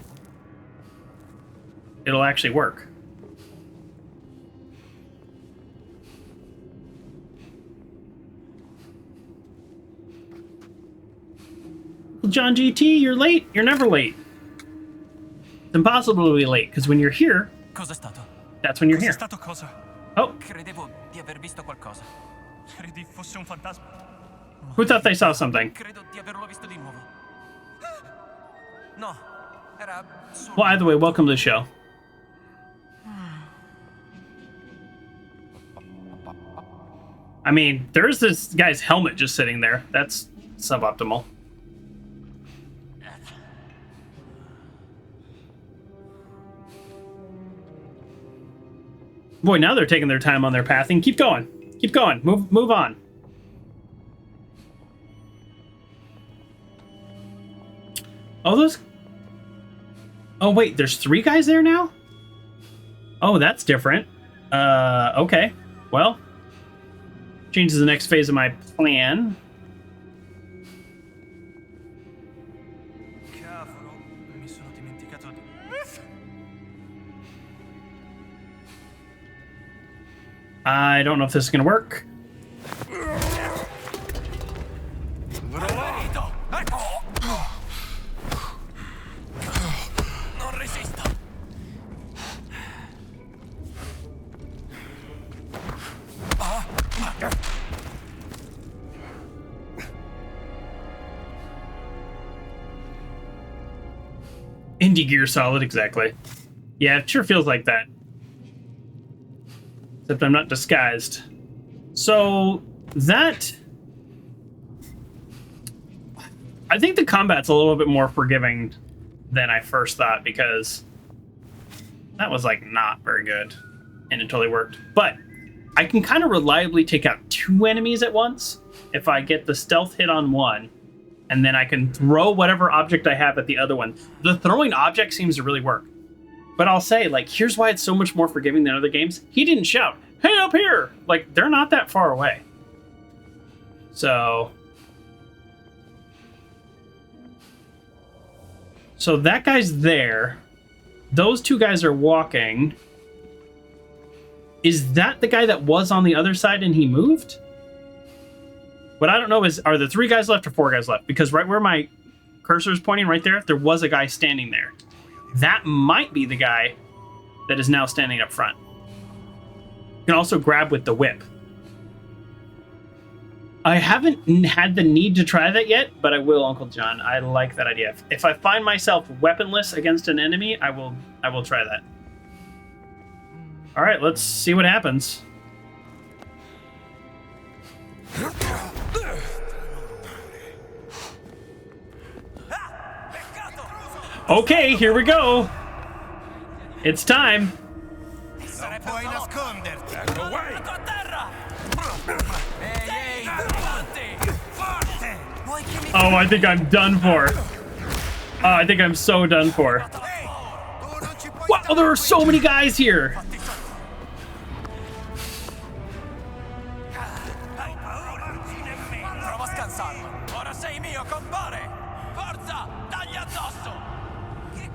It'll actually work. John GT, you're late. You're never late. It's impossible to be late, because when you're here, Cos'è stato? that's when you're here. Cos'è stato cosa? Oh, Credevo di aver visto qualcosa. Credi fosse un fantasma? who thought they saw something? Credo di averlo visto di nuovo. No, era solo... Well, either way, welcome to the show. I mean, there's this guy's helmet just sitting there. That's suboptimal. Boy, now they're taking their time on their pathing. Keep going. Keep going. Move on. Oh, those... Oh, wait, there's 3 guys there now? Oh, that's different. Okay. Well, changes the next phase of my plan. Cavolo, mi sono dimenticato di... I don't know if this is gonna work. Non resisto. Indy Gear Solid, exactly. Yeah, it sure feels like that. Except I'm not disguised. So that... I think the combat's a little bit more forgiving than I first thought, because that was like not very good and it totally worked. But I can kind of reliably take out 2 enemies at once if I get the stealth hit on one, and then I can throw whatever object I have at the other one. The throwing object seems to really work. But I'll say, like, here's why it's so much more forgiving than other games. He didn't shout, "Hey, up here!" Like, they're not that far away. So that guy's there. Those 2 guys are walking. Is that the guy that was on the other side and he moved? What I don't know is, are there 3 guys left or 4 guys left? Because right where my cursor is pointing right there was a guy standing there. That might be the guy that is now standing up front. You can also grab with the whip. I haven't had the need to try that yet, but I will, Uncle John. I like that idea. If I find myself weaponless against an enemy, I will try that. All right, let's see what happens. Okay, here we go. It's time. Non puoi nasconderti. Oh, I think I'm done for. I think I'm so done for. Wow, there are so many guys here. Prova a scansarlo. Ora sei mio, compare. Forza, tagli addosso. Che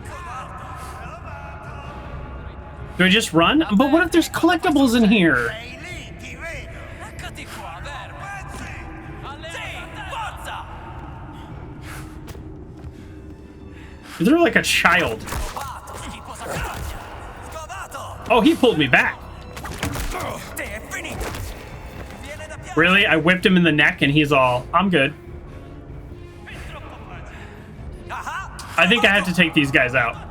Do I just run? But what if there's collectibles in here? Sei lì, ti vedo. Eccoti qua, verme. Sì, forza. They're like a child. Oh, he pulled me back. Really? I whipped him in the neck and he's all, I'm good. I think I have to take these guys out.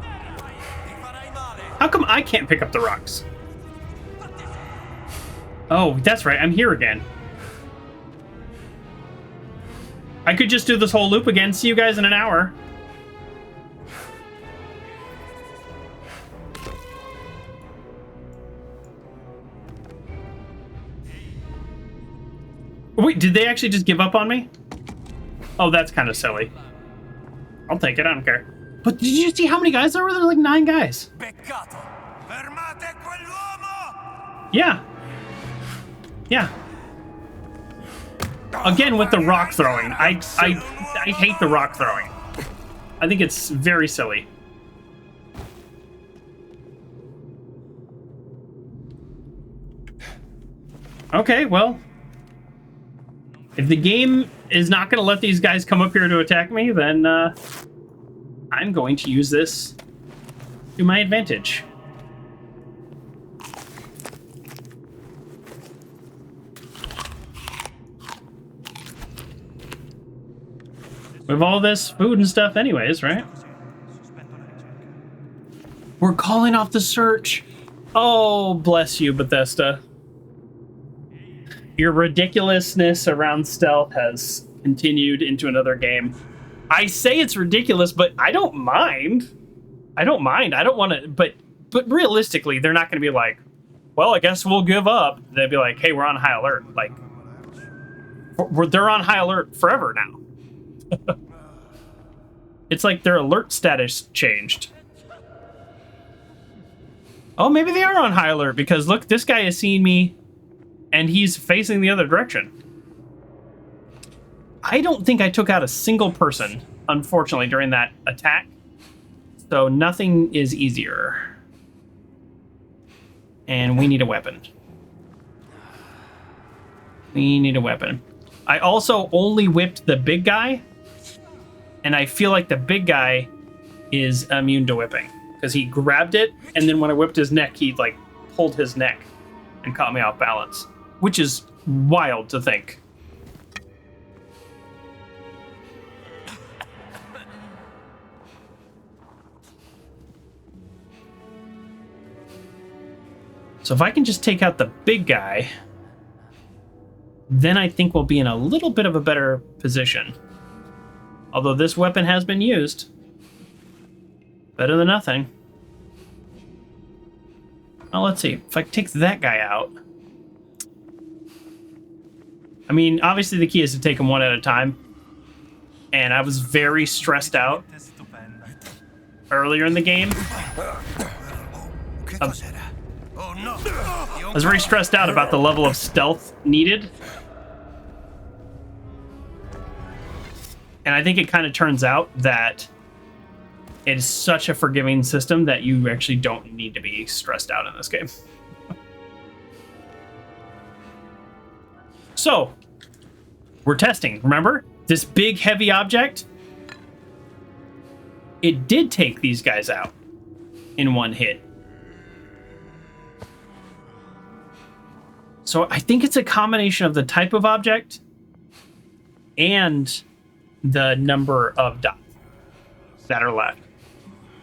How come I can't pick up the rocks? Oh, that's right. I'm here again. I could just do this whole loop again. See you guys in an hour. Wait, did they actually just give up on me? Oh, that's kind of silly. I'll take it. I don't care. But did you see how many guys there were? There were like 9 guys. Peccato. Fermate quell'uomo! Yeah. Yeah. Again with the rock throwing. I hate the rock throwing. I think it's very silly. Okay, well, if the game is not going to let these guys come up here to attack me, then I'm going to use this to my advantage. We have all this food and stuff anyways, right? We're calling off the search. Oh, bless you, Bethesda. Your ridiculousness around stealth has continued into another game. I say it's ridiculous, but I don't mind. I don't mind. I don't want to, but realistically, they're not going to be like, well, I guess we'll give up. They'd be like, hey, we're on high alert. Like, they're on high alert forever now. It's like their alert status changed. Oh, maybe they are on high alert because look, this guy has seen me and he's facing the other direction. I don't think I took out a single person, unfortunately, during that attack. So nothing is easier. And we need a weapon. We need a weapon. I also only whipped the big guy. And I feel like the big guy is immune to whipping. Because he grabbed it, and then when I whipped his neck, he, like, pulled his neck and caught me off balance. Which is wild to think. So if I can just take out the big guy, then I think we'll be in a little bit of a better position. Although this weapon has been used. Better than nothing. Well, let's see. If I take that guy out... I mean, obviously the key is to take them one at a time. And I was very stressed out earlier in the game. I was very stressed out about the level of stealth needed. And I think it kind of turns out that it is such a forgiving system that you actually don't need to be stressed out in this game. So, we're testing, remember? This big, heavy object, it did take these guys out in one hit. So I think it's a combination of the type of object and the number of dots that are left.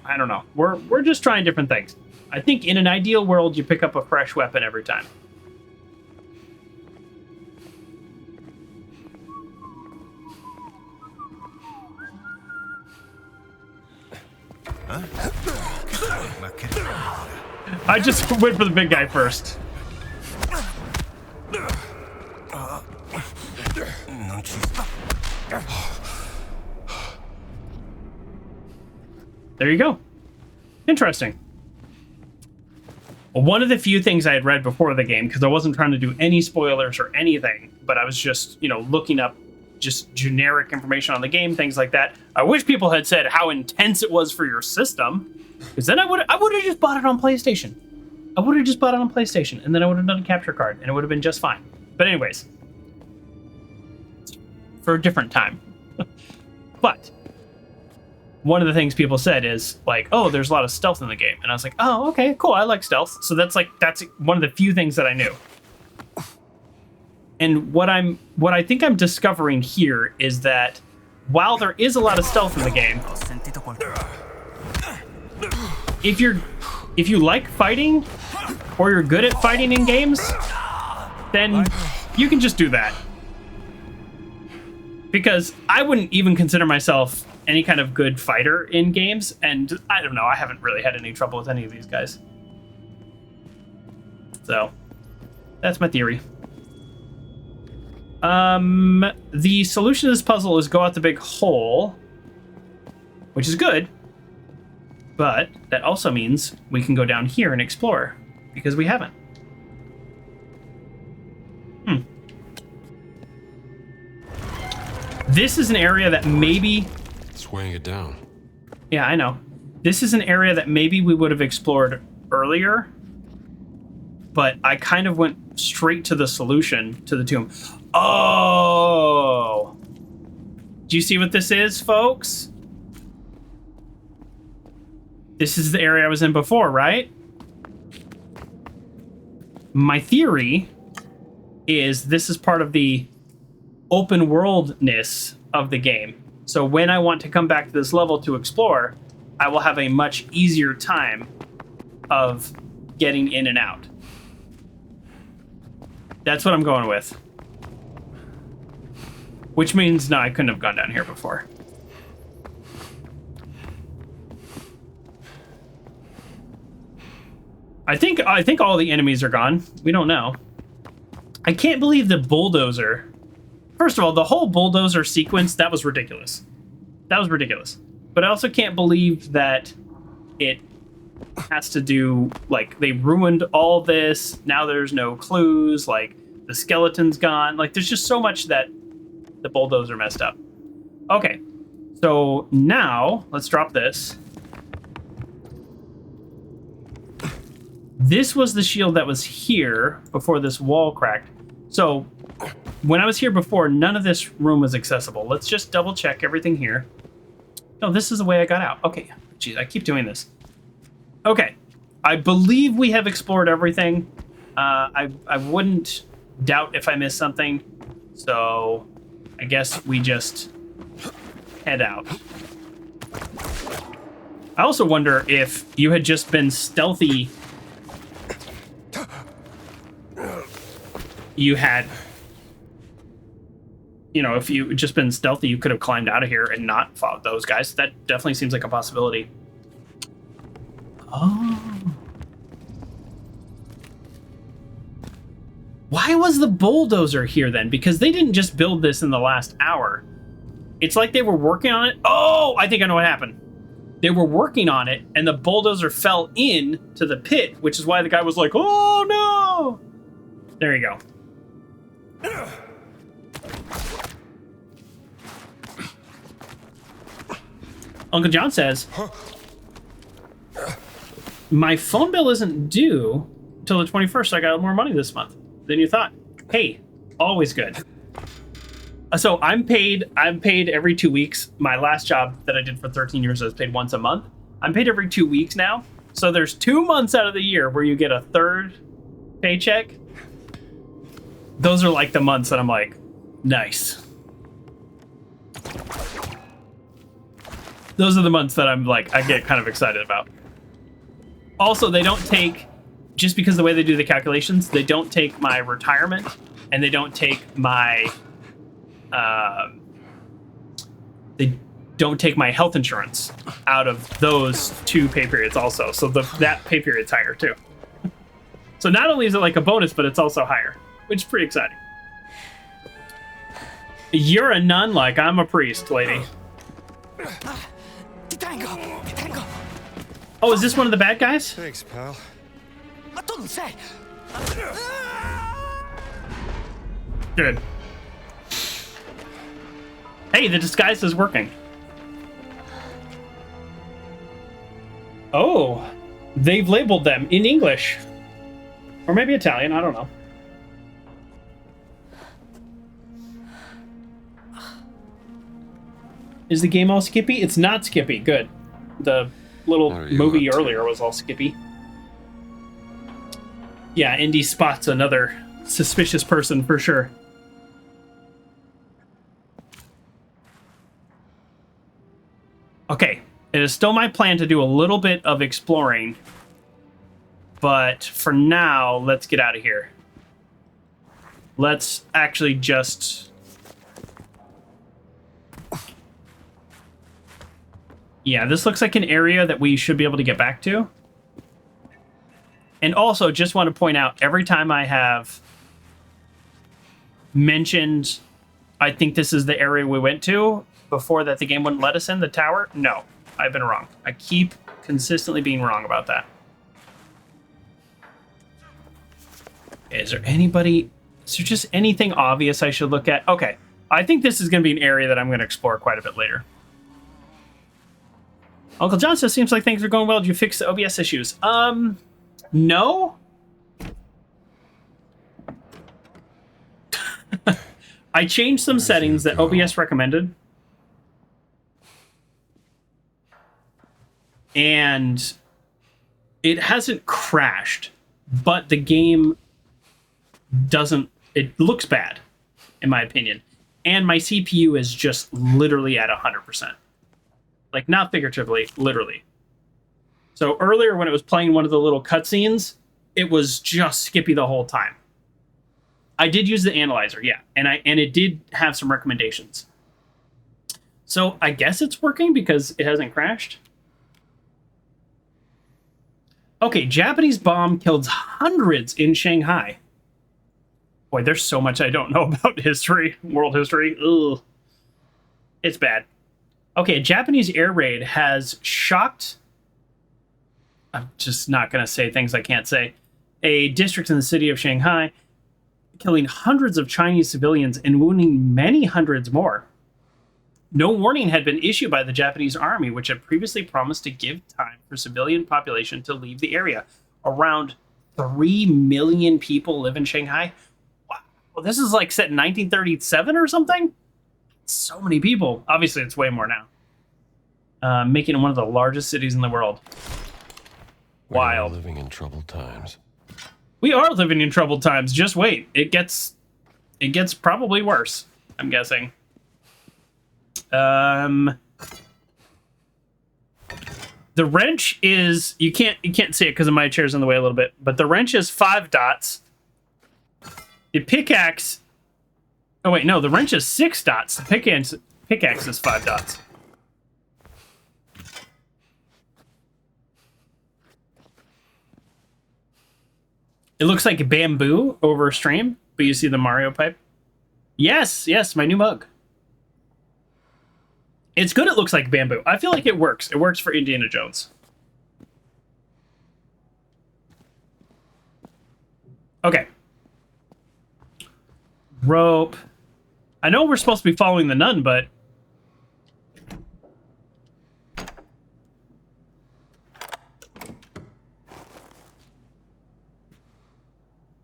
I don't know. We're just trying different things. I think in an ideal world, you pick up a fresh weapon every time. I just went for the big guy first. There you go. Interesting. One of the few things I had read before the game, because I wasn't trying to do any spoilers or anything, but I was just, looking up just generic information on the game, things like that. I wish people had said how intense it was for your system, because then I would have just bought it on PlayStation. I would have just bought it on PlayStation, and then I would have done a capture card, and it would have been just fine. But anyways, for a different time. But one of the things people said is like, oh, there's a lot of stealth in the game. And I was like, oh, okay, cool. I like stealth. So that's one of the few things that I knew. And what I think I'm discovering here is that while there is a lot of stealth in the game, if you like fighting or you're good at fighting in games, then you can just do that. Because I wouldn't even consider myself any kind of good fighter in games, and I don't know, I haven't really had any trouble with any of these guys. So, that's my theory. The solution to this puzzle is go out the big hole, which is good, but that also means we can go down here and explore, because we haven't. This is an area that maybe... It's weighing it down. Yeah, I know. This is an area that maybe we would have explored earlier, but I kind of went straight to the solution to the tomb. Oh! Do you see what this is, folks? This is the area I was in before, right? My theory is this is part of the open worldness of the game. So when I want to come back to this level to explore, I will have a much easier time of getting in and out. That's what I'm going with. Which means, no, I couldn't have gone down here before. I think all the enemies are gone. We don't know. I can't believe the bulldozer. First of all, the whole bulldozer sequence, that was ridiculous. That was ridiculous. But I also can't believe that it has to do, like, they ruined all this. Now there's no clues. Like, the skeleton's gone. Like, there's just so much that the bulldozer messed up. Okay. So now, let's drop this. This was the shield that was here before this wall cracked. So when I was here before, none of this room was accessible. Let's just double check everything here. No, this is the way I got out. Okay. Jeez, I keep doing this. Okay. I believe we have explored everything. I wouldn't doubt if I missed something. So I guess we just head out. I also wonder if you had just been stealthy you had, you know, if you just been stealthy, you could have climbed out of here and not fought those guys. That definitely seems like a possibility. Oh. Why was the bulldozer here then? Because they didn't just build this in the last hour. It's like they were working on it. Oh, I think I know what happened. They were working on it, and the bulldozer fell in to the pit, which is why the guy was like, oh, no. There you go. Uncle John says, my phone bill isn't due till the 21st, so I got more money this month than you thought. Hey, always good. So I'm paid every 2 weeks. My last job that I did for 13 years, I was paid once a month. I'm paid every 2 weeks now. So there's 2 months out of the year where you get a third paycheck. Those are like the months that I'm like, nice. Those are the months that I'm like, I get kind of excited about. Also, they don't take, just because the way they do the calculations, they don't take my retirement and they don't take my, they don't take my health insurance out of those 2 pay periods also. So that pay period's higher too. So not only is it like a bonus, but it's also higher, which is pretty exciting. You're a nun, like I'm a priest, lady. Oh, is this one of the bad guys? Thanks, pal. Ma tu non sei. Good. Hey, the disguise is working. Oh, they've labeled them in English. Or maybe Italian, I don't know. Is the game all skippy? It's not skippy, good. The little movie earlier was all skippy. Yeah, Indy spots another suspicious person for sure. Okay, it is still my plan to do a little bit of exploring, but for now, let's get out of here. Let's actually just... Yeah, this looks like an area that we should be able to get back to. And also, just want to point out, every time I have mentioned, I think this is the area we went to, before that the game wouldn't let us in, the tower, no, I've been wrong. I keep consistently being wrong about that. Is there just anything obvious I should look at? Okay, I think this is going to be an area that I'm going to explore quite a bit later. Uncle John says, seems like things are going well. Did you fix the OBS issues? No. I changed some settings that OBS recommended. And it hasn't crashed, but the game doesn't, it looks bad, in my opinion. And my CPU is just literally at 100%. Like, not figuratively, literally. So earlier when it was playing one of the little cutscenes, it was just skippy the whole time. I did use the analyzer, yeah, and it did have some recommendations. So I guess it's working because it hasn't crashed. Okay, Japanese bomb killed hundreds in Shanghai. Boy, there's so much I don't know about history, world history. Ugh. It's bad. Okay, a Japanese air raid has shocked... I'm just not going to say things I can't say. A district in the city of Shanghai, killing hundreds of Chinese civilians and wounding many hundreds more. No warning had been issued by the Japanese army, which had previously promised to give time for civilian population to leave the area. Around 3 million people live in Shanghai. Wow. Well, this is like set in 1937 or something? So many people. Obviously, it's way more now. Making it one of the largest cities in the world. Wild. We are living in troubled times. We are living in troubled times. Just wait. It gets probably worse, I'm guessing. The wrench is, you can't see it because my chair's in the way a little bit, but the wrench is 5 dots. The pickaxe... Oh, wait, no. The wrench is 6 dots. The pickaxe is 5 dots. It looks like bamboo over stream, but you see the Mario pipe. Yes, yes, my new mug. It's good it looks like bamboo. I feel like it works. It works for Indiana Jones. Okay. Rope. I know we're supposed to be following the nun, but...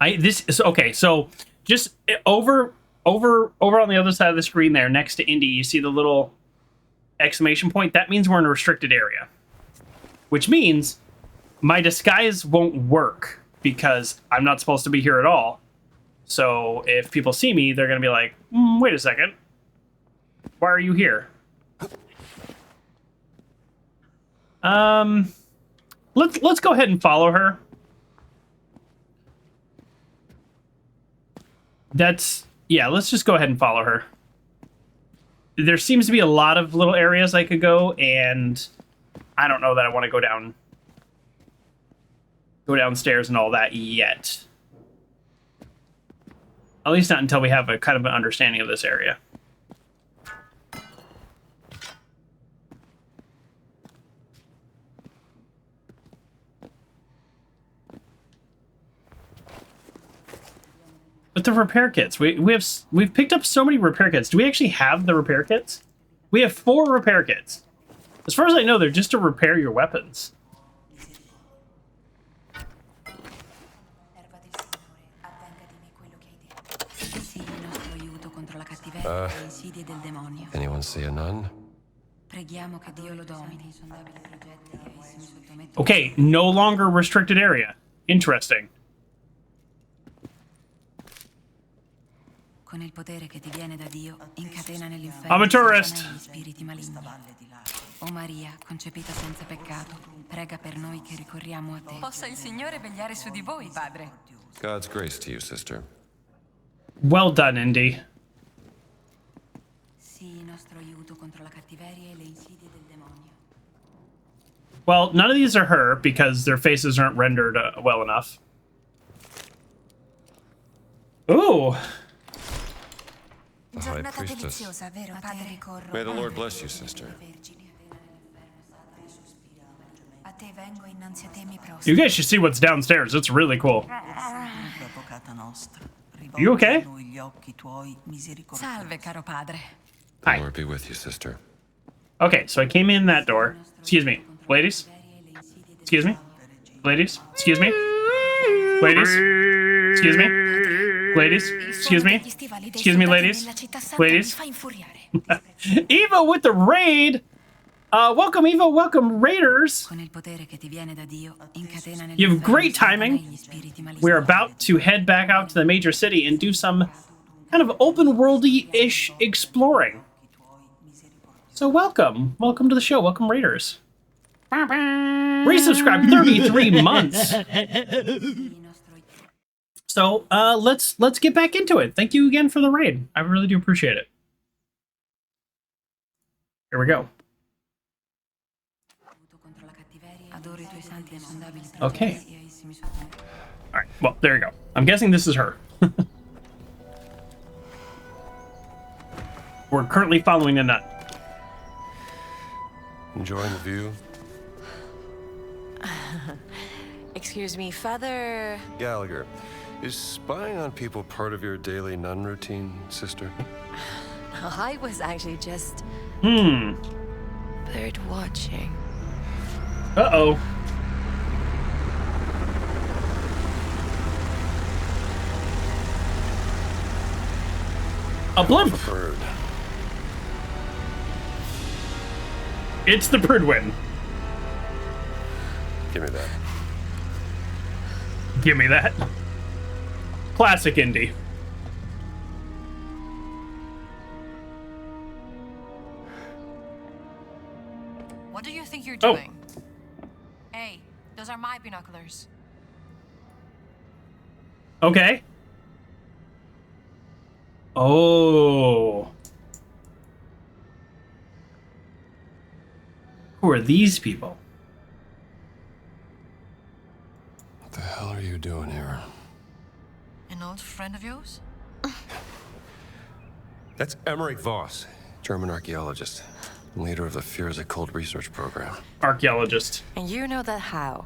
Okay, so just over on the other side of the screen there, next to Indy, you see the little exclamation point. That means we're in a restricted area. Which means my disguise won't work because I'm not supposed to be here at all. So if people see me, they're going to be like, wait a second. Why are you here? Let's go ahead and follow her. Yeah, let's just go ahead and follow her. There seems to be a lot of little areas I could go, and I don't know that I want to go downstairs and all that yet. At least not until we have a kind of an understanding of this area. But the repair kits, we've picked up so many repair kits. Do we actually have the repair kits? We have 4 repair kits. As far as I know, they're just to repair your weapons. Anyone see a nun? Okay, no longer restricted area. Interesting. I'm a tourist. O Maria, concepita senza peccato, prega per noi che ricorriamo a te. Possa il Signore vegliare su di voi, padre. God's grace to you, sister. Well done, Indy. Sii nostro aiuto contro la cattiveria e le insidie del demonio. Well, none of these are her because their faces aren't rendered well enough. Ooh. The High Priestess. May the Lord bless you, sister. You guys should see what's downstairs. It's really cool. You okay? Salve, caro padre. The Lord be with you, sister. Okay, so I came in that door. Excuse me, ladies. Excuse me, ladies. Excuse me, ladies. Excuse me, ladies. Excuse me. Excuse me, ladies. Ladies. Eva with the raid. Welcome, Eva. Welcome, Raiders. You have great timing. We're about to head back out to the major city and do some kind of open worldy-ish exploring. So welcome. Welcome to the show. Welcome, Raiders. Resubscribe 33 months. So let's get back into it. Thank you again for the raid. I really do appreciate it. Here we go. Okay. All right. Well, there you go. I'm guessing this is her. We're currently following a nun. Enjoying the view? Excuse me, Father... Gallagher, is spying on people part of your daily nun routine, sister? I was actually just... bird watching. Uh-oh. A blimp! Bird. It's the Birdwin. Give me that. Give me that. Classic Indy. What do you think you're doing? Hey, those are my binoculars. Okay. Oh. Who are these people? What the hell are you doing here? An old friend of yours? That's Emmerich Voss, German archaeologist, leader of the Fears Occult research program. Archaeologist. And you know that how?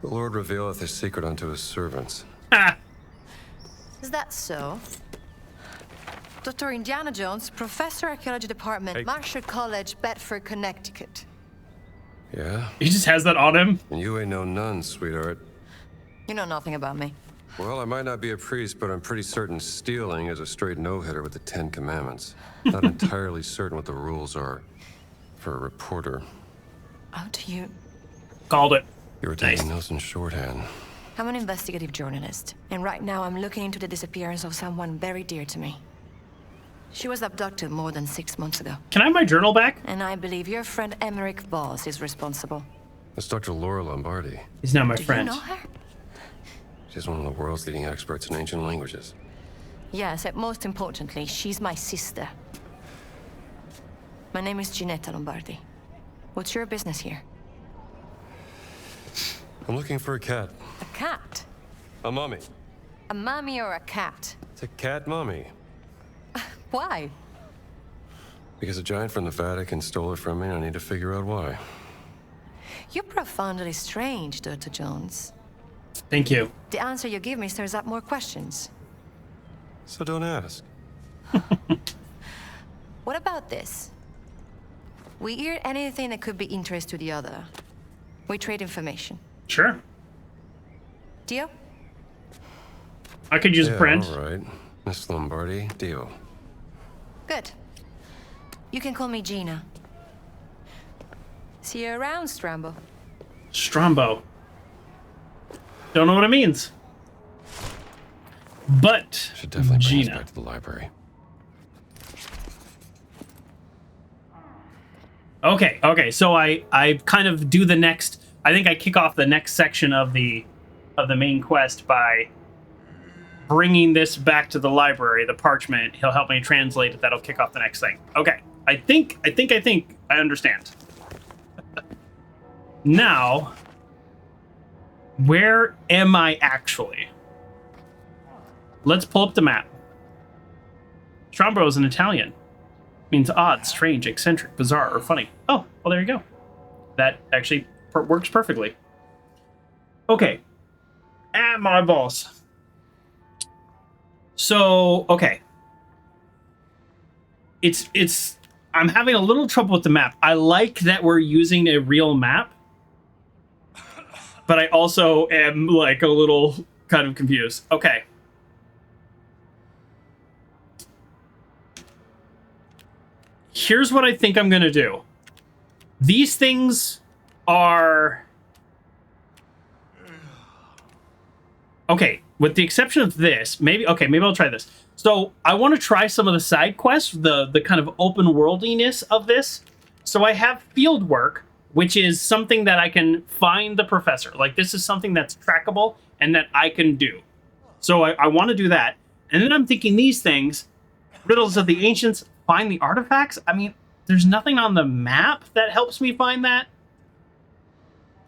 The Lord revealeth his secret unto his servants. Ah. Is that so? Dr. Indiana Jones, Professor Archaeology Department, Hey. Marshall College, Bedford, Connecticut. Yeah? He just has that on him. And you ain't no nun, sweetheart. You know nothing about me. Well, I might not be a priest, but I'm pretty certain stealing is a straight no-hitter with the 10 Commandments. Not entirely certain what the rules are for a reporter. How do you... Called it. You were taking notes in shorthand. I'm an investigative journalist, and right now I'm looking into the disappearance of someone very dear to me. She was abducted more than 6 months ago. Can I have my journal back? And I believe your friend Emmerich Voss is responsible. That's Dr. Laura Lombardi. He's not my Do friend. you know her? She's one of the world's leading experts in ancient languages. Yes, and most importantly, she's my sister. My name is Ginetta Lombardi. What's your business here? I'm looking for a cat. A cat? A mummy. A mummy or a cat? It's a cat mummy. Why? Because a giant from the Vatican stole it from me, and I need to figure out why. You're profoundly strange, Dr. Jones. Thank you. The answer you give me stirs up more questions. So don't ask. What about this? We hear anything that could be interest to the other. We trade information. Sure. Deal? I could use a print. All right. Miss Lombardi, deal. Good. You can call me Gina. See you around, Strambo. Strombo. Don't know what it means. But Should definitely bring us Gina. back to the library. Okay. So I kind of do the next. I think I kick off the next section of the main quest by bringing this back to the library. The parchment. He'll help me translate it. That'll kick off the next thing. Okay. I think I understand. Now, where am I actually? Let's pull up the map. Strombo is in Italian. Means odd, strange, eccentric, bizarre, or funny. Oh, well, there you go. That actually works perfectly. Okay. My balls. So, okay. I'm having a little trouble with the map. I like that we're using a real map, but I also am like a little kind of confused. Okay. Here's what I think I'm going to do. These things are... Okay, with the exception of this, maybe I'll try this. So I want to try some of the side quests, the kind of open worldiness of this. So I have field work, which is something that I can find the professor. Like, this is something that's trackable and that I can do. So I want to do that. And then I'm thinking these things, riddles of the ancients, find the artifacts. I mean, there's nothing on the map that helps me find that.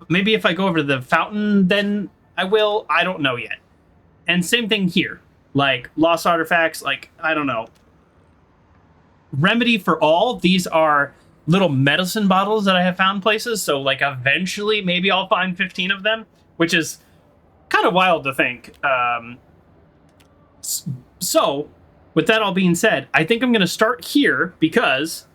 Maybe if I go over to the fountain, then I will. I don't know yet. And same thing here. Like, lost artifacts, like, I don't know. Remedy for all. These are little medicine bottles that I have found places. So, like, eventually, maybe I'll find 15 of them, which is kind of wild to think. So, with that all being said, I think I'm going to start here because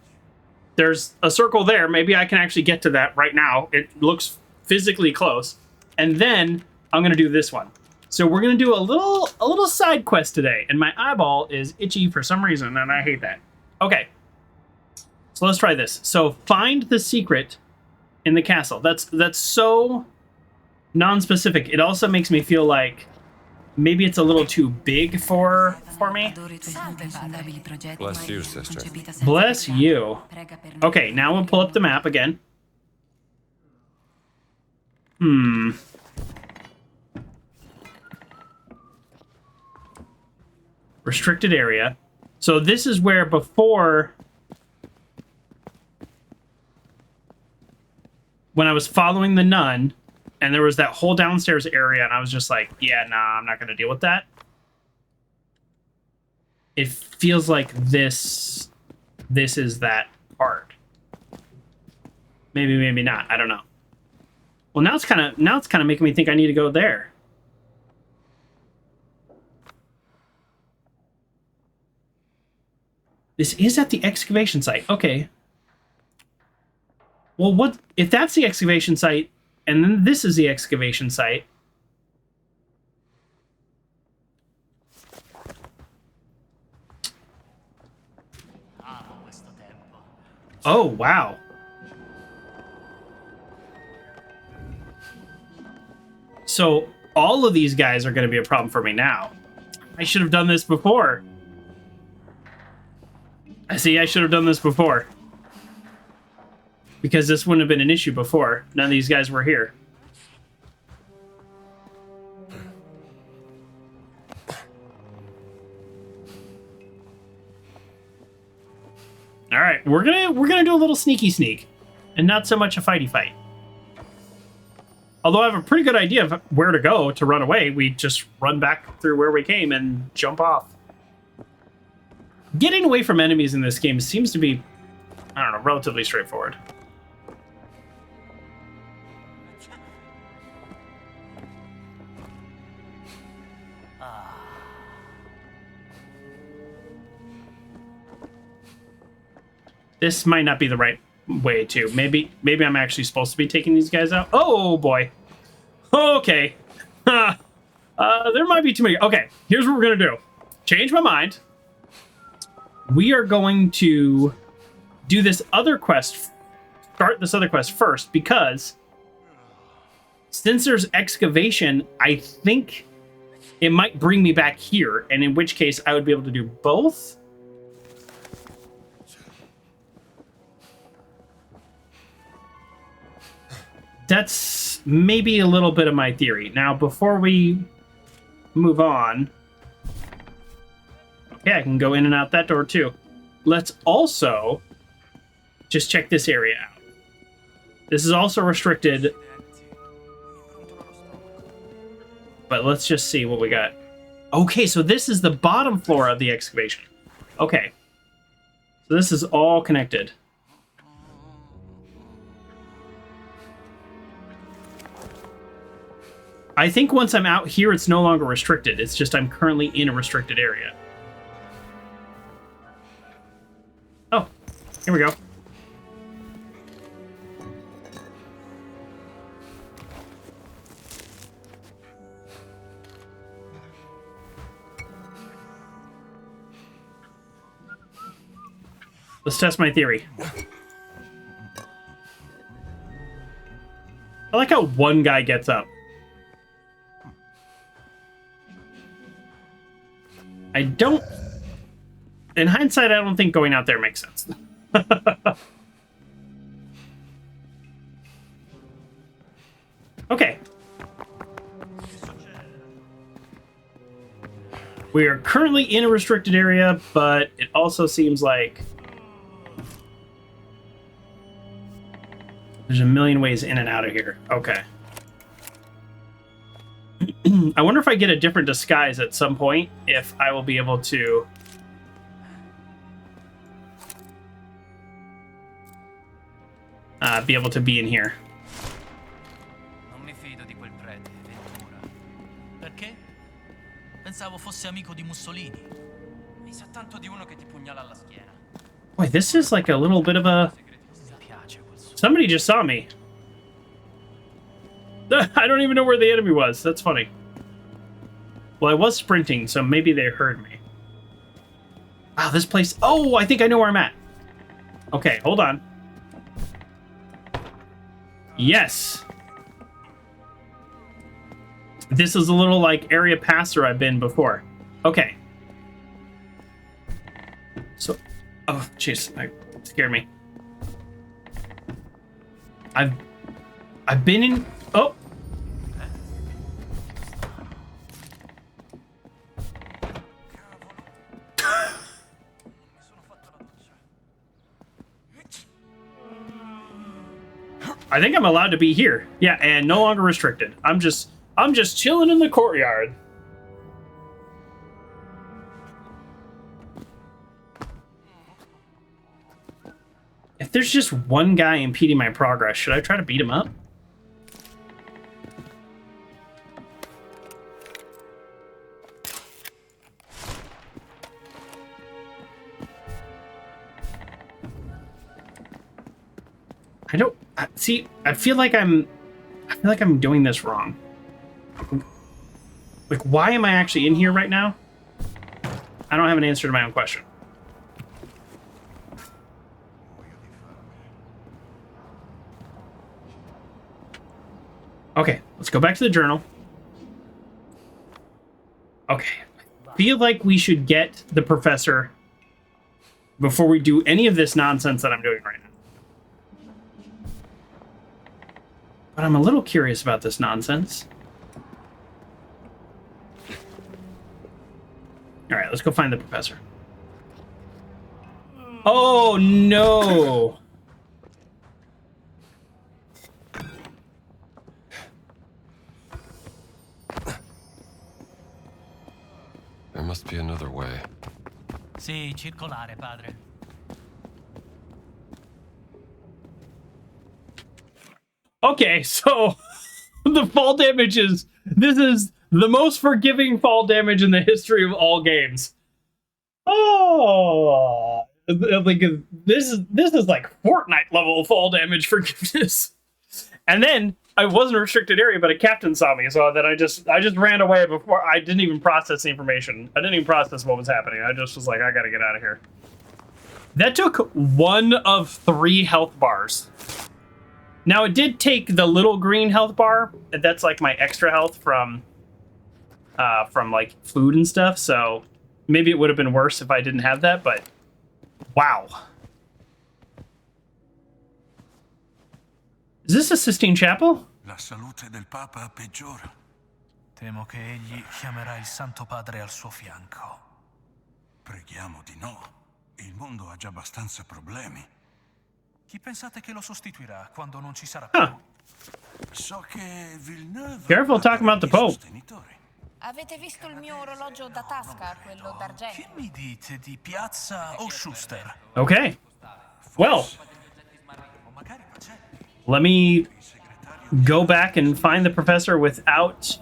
there's a circle there. Maybe I can actually get to that right now. It looks physically close. And then I'm going to do this one. So we're going to do a little side quest today. And my eyeball is itchy for some reason, and I hate that. Okay. So let's try this. So find the secret in the castle. That's so non-specific. It also makes me feel like maybe it's a little too big for me. Bless you, sister. Bless you. Okay, now we'll pull up the map again. Restricted area. So this is where before, when I was following the nun, and there was that whole downstairs area, and I was just like, yeah, nah, I'm not going to deal with that. It feels like this is that part. Maybe, maybe not. I don't know. Well, now it's kind of making me think I need to go there. This is at the excavation site. Okay. Well, what if that's the excavation site, and then this is the excavation site? Oh, wow. So all of these guys are going to be a problem for me now. I should have done this before. I see, I should have done this before. Because this wouldn't have been an issue before. None of these guys were here. All right, we're gonna do a little sneaky sneak, and not so much a fighty fight. Although I have a pretty good idea of where to go to run away. We just run back through where we came and jump off. Getting away from enemies in this game seems to be, I don't know, relatively straightforward. This might not be the right way to. Maybe I'm actually supposed to be taking these guys out. Oh boy. Okay. There might be too many. Okay, here's what we're gonna do. Change my mind. We are going to do this other quest. Start this other quest first, because since there's excavation, I think it might bring me back here, and in which case I would be able to do both. That's maybe a little bit of my theory. Now, before we move on, okay, I can go in and out that door too. Let's also just check this area out. This is also restricted, but let's just see what we got. Okay, so this is the bottom floor of the excavation. Okay, so this is all connected. I think once I'm out here, it's no longer restricted. It's just I'm currently in a restricted area. Oh, here we go. Let's test my theory. I like how one guy gets up. I don't... In hindsight, I don't think going out there makes sense. Okay. We are currently in a restricted area, but it also seems like there's a million ways in and out of here. Okay. I wonder if I get a different disguise at some point, if I will be able to... be in here. Non mi fido di quel prete, Ventura. Perché? Pensavo fosse amico di Mussolini. Mi sa tanto di uno che ti pugnala alla schiena. Boy, this is like a little bit of a... Somebody just saw me. I don't even know where the enemy was. That's funny. Well, I was sprinting, so maybe they heard me. Wow, this place... Oh, I think I know where I'm at. Okay, hold on. Yes. This is a little, like, area passer I've been before. Okay. So... Oh, jeez. That scared me. I've been in... Oh! I think I'm allowed to be here. Yeah, and no longer restricted. I'm just chilling in the courtyard. If there's just one guy impeding my progress, should I try to beat him up? I feel like I'm doing this wrong. Like, why am I actually in here right now? I don't have an answer to my own question. Okay, let's go back to the journal. Okay, I feel like we should get the professor before we do any of this nonsense that I'm doing right now. But I'm a little curious about this nonsense. All right, let's go find the professor. Oh, no. There must be another way. Sì, circolare, padre. Okay, so the fall damage this is the most forgiving fall damage in the history of all games. Oh, like this is like Fortnite level fall damage forgiveness. And then I wasn't a restricted area, but a captain saw me, so that I just ran away before I didn't even process the information. I didn't even process what was happening. I just was like, I gotta get out of here. That took 1 of 3 health bars. Now, it did take the little green health bar. That's like my extra health from like food and stuff. So maybe it would have been worse if I didn't have that, but wow. Is this a Sistine Chapel? La salute del Papa peggiora. Temo che egli chiamerà il Santo Padre al suo fianco. Preghiamo di no. Il mondo ha già abbastanza problemi. Chi pensate che lo sostituirà quando non ci sarà più? So che Villeneuve... Careful talking about the Pope. Avete visto il mio orologio da tasca, quello d'argento? Che mi dite di Piazza o Schuster? Okay. Well, let me go back and find the professor without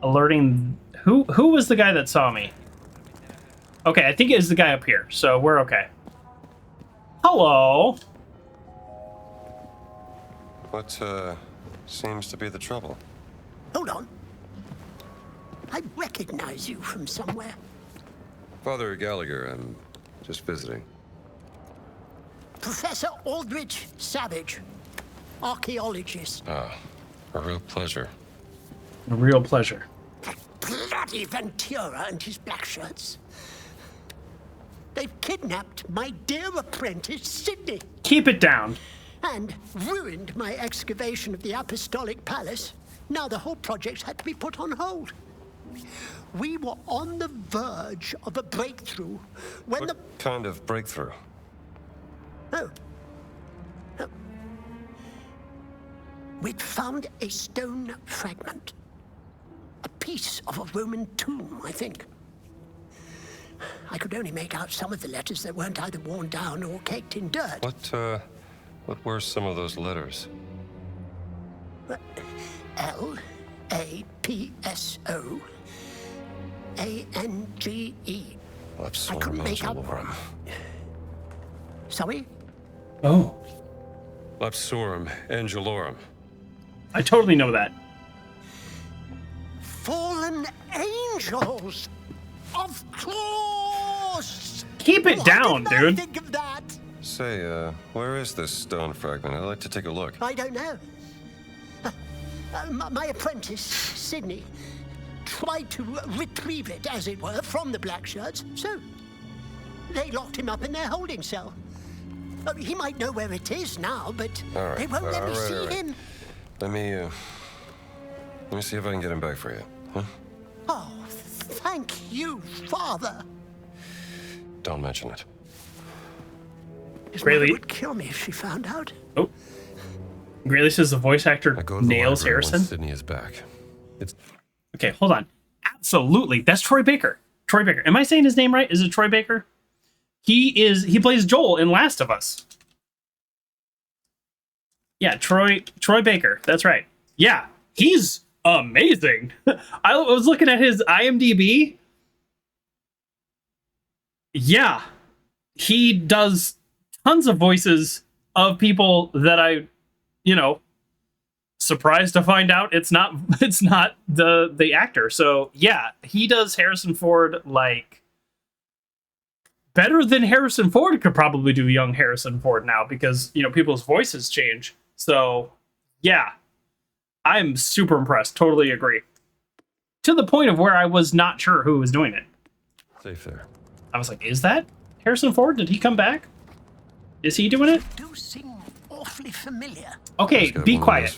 alerting... Who was the guy that saw me? Okay, I think it is the guy up here, so we're okay. Hello. What, seems to be the trouble? Hold on. I recognize you from somewhere. Father Gallagher, I'm just visiting. Professor Aldrich Savage, archaeologist. Ah, a real pleasure. A real pleasure. That bloody Ventura and his black shirts. They've kidnapped my dear apprentice, Sydney. Keep it down. And ruined my excavation of the Apostolic Palace. Now the whole project's had to be put on hold. We were on the verge of a breakthrough when What kind of breakthrough? Oh. We'd found a stone fragment. A piece of a Roman tomb, I think. I could only make out some of the letters that weren't either worn down or caked in dirt. What were some of those letters? L-A-P-S-O-A-N-G-E. I couldn't make out... Sorry? Oh. Lapsorum Angelorum. I totally know that. Fallen angels! Of course! Keep it down, dude. Think of that. Say, where is this stone fragment? I'd like to take a look. I don't know. My apprentice, Sydney, tried to retrieve it, as it were, from the black shirts, so they locked him up in their holding cell. He might know where it is now, but they won't let me see him. Let me see if I can get him back for you, huh? Oh, thank you, Father. Don't mention it. His mother would kill me if she found out. Oh. Greatly says the voice actor I go to the nails library Harrison. when Sydney is back. It's Okay, hold on. Absolutely. That's Troy Baker. Troy Baker. Am I saying his name right? Is it Troy Baker? He plays Joel in Last of Us. Yeah, Troy Baker. That's right. Yeah, he's amazing. I was looking at his IMDb. Yeah, he does tons of voices of people that I, surprised to find out it's not the actor. So yeah, he does Harrison Ford like better than Harrison Ford could probably do young Harrison Ford now, because people's voices change. So yeah, I'm super impressed. Totally agree. To the point of where I was not sure who was doing it. safe there. I was like, is that Harrison Ford? Did he come back? Is he doing it? Do seem awfully familiar. Okay, be quiet.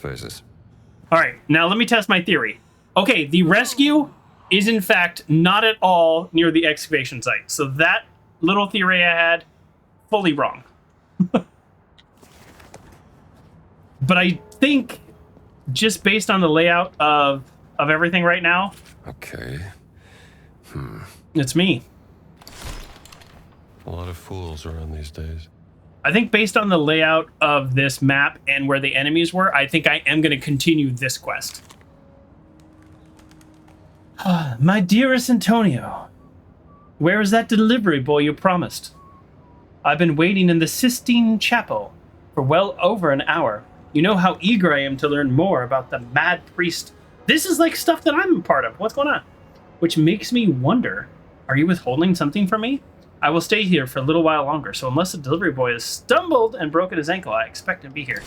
All right, now let me test my theory. Okay, the rescue is in fact not at all near the excavation site. So that little theory I had, fully wrong. But I think just based on the layout of everything right now, Okay. it's me. A lot of fools around these days. I think based on the layout of this map and where the enemies were, I think I am going to continue this quest. My dearest Antonio, where is that delivery boy you promised? I've been waiting in the Sistine Chapel for well over an hour. You know how eager I am to learn more about the mad priest. This is like stuff that I'm a part of. What's going on? Which makes me wonder, are you withholding something from me? I will stay here for a little while longer, so unless the delivery boy has stumbled and broken his ankle, I expect him to be here.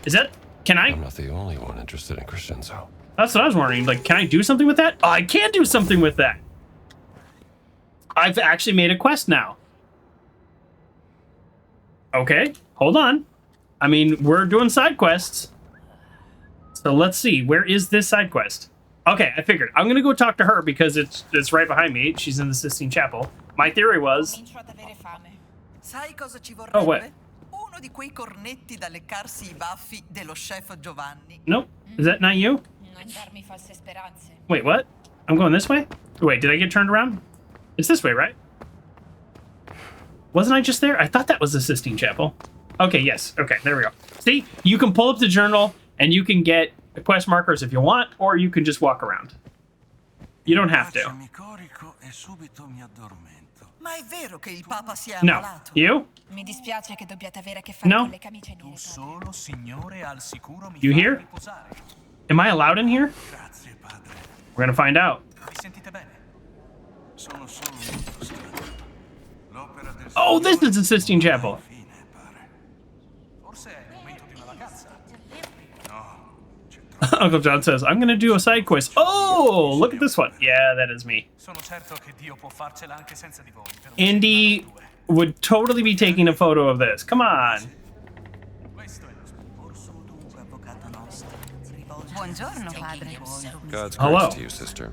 Is that... Can I... I'm not the only one interested in Crescenzo. That's what I was wondering. Like, can I do something with that? Oh, I can do something with that. I've actually made a quest now. Okay, hold on. I mean, we're doing side quests. So let's see. Where is this side quest? Okay, I figured. I'm going to go talk to her because it's right behind me. She's in the Sistine Chapel. My theory was... Oh, what? Uno di quei cornetti da leccarsi I baffi dello chef Giovanni. Nope. Is that not you? Wait, what? I'm going this way? Wait, did I get turned around? It's this way, right? Wasn't I just there? I thought that was the Sistine Chapel. Okay, yes. Okay, there we go. See, you can pull up the journal and you can get the quest markers if you want, or you can just walk around. You don't have to. Ma è vero che il Papa si è No. ammalato? You? Mi dispiace che dobbiate avere a che fare No. con le camicie nere. Solo, signore, al sicuro mi You fa here? riposare. Am I allowed in here? Grazie, padre. We're gonna find out. Vi sentite bene? Sono solo un po' strano. L'opera del Oh, this is the Sistine Chapel. Forse è il momento di una vacanza. Uncle John says, I'm gonna do a side quest. Oh, look at this one. Yeah, that is me. Sono certo che Dio può farcela anche senza di voi. Indy would totally be taking a photo of this. Come on. Buongiorno, padre. God's Hello. grace to you, sister.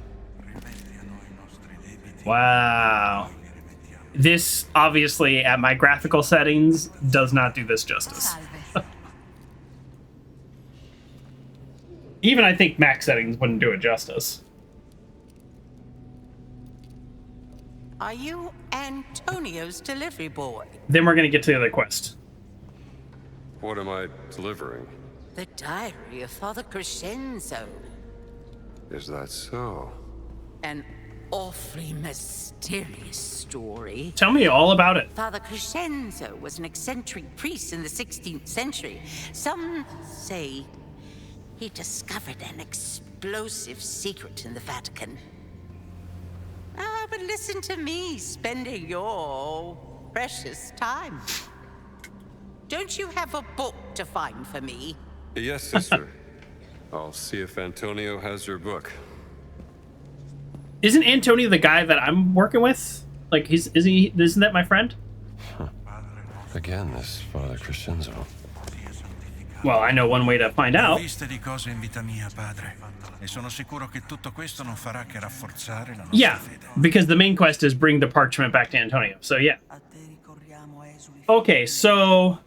Wow. This, obviously, at my graphical settings, does not do this justice. Even I think max settings wouldn't do it justice. Are you Antonio's delivery boy? Then we're gonna get to the other quest. What am I delivering? The diary of Father Crescenzo. Is that so? An awfully mysterious story. Tell me all about it. Father Crescenzo was an eccentric priest in the 16th century. Some say he discovered an explosive secret in the Vatican. Ah, but listen to me spending your precious time. Don't you have a book to find for me? Yes, sister. I'll see if Antonio has your book. Isn't Antonio the guy that I'm working with? Like, isn't that my friend? Again, this Father Crescenzo. Well, I know one way to find out. Viste di cose in vita mia, padre. E sono sicuro che tutto questo non farà che rafforzare la nostra Yeah, fede. because the main quest is bring the parchment back to Antonio. So, yeah. Okay, so...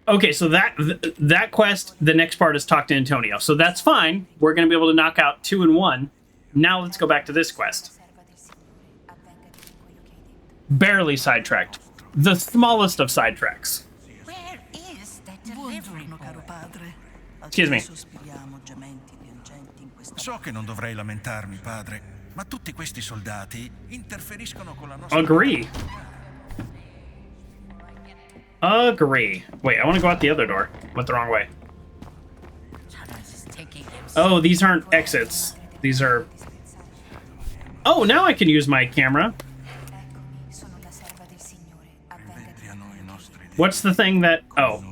Okay, so that quest, the next part is talk to Antonio. So that's fine. We're going to be able to knock out 2 and 1. Now let's go back to this quest. Barely sidetracked. The smallest of sidetracks. Where is that delivery boy? Excuse me. So che non dovrei lamentarmi, padre, ma tutti questi soldati interferiscono con la nostra... Agree. Agree. Wait, I want to go out the other door. Went the wrong way. Oh, these aren't exits. These are... Oh, now I can use my camera. What's the thing that... Oh.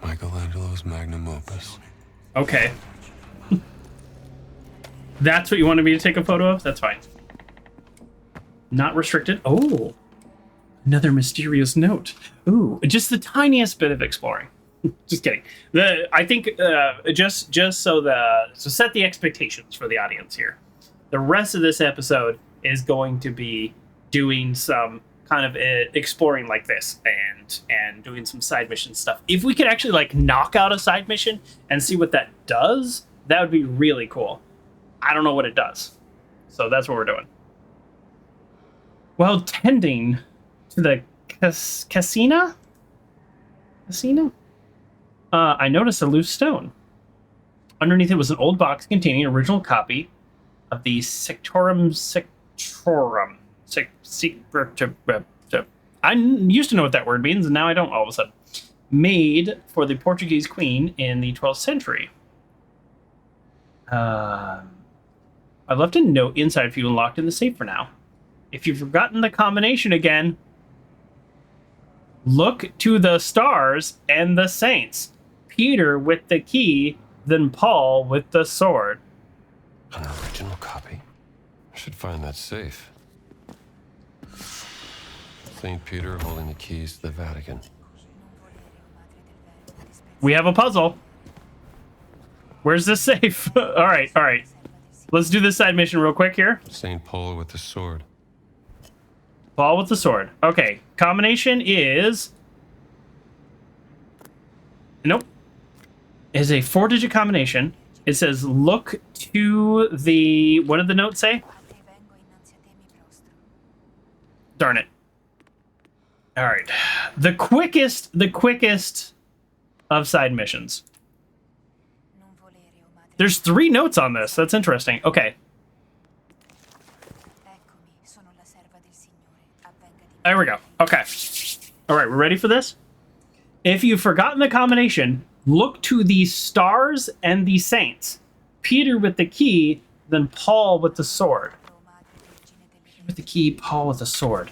Michelangelo's magnum opus. Okay. That's what you wanted me to take a photo of? That's fine. Not restricted. Oh. Another mysterious note. Ooh, just the tiniest bit of exploring. Just kidding. I think just so set the expectations for the audience here. The rest of this episode is going to be doing some kind of exploring like this and doing some side mission stuff. If we could actually like knock out a side mission and see what that does, that would be really cool. I don't know what it does. So that's what we're doing. While tending to the casino? I noticed a loose stone. Underneath it was an old box containing an original copy of the Sectorum. I used to know what that word means, and now I don't all of a sudden. Made for the Portuguese queen in the 12th century. I left a note inside for you and locked in the safe for now. If you've forgotten the combination again, look to the stars and the saints. Peter with the key, then Paul with the sword. An original copy? I should find that safe. St. Peter holding the keys to the Vatican. We have a puzzle. Where's the safe? All right. Let's do this side mission real quick here. St. Paul with the sword. Paul with the sword. Okay, combination is... Nope. Is a 4-digit combination. It says, look to the... What did the note say? Darn it. All right. The quickest of side missions. There's 3 notes on this. That's interesting. Okay. There we go. Okay. All right, we're ready for this? If you've forgotten the combination, look to the stars and the saints. Peter with the key, then Paul with the sword. Peter with the key, Paul with the sword.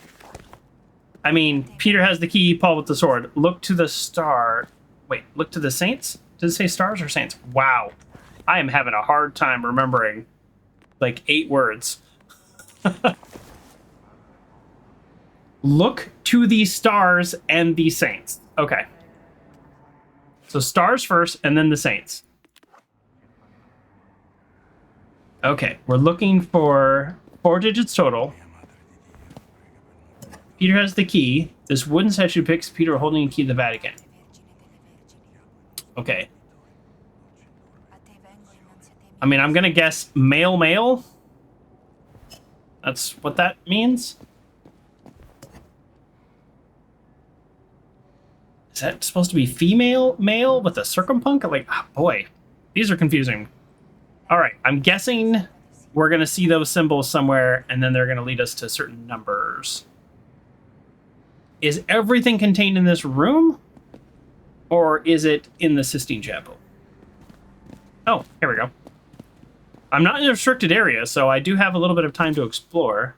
I mean, Peter has the key, Paul with the sword. Look to the star. Wait, look to the saints? Does it say stars or saints? Wow. I am having a hard time remembering like 8 words. Look to the stars and the saints. Okay. So stars first and then the saints. Okay, we're looking for 4 digits total. Peter has the key. This wooden statue depicts Peter holding a key to the Vatican. Okay. I mean, I'm gonna guess male. That's what that means. Is that supposed to be female male with a circumpunct? Like, oh boy, these are confusing. All right, I'm guessing we're gonna see those symbols somewhere, and then they're gonna lead us to certain numbers. Is everything contained in this room, or is it in the Sistine Chapel? Oh, here we go. I'm not in a restricted area, so I do have a little bit of time to explore.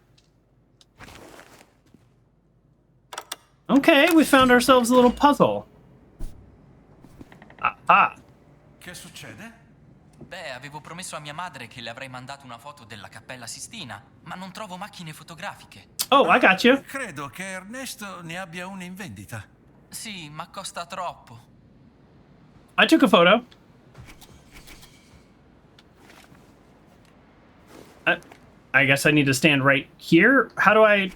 Okay, we found ourselves a little puzzle. Ah. Che succede? Beh, avevo promesso a mia madre che le avrei mandato una foto della Cappella Sistina, ma non trovo macchine fotografiche. Oh, I got you. Credo che Ernesto ne abbia una in vendita. Sì, ma costa troppo. I took a photo. I guess I need to stand right here. How do I...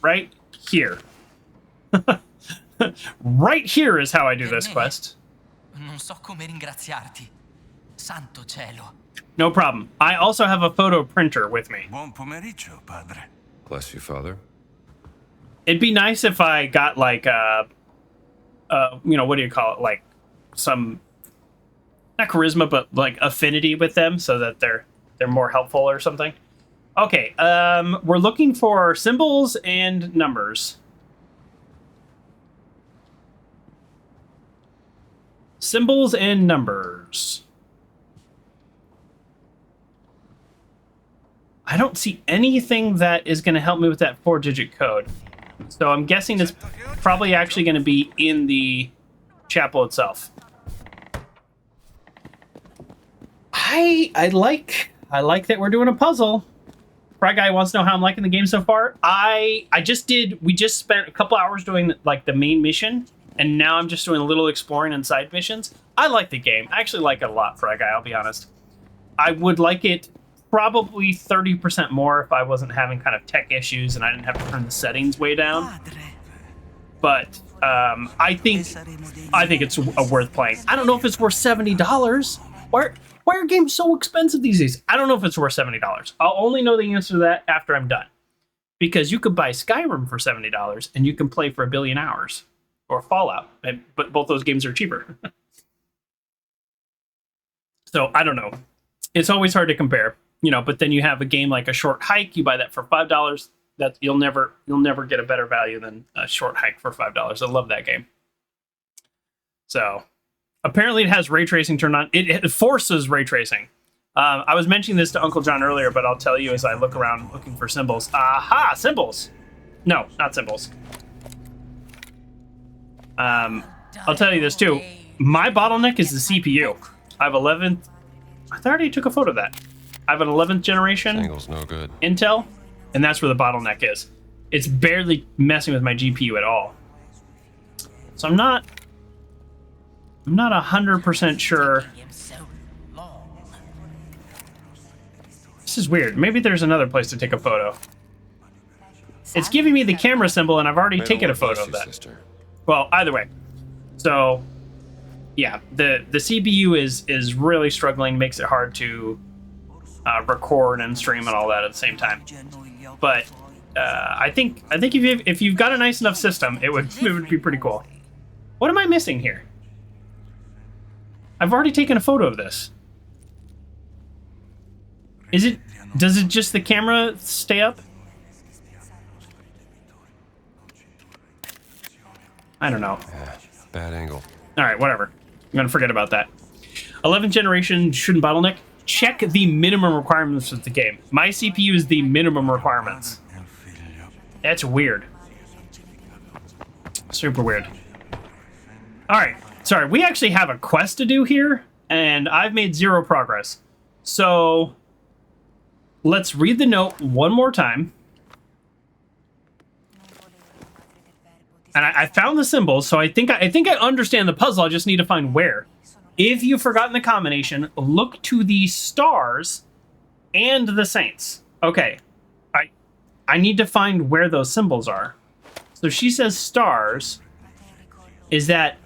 Right here. Right here is how I do this quest. Non so come ringraziarti. Santo cielo. No problem. I also have a photo printer with me. Buon pomeriggio, padre. Bless you, Father. It'd be nice if I got like you know, what do you call it? Like some, not charisma, but like affinity with them, so that they're more helpful or something. Okay, we're looking for symbols and numbers. Symbols and numbers. I don't see anything that is going to help me with that 4-digit code. So I'm guessing it's probably actually going to be in the chapel itself. I like that we're doing a puzzle. Fry Guy wants to know how I'm liking the game so far. We just spent a couple hours doing like the main mission, and now I'm just doing a little exploring and side missions. I like the game. I actually like it a lot, Fry Guy, I'll be honest. I would like it probably 30% more if I wasn't having kind of tech issues and I didn't have to turn the settings way down. But I think it's worth playing. I don't know if it's worth $70. Why are games so expensive these days? I don't know if it's worth $70. I'll only know the answer to that after I'm done. Because you could buy Skyrim for $70 and you can play for 1 billion hours. Or Fallout. But both those games are cheaper. So I don't know. It's always hard to compare. You know, but then you have a game like A Short Hike, you buy that for $5. That you'll never get a better value than A Short Hike for $5. I love that game. So apparently it has ray tracing turned on. It forces ray tracing. I was mentioning this to Uncle John earlier, but I'll tell you as I look around looking for symbols. Aha, symbols. No, not symbols. I'll tell you this too. My bottleneck is the CPU. I have 11th. I thought I already took a photo of that. I have an 11th generation No good. Intel, and that's where the bottleneck is. It's barely messing with my GPU at all. So I'm not 100% sure. This is weird. Maybe there's another place to take a photo. It's giving me the camera symbol, and I've already taken a photo of that. Sister. Well, either way. So, yeah, the CPU is really struggling, makes it hard to record and stream and all that at the same time. But I think if you've got a nice enough system, it would be pretty cool. What am I missing here? I've already taken a photo of this. Does it just the camera stay up? I don't know. Yeah, bad angle. All right, whatever. I'm gonna forget about that. 11th generation shouldn't bottleneck. Check the minimum requirements of the game. My CPU is the minimum requirements. That's weird. Super weird. All right, sorry. We actually have a quest to do here, and I've made 0 progress. So let's read the note one more time. And I found the symbols, so I think I understand the puzzle. I just need to find where. If you've forgotten the combination, look to the stars and the saints. Okay, I need to find where those symbols are. So she says stars. Is that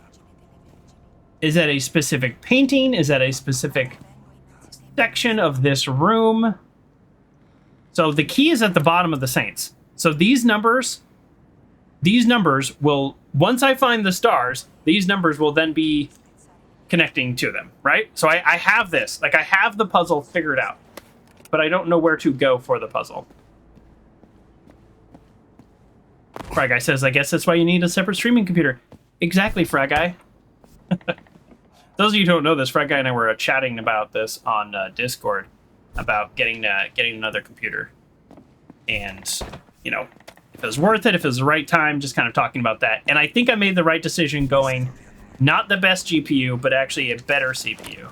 a specific painting? Is that a specific section of this room? So the key is at the bottom of the saints. So these numbers will, once I find the stars, these numbers will then be connecting to them, right? So I have this, like I have the puzzle figured out, but I don't know where to go for the puzzle. Fry Guy says, I guess that's why you need a separate streaming computer. Exactly, Fry Guy. Those of you who don't know this, Fry Guy and I were chatting about this on Discord about getting another computer. And, you know, if it was worth it, if it was the right time, just kind of talking about that. And I think I made the right decision going not the best GPU, but actually a better CPU.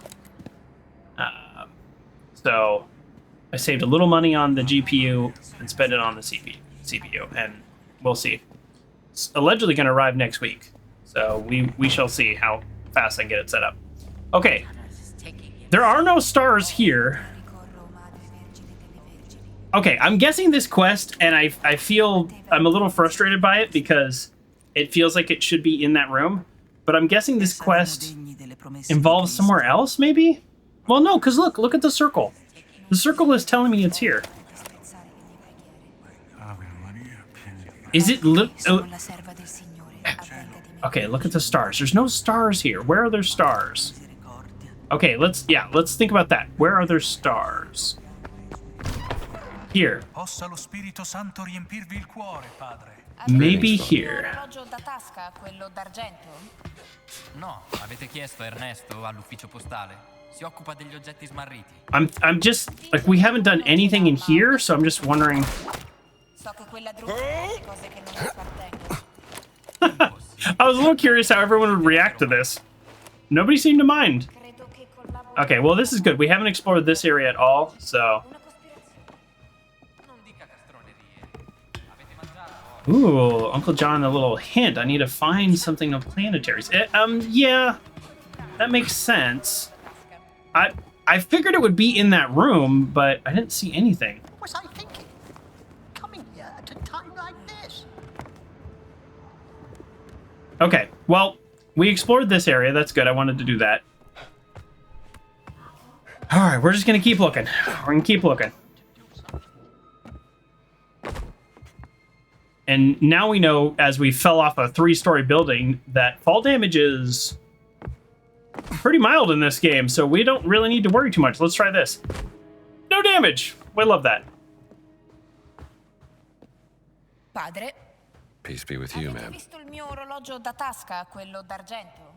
So I saved a little money on the GPU and spent it on the CPU, and we'll see. It's allegedly going to arrive next week, so we shall see how fast I can get it set up. Okay, there are no stars here. Okay, I'm guessing this quest, and I feel I'm a little frustrated by it because it feels like it should be in that room. But I'm guessing this quest involves somewhere else, maybe? Well, no, because look at the circle. The circle is telling me it's here. Is it... Okay, look at the stars. There's no stars here. Where are there stars? Okay, let's think about that. Where are there stars? Here. Maybe here. No, avete chiesto a Ernesto all'ufficio postale. Si occupa degli oggetti smarriti. I'm just like, we haven't done anything in here, so I'm just wondering. I was a little curious how everyone would react to this. Nobody seemed to mind. Okay, well, this is good. We haven't explored this area at all, so. Ooh, Uncle John, a little hint. I need to find something of planetaries. Yeah, that makes sense. I figured it would be in that room, but I didn't see anything. What was I thinking? Coming here at a time like this. Okay, well, we explored this area. That's good. I wanted to do that. All right, we're just gonna keep looking. We're gonna keep looking. And now we know, as we fell off a 3-story building, that fall damage is pretty mild in this game, so we don't really need to worry too much. Let's try this. No damage! We love that. Padre. Peace be with you, ma'am. Visto il mio orologio da tasca, quello d'argento?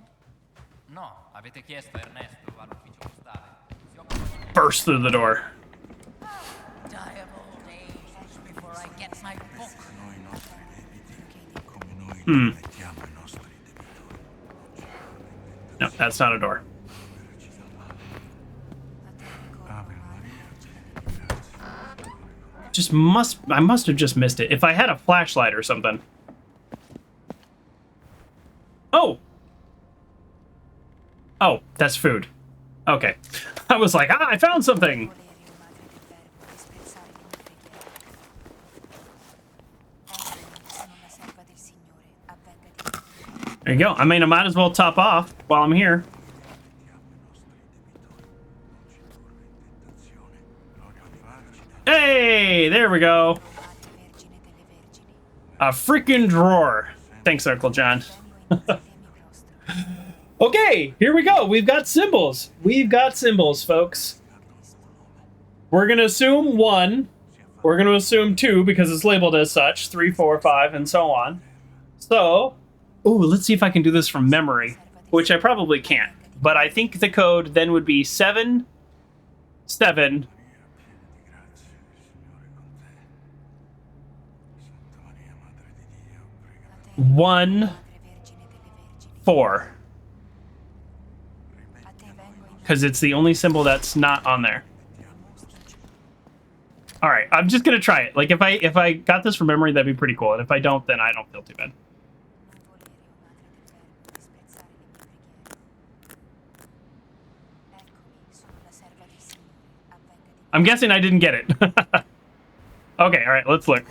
No, avete chiesto a Ernesto all'ufficio postale. Burst through the door. No, that's not a door. I must have just missed it. If I had a flashlight or something. Oh! Oh, that's food. Okay. I was like, I found something! There you go. I mean, I might as well top off while I'm here. Hey, there we go. A freaking drawer. Thanks, Uncle John. Okay, here we go. We've got symbols. We've got symbols, folks. We're going to assume 1. We're going to assume 2 because it's labeled as such. 3, 4, 5, and so on. So... Ooh, let's see if I can do this from memory, which I probably can't. But I think the code then would be 7, 7, 1, 4. Because it's the only symbol that's not on there. All right, I'm just gonna try it. Like if I got this from memory, that'd be pretty cool. And if I don't, then I don't feel too bad. I'm guessing I didn't get it. Okay, all right, let's look.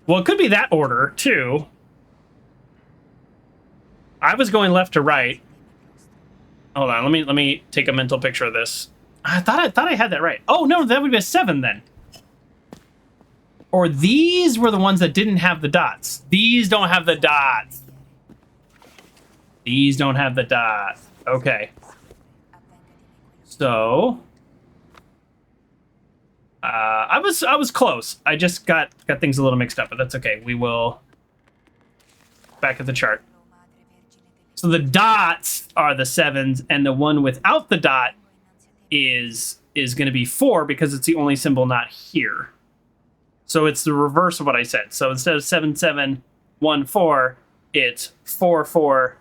Well, it could be that order, too. I was going left to right. Hold on, let me take a mental picture of this. I thought I had that right. Oh, no, that would be a 7 then. Or these were the ones that didn't have the dots. These don't have the dots. These don't have the dots. Okay. So I was close. I just got things a little mixed up, but that's okay. We will back at the chart. So the dots are the 7s, and the one without the dot is going to be 4 because it's the only symbol not here. So it's the reverse of what I said. So instead of 7, 7, 1, 4, it's 4, 4,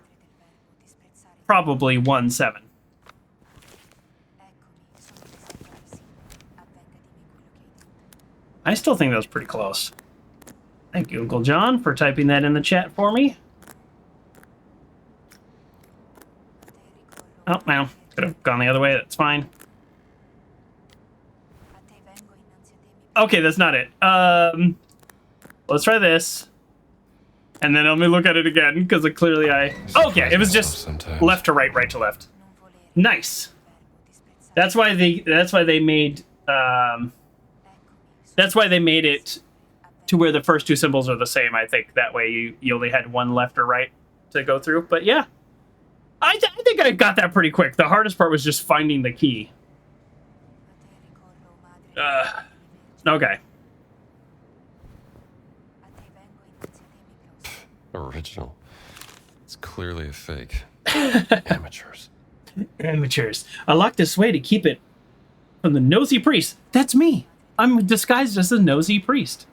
probably 1, 7. I still think that was pretty close. Thank you, Uncle John, for typing that in the chat for me. Oh, well, could have gone the other way. That's fine. Okay, that's not it. Let's try this. And then let me look at it again, because clearly okay, it was just left to right, right to left. Nice. That's why they made it to where the first two symbols are the same. I think that way you only had one left or right to go through. But yeah, I think I got that pretty quick. The hardest part was just finding the key. Okay. Original. It's clearly a fake. Amateurs. Amateurs. I locked this way to keep it from the nosy priest. That's me. I'm disguised as a nosy priest.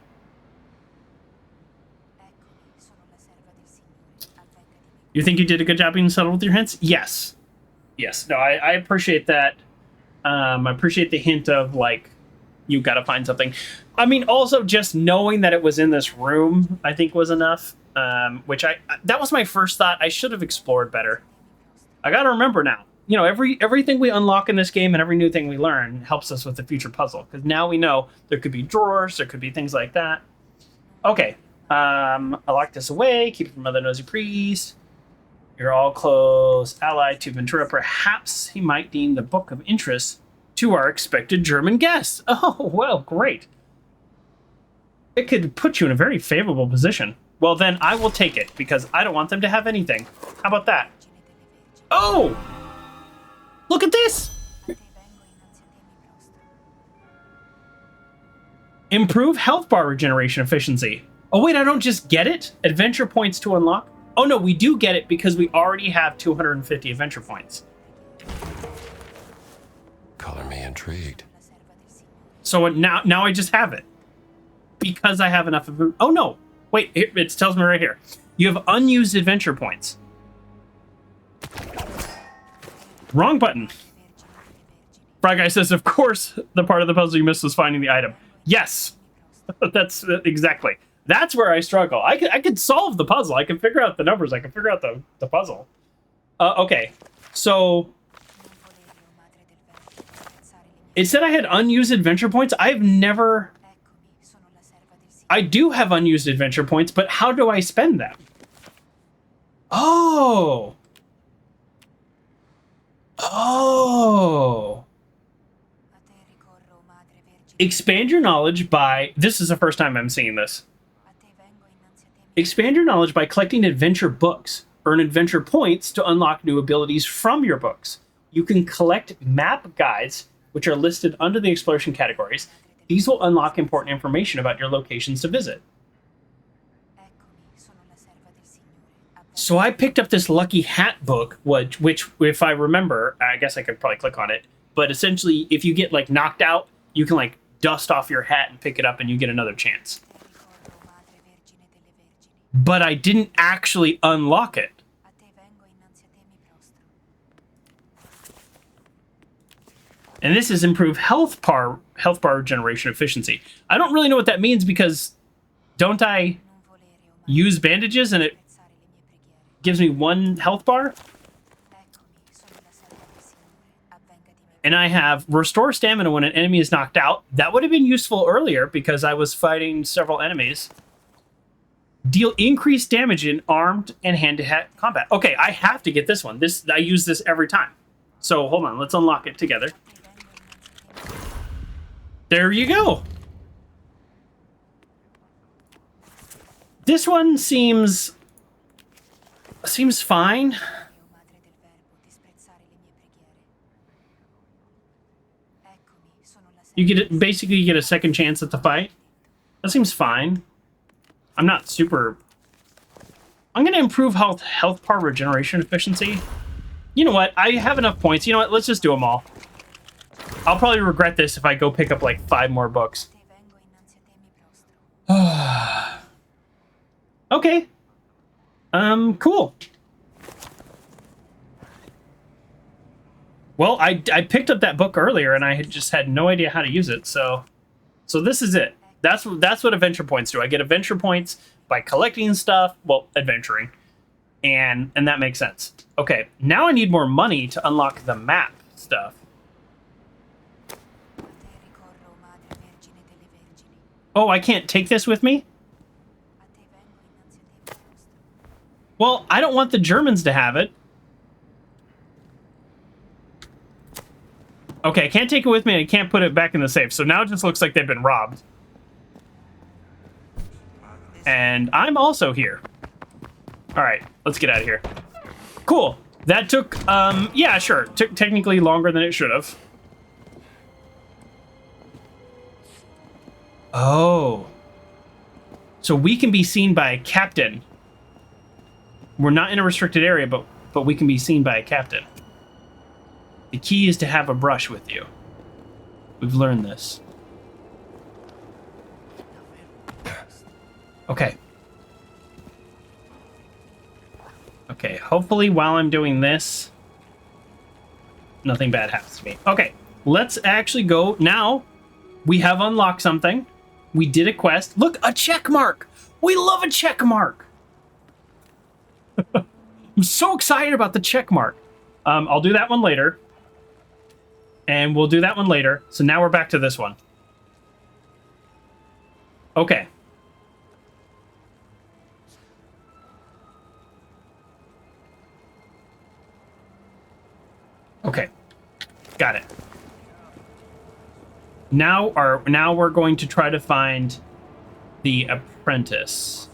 You think you did a good job being subtle with your hints? Yes. Yes. No, I appreciate that. I appreciate the hint of, like, you gotta find something. I mean, also just knowing that it was in this room, I think was enough. Which that was my first thought. I should have explored better. I gotta remember now. You know, everything we unlock in this game and every new thing we learn helps us with the future puzzle. Because now we know there could be drawers, there could be things like that. Okay. I lock this away, keep it from other nosy priests. You're all close ally to Ventura. Perhaps he might deem the book of interest to our expected German guests. Oh, well, great. It could put you in a very favorable position. Well, then I will take it, because I don't want them to have anything. How about that? Oh! Look at this! Improve health bar regeneration efficiency. Oh, wait, I don't just get it? Adventure points to unlock? Oh, no, we do get it because we already have 250 adventure points. Color me intrigued. So now I just have it. Because I have enough of it. Oh, no. Wait, it tells me right here. You have unused adventure points. Wrong button. Fry Guy says, of course, the part of the puzzle you missed was finding the item. Yes. That's exactly. That's where I struggle. I could solve the puzzle. I can figure out the numbers. I can figure out the puzzle. Okay. So it said I had unused adventure points. I've never... I do have unused adventure points, but how do I spend them? Oh. Oh. Expand your knowledge by... This is the first time I'm seeing this. Expand your knowledge by collecting adventure books. Earn adventure points to unlock new abilities from your books. You can collect map guides, which are listed under the exploration categories. These will unlock important information about your locations to visit. So I picked up this Lucky Hat book, which, if I remember, I guess I could probably click on it. But essentially, if you get, like, knocked out, you can, like, dust off your hat and pick it up and you get another chance. But I didn't actually unlock it. And this is improved health bar regeneration efficiency. I don't really know what that means because don't I use bandages and it gives me 1 health bar? And I have restore stamina when an enemy is knocked out. That would have been useful earlier because I was fighting several enemies. Deal increased damage in armed and hand-to-hand combat. Okay, I have to get this one. I use this every time. So hold on, let's unlock it together. There you go. This one seems fine. Basically you get a second chance at the fight. That seems fine. I'm not super... I'm going to improve health bar regeneration efficiency. You know what? I have enough points. You know what? Let's just do them all. I'll probably regret this if I go pick up like 5 more books. Okay. Cool. Well, I picked up that book earlier and I just had no idea how to use it, so this is it. That's what adventure points do. I get adventure points by collecting stuff, well, adventuring. And that makes sense. Okay, now I need more money to unlock the map stuff. Oh, I can't take this with me? Well, I don't want the Germans to have it. Okay, I can't take it with me and I can't put it back in the safe. So now it just looks like they've been robbed. And I'm also here. All right, let's get out of here. Cool. That took, yeah, sure. Took technically longer than it should have. Oh. So we can be seen by a captain. We're not in a restricted area, but we can be seen by a captain. The key is to have a brush with you. We've learned this. Okay. Okay, hopefully while I'm doing this, nothing bad happens to me. Okay, let's actually go. Now, we have unlocked something. We did a quest. Look, a check mark! We love a check mark! I'm so excited about the check mark. I'll do that one later. And we'll do that one later. So now we're back to this one. Okay. Okay. Got it. Now we're going to try to find the apprentice.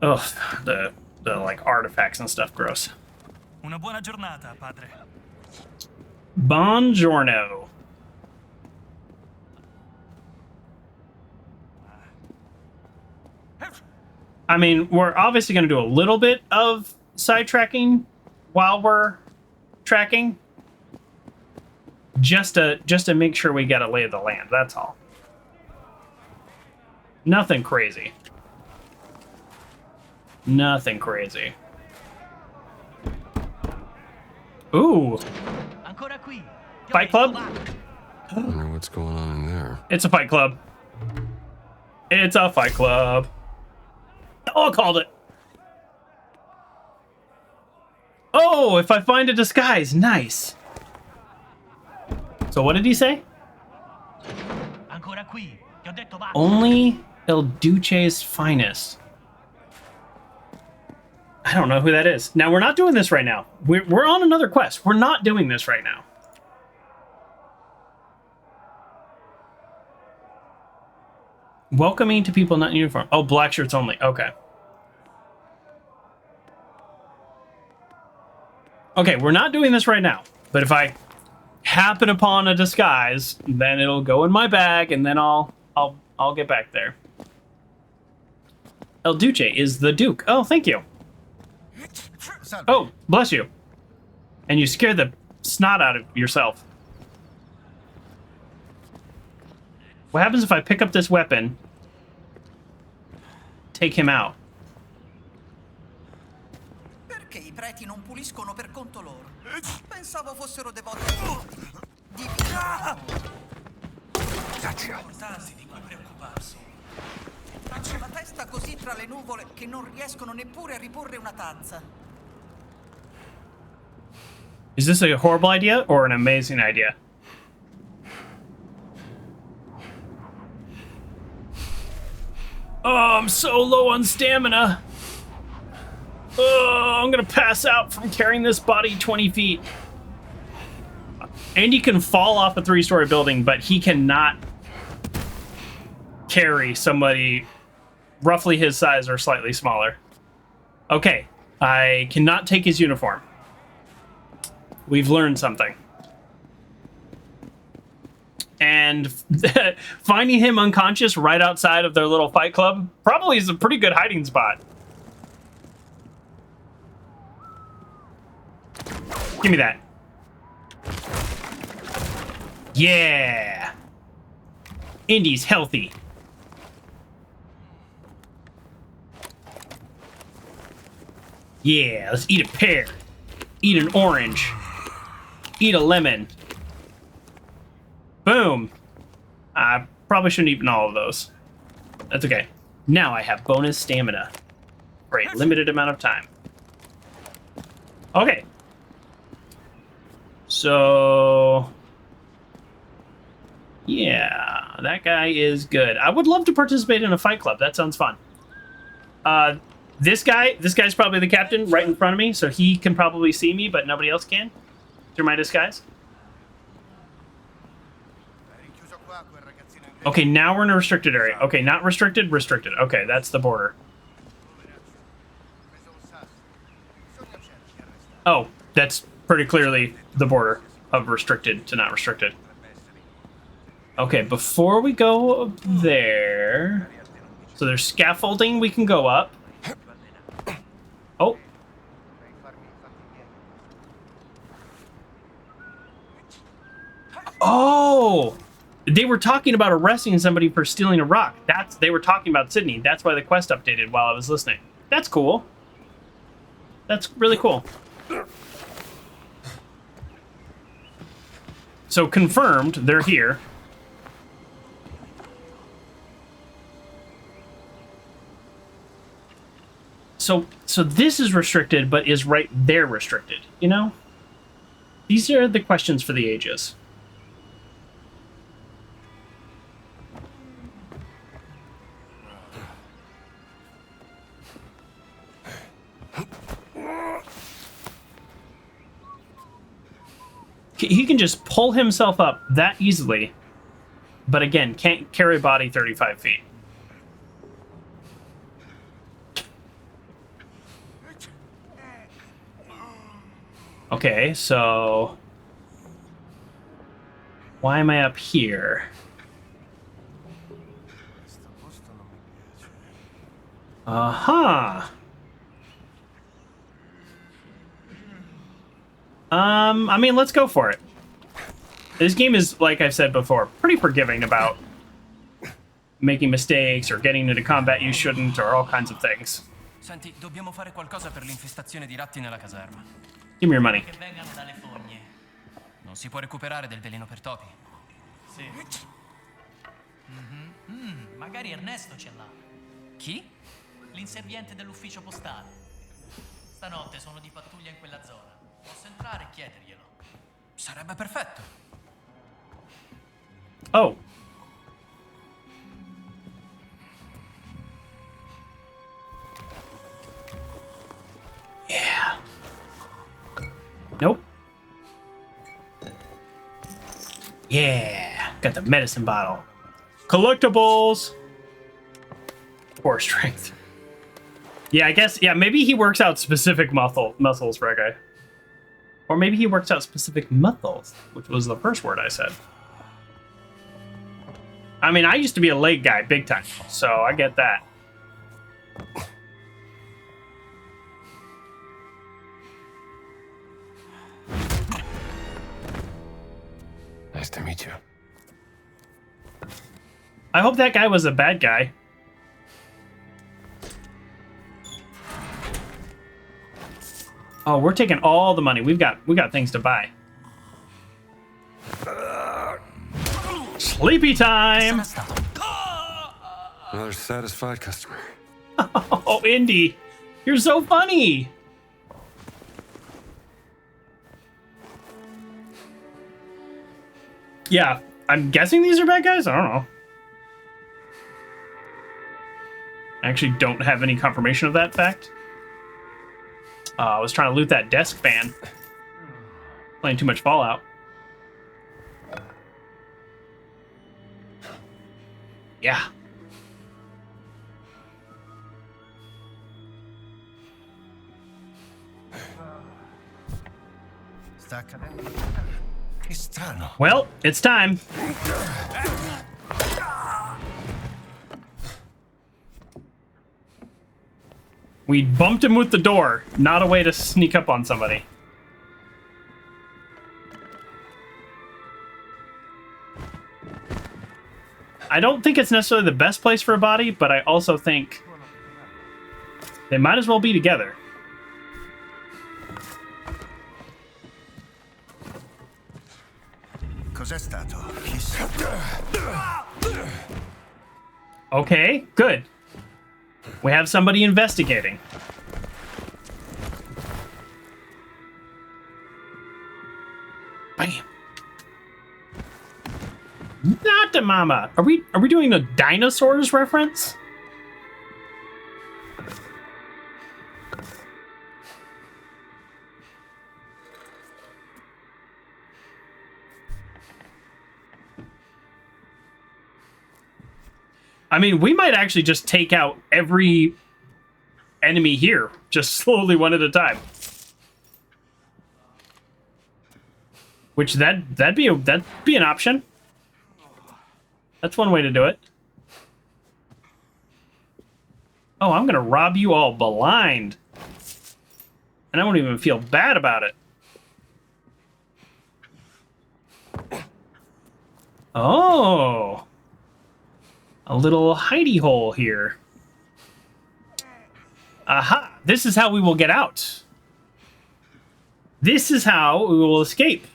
Ugh, the like artifacts and stuff, gross. Una buona giornata, padre. Buongiorno. I mean, we're obviously going to do a little bit of sidetracking while we're tracking, just to make sure we get a lay of the land. That's all. Nothing crazy. Nothing crazy. Ooh. Fight club? I wonder what's going on in there. It's a fight club. It's a fight club. Oh, I called it. Oh, if I find a disguise, nice. So what did he say? Only El Duce's finest. I don't know who that is. Now, we're not doing this right now. We're on another quest. We're not doing this right now. Welcoming to people not in uniform. Oh, black shirts only. Okay. Okay, we're not doing this right now. But if I happen upon a disguise, then it'll go in my bag, and then I'll get back there. El Duce is the Duke. Oh, thank you. Oh, bless you. And you scared the snot out of yourself. What happens if I pick up this weapon, take him out? Perché I preti non puliscono per conto loro? Pensavo fossero devoti di Importanti di cui preoccuparsi. Hanno la testa così tra le nuvole che non riescono neppure a riporre una tazza. Is this a horrible idea or an amazing idea? Oh, I'm so low on stamina. Oh, I'm gonna pass out from carrying this body 20 feet. Andy can fall off a 3-story building, but he cannot carry somebody roughly his size or slightly smaller. Okay, I cannot take his uniform. We've learned something. And finding him unconscious right outside of their little fight club probably is a pretty good hiding spot. Give me that. Yeah. Indy's healthy. Yeah, let's eat a pear. Eat an orange. Eat a lemon. Boom. I probably shouldn't have eaten all of those. That's okay. Now I have bonus stamina for a limited amount of time. Okay. So... yeah, that guy is good. I would love to participate in a fight club. That sounds fun. This guy's probably the captain right in front of me, so he can probably see me, but nobody else can through my disguise. Okay, now we're in a restricted area. Okay, not restricted, restricted. Okay, that's the border. Oh, that's pretty clearly the border of restricted to not restricted. Okay, before we go up there... so there's scaffolding we can go up. Oh. Oh! They were talking about arresting somebody for stealing a rock. They were talking about Sydney. That's why the quest updated while I was listening. That's cool. That's really cool. So confirmed, they're here. So this is restricted, but is right there restricted, you know? These are the questions for the ages. He can just pull himself up that easily, but again, can't carry a body 35 feet. Okay, so... why am I up here? Uh-huh. I mean, let's go for it. This game is, like I've said before, pretty forgiving about making mistakes or getting into combat you shouldn't or all kinds of things. Senti, dobbiamo fare qualcosa per l'infestazione di ratti nella caserma. Give me your money. Che vengano dalle fogne. Non si può recuperare del veleno per topi. Sì. Magari Ernesto ce l'ha. Chi? L'inserviente dell'ufficio postale. Stanotte sono di pattuglia in quella zona. Posso entrare e chiederglielo. Sarebbe perfetto. Oh. Yeah. Nope. Yeah. Got the medicine bottle. Collectibles. Core strength. Yeah, I guess, yeah, maybe he works out specific muscles, Reggae. Or maybe he works out specific muscles, which was the first word I said. I mean, I used to be a leg guy, big time, so I get that. Nice to meet you. I hope that guy was a bad guy. Oh, we're taking all the money. We got things to buy. Sleepy time. Another satisfied customer. Oh, Indy, you're so funny. Yeah, I'm guessing these are bad guys. I don't know. I actually don't have any confirmation of that fact. I was trying to loot that desk fan. Playing too much Fallout. Yeah. Che strano. Well, it's time. We bumped him with the door. Not a way to sneak up on somebody. I don't think it's necessarily the best place for a body, but I also think they might as well be together. Cos'è stato? Okay, good. We have somebody investigating. Pachamama. Are we doing a dinosaurs reference? I mean, we might actually just take out every enemy here, just slowly, one at a time. Which that'd be an option. That's one way to do it. Oh, I'm gonna rob you all blind, and I won't even feel bad about it. Oh, a little hidey hole here. Aha! This is how we will get out. This is how we will escape.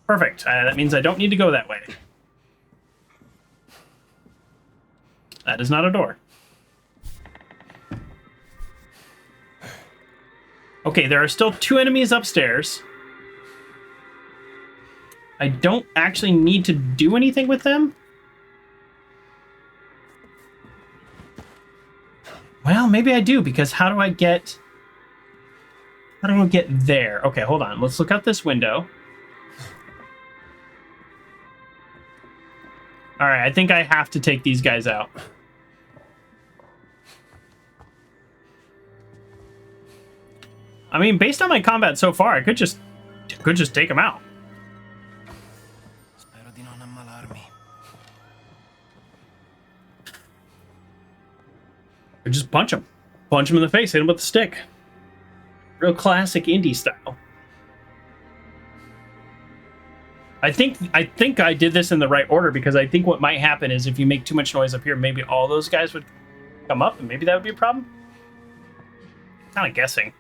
Perfect. That means I don't need to go that way. That is not a door. Okay, there are still 2 enemies upstairs. I don't actually need to do anything with them. Well, maybe I do, because how do I get there? Okay, hold on. Let's look out this window. All right, I think I have to take these guys out. I mean, based on my combat so far, I could just take them out. Spero di non ammalarmi. Or just punch them. Punch them in the face, hit them with the stick. Real classic Indy style. I think I did this in the right order, because I think what might happen is if you make too much noise up here, maybe all those guys would come up, and maybe that would be a problem. Kind of guessing.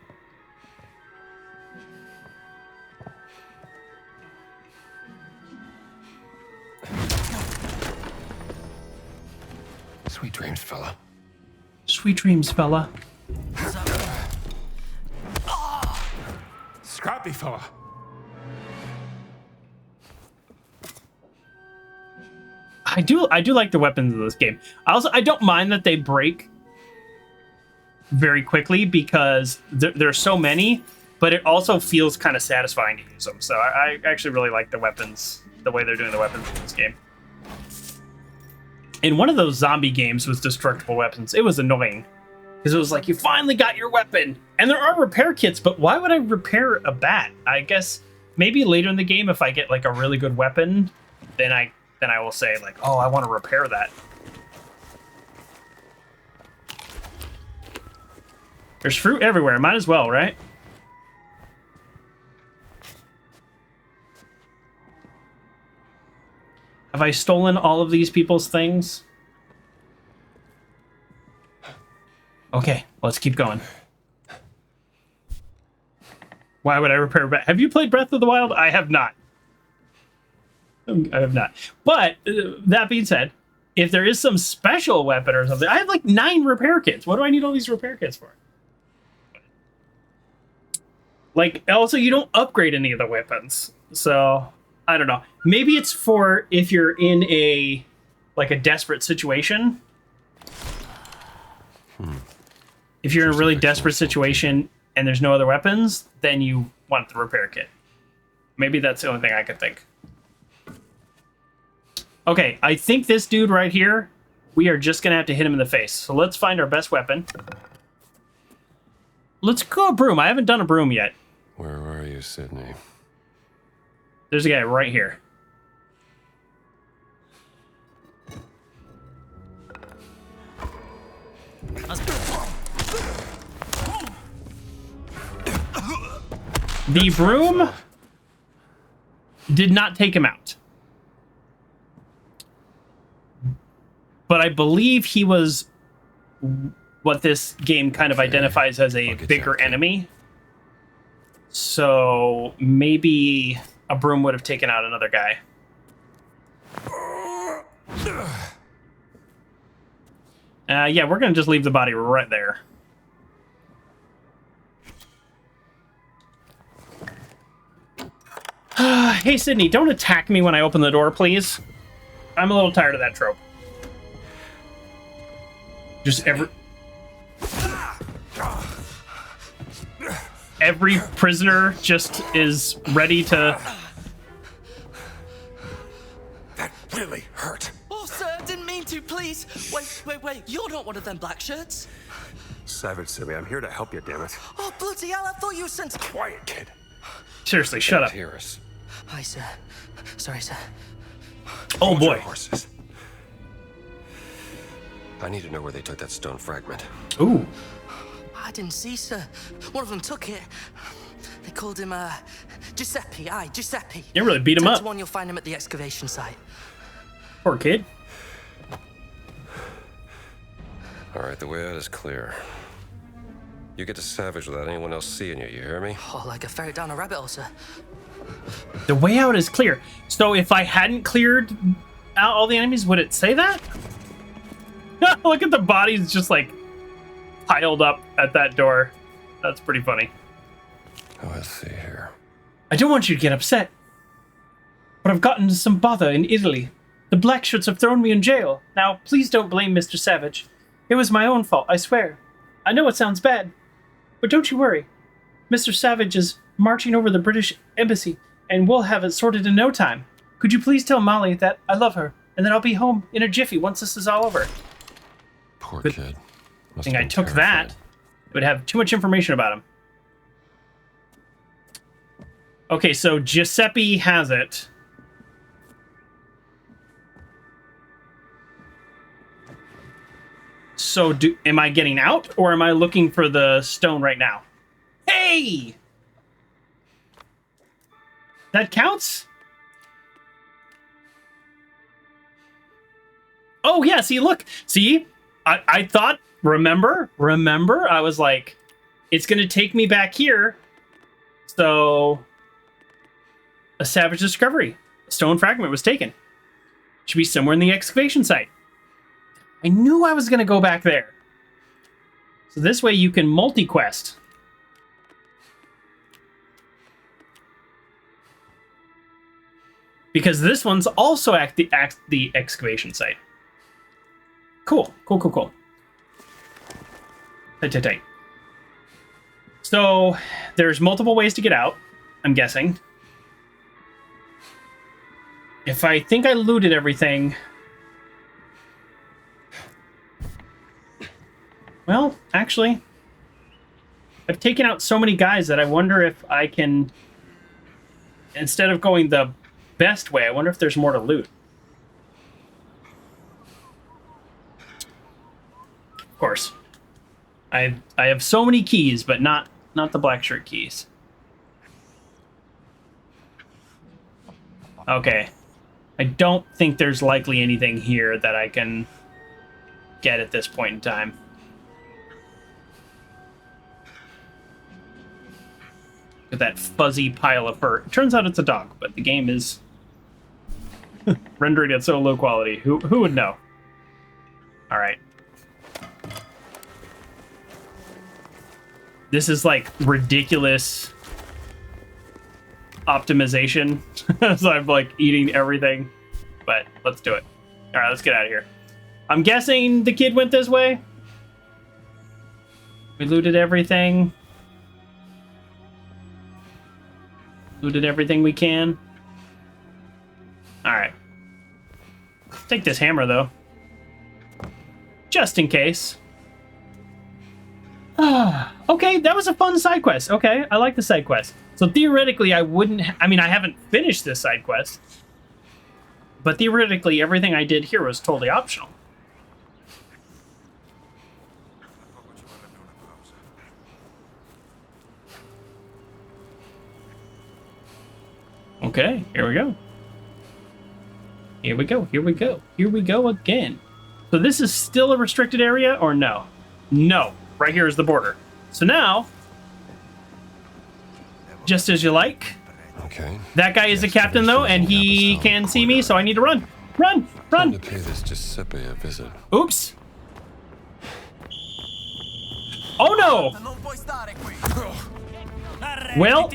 Sweet dreams, fella. Sweet dreams, fella. Scrappy fella. I do like the weapons of this game. I don't mind that they break very quickly, because there's so many, but it also feels kind of satisfying to use them. So I actually really like the weapons, the way they're doing the weapons in this game. In one of those zombie games with destructible weapons, it was annoying, because it was like, you finally got your weapon, and there are repair kits, but why would I repair a bat? I guess maybe later in the game, if I get like a really good weapon, then I will say like, oh, I want to repair that. There's fruit everywhere. Might as well, right? Have I stolen all of these people's things? Okay, let's keep going. Why would I repair? Have you played Breath of the Wild? I have not. I have not. But that being said, if there is some special weapon or something, I have like 9 repair kits. What do I need all these repair kits for? Like, also, you don't upgrade any of the weapons. So, I don't know. Maybe it's for if you're in a desperate situation. If you're in a really desperate situation and there's no other weapons, then you want the repair kit. Maybe that's the only thing I could think. Okay, I think this dude right here, we are just going to have to hit him in the face. So let's find our best weapon. Let's go a broom. I haven't done a broom yet. Where are you, Sydney? There's a guy right here. The broom did not take him out. But I believe he was what this game kind of identifies as a bigger enemy. So maybe a broom would have taken out another guy. Yeah, we're going to just leave the body right there. Hey, Sydney, don't attack me when I open the door, please. I'm a little tired of that trope. Just every prisoner just is ready to... That really hurt. Oh, sir, didn't mean to, please. Wait. You're not one of them black shirts. Savage sent me. I'm here to help you, damn it. Oh, bloody hell, I thought you were sent... Quiet, kid. Seriously, shut up. Hear us. Hi, sir. Sorry, sir. Oh, boy. Horses. I need to know where they took that stone fragment. Ooh. I didn't see, sir. One of them took it. They called him, Giuseppe. Aye, Giuseppe. You really beat him up. 10 to 1, you'll find him at the excavation site. Poor kid. All right, the way out is clear. You get to Savage without anyone else seeing you hear me? Oh, like a ferret down a rabbit hole, sir. The way out is clear. So if I hadn't cleared out all the enemies, would it say that? Look at the bodies just like piled up at that door. That's pretty funny. Oh, let's see here. I don't want you to get upset, but I've gotten into some bother in Italy. The black shirts have thrown me in jail. Now, please don't blame Mr. Savage. It was my own fault, I swear. I know it sounds bad, but don't you worry. Mr. Savage is marching over the British embassy, and we'll have it sorted in no time. Could you please tell Molly that I love her, and that I'll be home in a jiffy once this is all over? Poor kid. I think I took that. It would have too much information about him. Okay, so Giuseppe has it. So am I getting out, or am I looking for the stone right now? Hey! That counts? Oh, yeah, see, look. See? I thought, remember? I was like, it's going to take me back here. So, a Savage discovery. A stone fragment was taken. Should be somewhere in the excavation site. I knew I was going to go back there. So this way you can multi-quest. Because this one's also at the excavation site. Cool. Tight. So, there's multiple ways to get out, I'm guessing. If I think I looted everything... Well, actually, I've taken out so many guys that I wonder if I can... Instead of going the best way, I wonder if there's more to loot. Of course. I have so many keys, but not the black shirt keys. Okay. I don't think there's likely anything here that I can get at this point in time. Look at that fuzzy pile of fur. It turns out it's a dog, but the game is rendering it so low quality. Who would know? All right. This is like ridiculous optimization. So I'm like eating everything, but let's do it. All right, let's get out of here. I'm guessing the kid went this way. We looted everything. Looted everything we can. All right. Take this hammer though, just in case. Okay, that was a fun side quest. Okay, I like the side quest. So theoretically, I mean, I haven't finished this side quest, but theoretically, everything I did here was totally optional. Okay, here we go. Here we go again. So this is still a restricted area, or no? No. Right here is the border. So now, just as you like. Okay. That guy is the captain, though, and he can see me, so I need to run. Run! Time to pay this Giuseppe a visit. Oops. Oh, no! Well,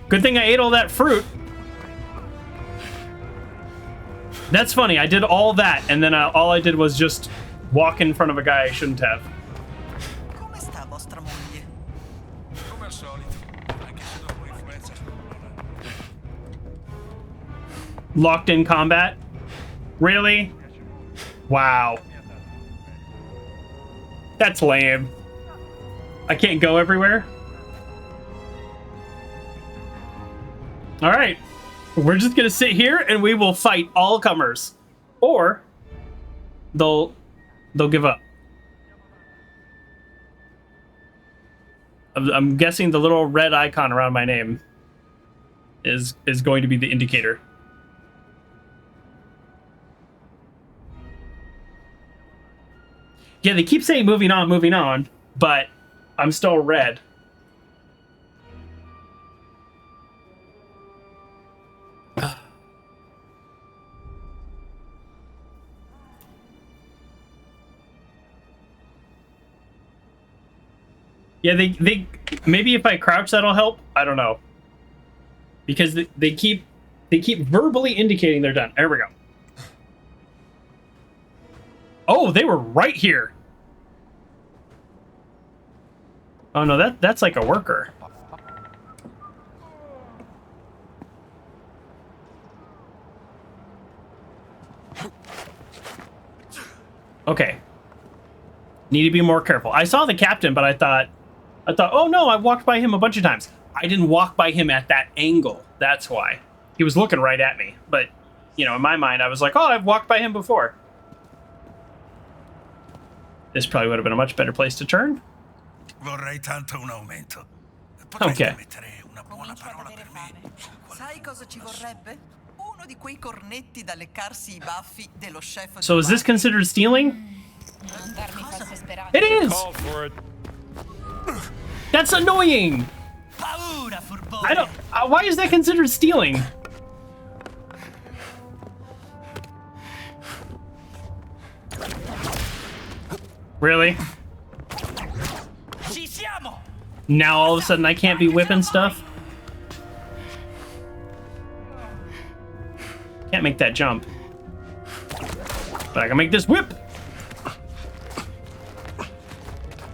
good thing I ate all that fruit. That's funny. I did all that, and then all I did was just walk in front of a guy I shouldn't have. Come sta vostra moglie? Come al solito, anche se dopo influenza Locked in combat? Really? Wow. That's lame. I can't go everywhere? Alright. We're just gonna sit here and we will fight all comers. Or they'll give up. I'm guessing the little red icon around my name is going to be the indicator. Yeah, they keep saying moving on, but I'm still red. Yeah, they maybe if I crouch that'll help. I don't know. Because they keep verbally indicating they're done. There we go. Oh, they were right here. Oh no, that's like a worker. Okay. Need to be more careful. I saw the captain, but I thought, oh no, I walked by him a bunch of times. I didn't walk by him at that angle. That's why. He was looking right at me. But, you know, in my mind, I was like, oh, I've walked by him before. This probably would have been a much better place to turn. Vorrei tanto un aumento. Okay. Mettere una buona parola per me. Sai cosa ci vorrebbe? Uno di quei cornetti da leccarsi I baffi dello chef. So is this considered stealing? It is! That's annoying! I don't... why is that considered stealing? Really? Now all of a sudden I can't be whipping stuff? Can't make that jump. But I can make this whip!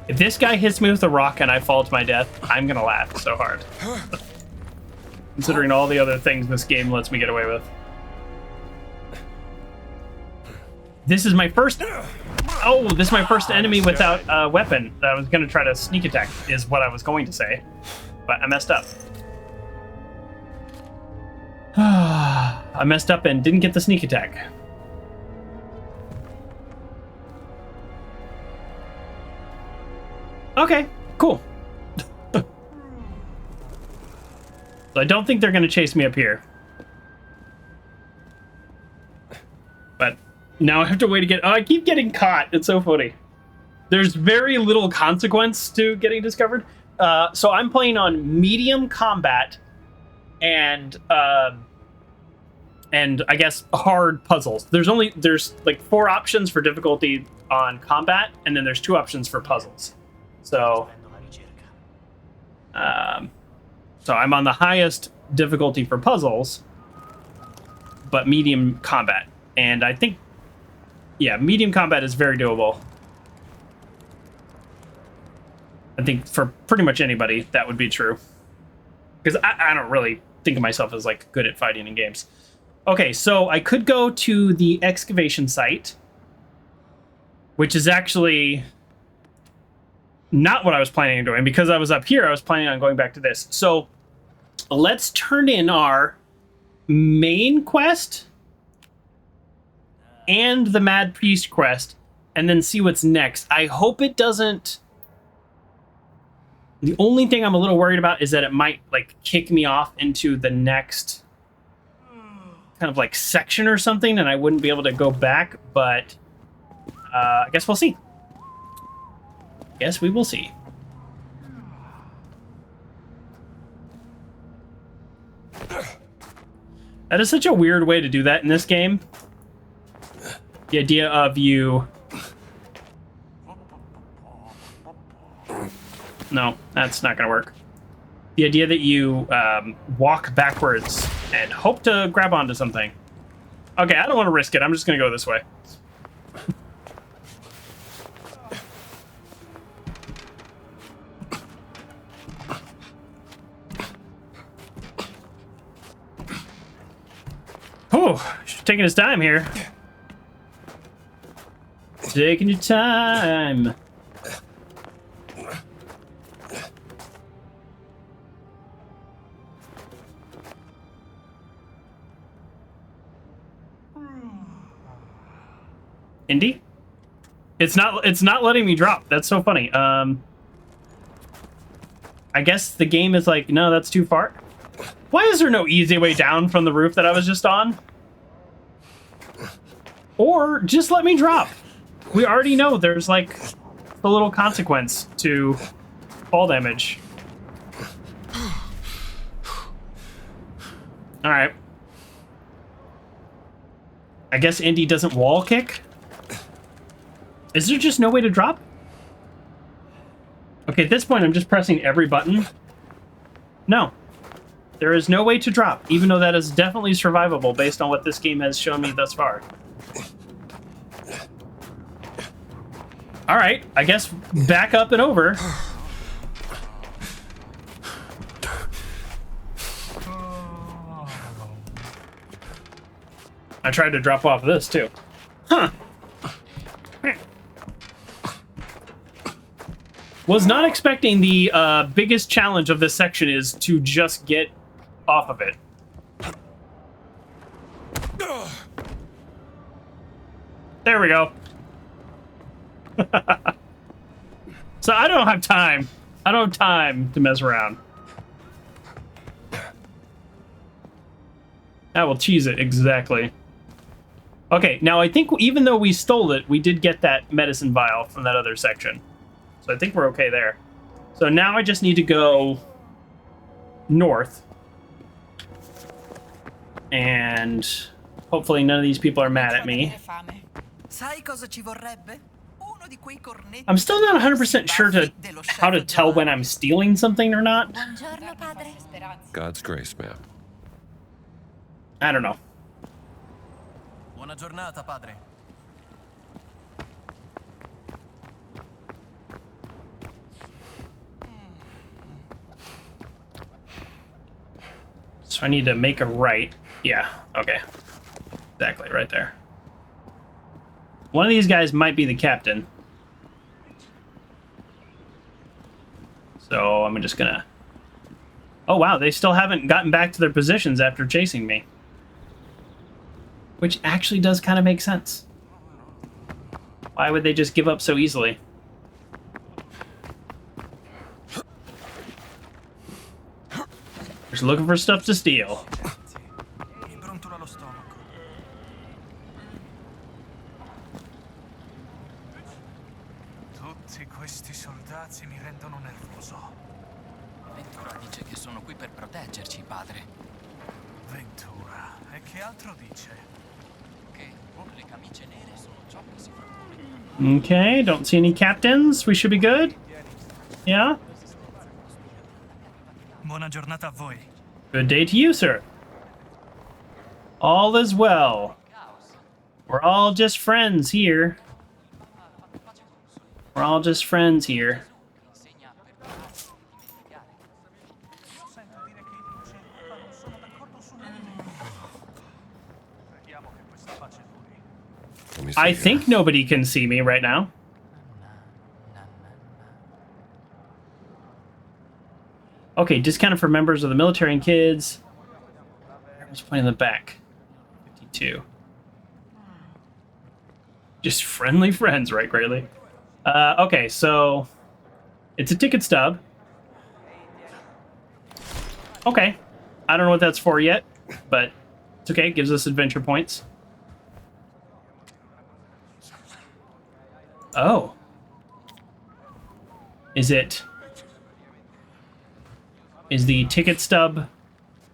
If this guy hits me with a rock and I fall to my death, I'm gonna laugh so hard. Considering all the other things this game lets me get away with. This is my first... Oh, this is my first enemy without a weapon. I was gonna try to sneak attack, is what I was going to say. But I messed up. I messed up and didn't get the sneak attack. Okay, cool. So I don't think they're going to chase me up here. But now I have to wait to get... Oh, I keep getting caught. It's so funny. There's very little consequence to getting discovered. So I'm playing on medium combat and I guess hard puzzles. There's like 4 options for difficulty on combat, and then there's 2 options for puzzles. So I'm on the highest difficulty for puzzles, but medium combat. And I think, yeah, medium combat is very doable. I think for pretty much anybody, that would be true. Because I don't really think of myself as, like, good at fighting in games. Okay, so I could go to the excavation site, which is actually... not what I was planning on doing. Because I was up here, I was planning on going back to this. So let's turn in our main quest and the Mad Priest quest and then see what's next. I hope it doesn't... The only thing I'm a little worried about is that it might like kick me off into the next kind of like section or something and I wouldn't be able to go back, but I guess we'll see. Yes, we will see. That is such a weird way to do that in this game. The idea of you... No, that's not gonna work. The idea that you walk backwards and hope to grab onto something. Okay, I don't want to risk it. I'm just going to go this way. Oh, taking his time here. Taking your time. Indy? It's not letting me drop. That's so funny. I guess the game is like, no, that's too far. Why is there no easy way down from the roof that I was just on? Or just let me drop. We already know there's like a little consequence to fall damage. All right. I guess Indy doesn't wall kick. Is there just no way to drop? Okay, at this point, I'm just pressing every button. No. There is no way to drop, even though that is definitely survivable based on what this game has shown me thus far. Alright, I guess back up and over. I tried to drop off this, too. Huh. Was not expecting the biggest challenge of this section is to just get off of it. There we go. So I don't have time. I don't have time to mess around. I will cheese it, exactly. Okay, now I think even though we stole it, we did get that medicine vial from that other section. So I think we're okay there. So now I just need to go north. And hopefully none of these people are mad at me. I'm still not 100% sure how to tell when I'm stealing something or not. God's grace, ma'am. I don't know. Buona giornata, padre. So I need to make a right. Yeah, okay. Exactly, right there. One of these guys might be the captain. So I'm just gonna... Oh wow, they still haven't gotten back to their positions after chasing me. Which actually does kind of make sense. Why would they just give up so easily? Just looking for stuff to steal. Tutti questi soldati mi rendono nervoso. Ventura dice che sono qui per proteggerci, padre. Ventura? E che altro dice? Che le camicie nere sono ciò che si propone. Okay, don't see any captains. We should be good. Yeah? Buona giornata a voi. Good day to you, sir. All is well. We're all just friends here. We're all just friends here. I think nobody can see me right now. Okay, discounted for members of the military and kids. I was playing in the back. 52. Just friendly friends, right, Grayley? Okay, so it's a ticket stub. Okay. I don't know what that's for yet, but it's okay. It gives us adventure points. Oh. Is the ticket stub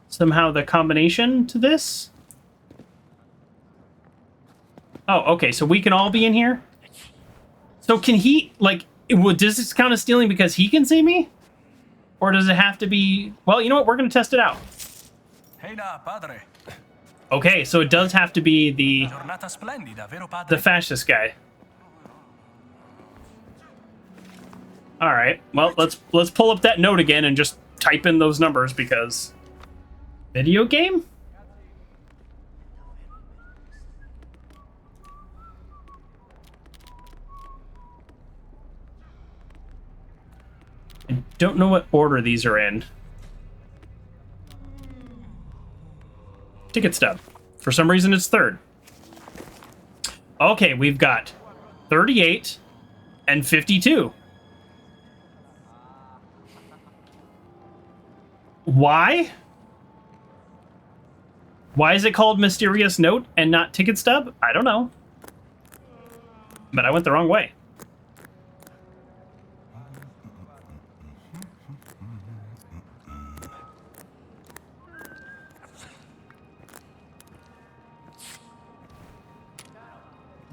somehow the combination to this? Oh, okay, so we can all be in here? So can he, like, does this count as stealing because he can see me? Or does it have to be... Well, you know what? We're going to test it out. Hey now, padre. Okay, so it does have to be the fascist guy. All right. Well, let's pull up that note again and just type in those numbers because video game? I don't know what order these are in. Ticket stub. For some reason, it's third. Okay, we've got 38 and 52. Why? Why is it called Mysterious Note and not Ticket Stub? I don't know. But I went the wrong way.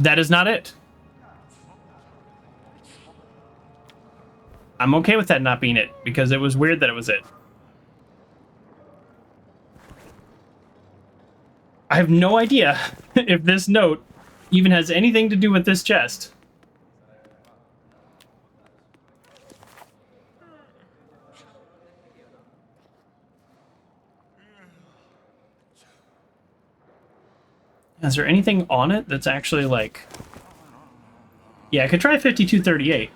That is not it. I'm okay with that not being it, because it was weird that it was it. I have no idea if this note even has anything to do with this chest. Is there anything on it that's actually like... Yeah, I could try 5238.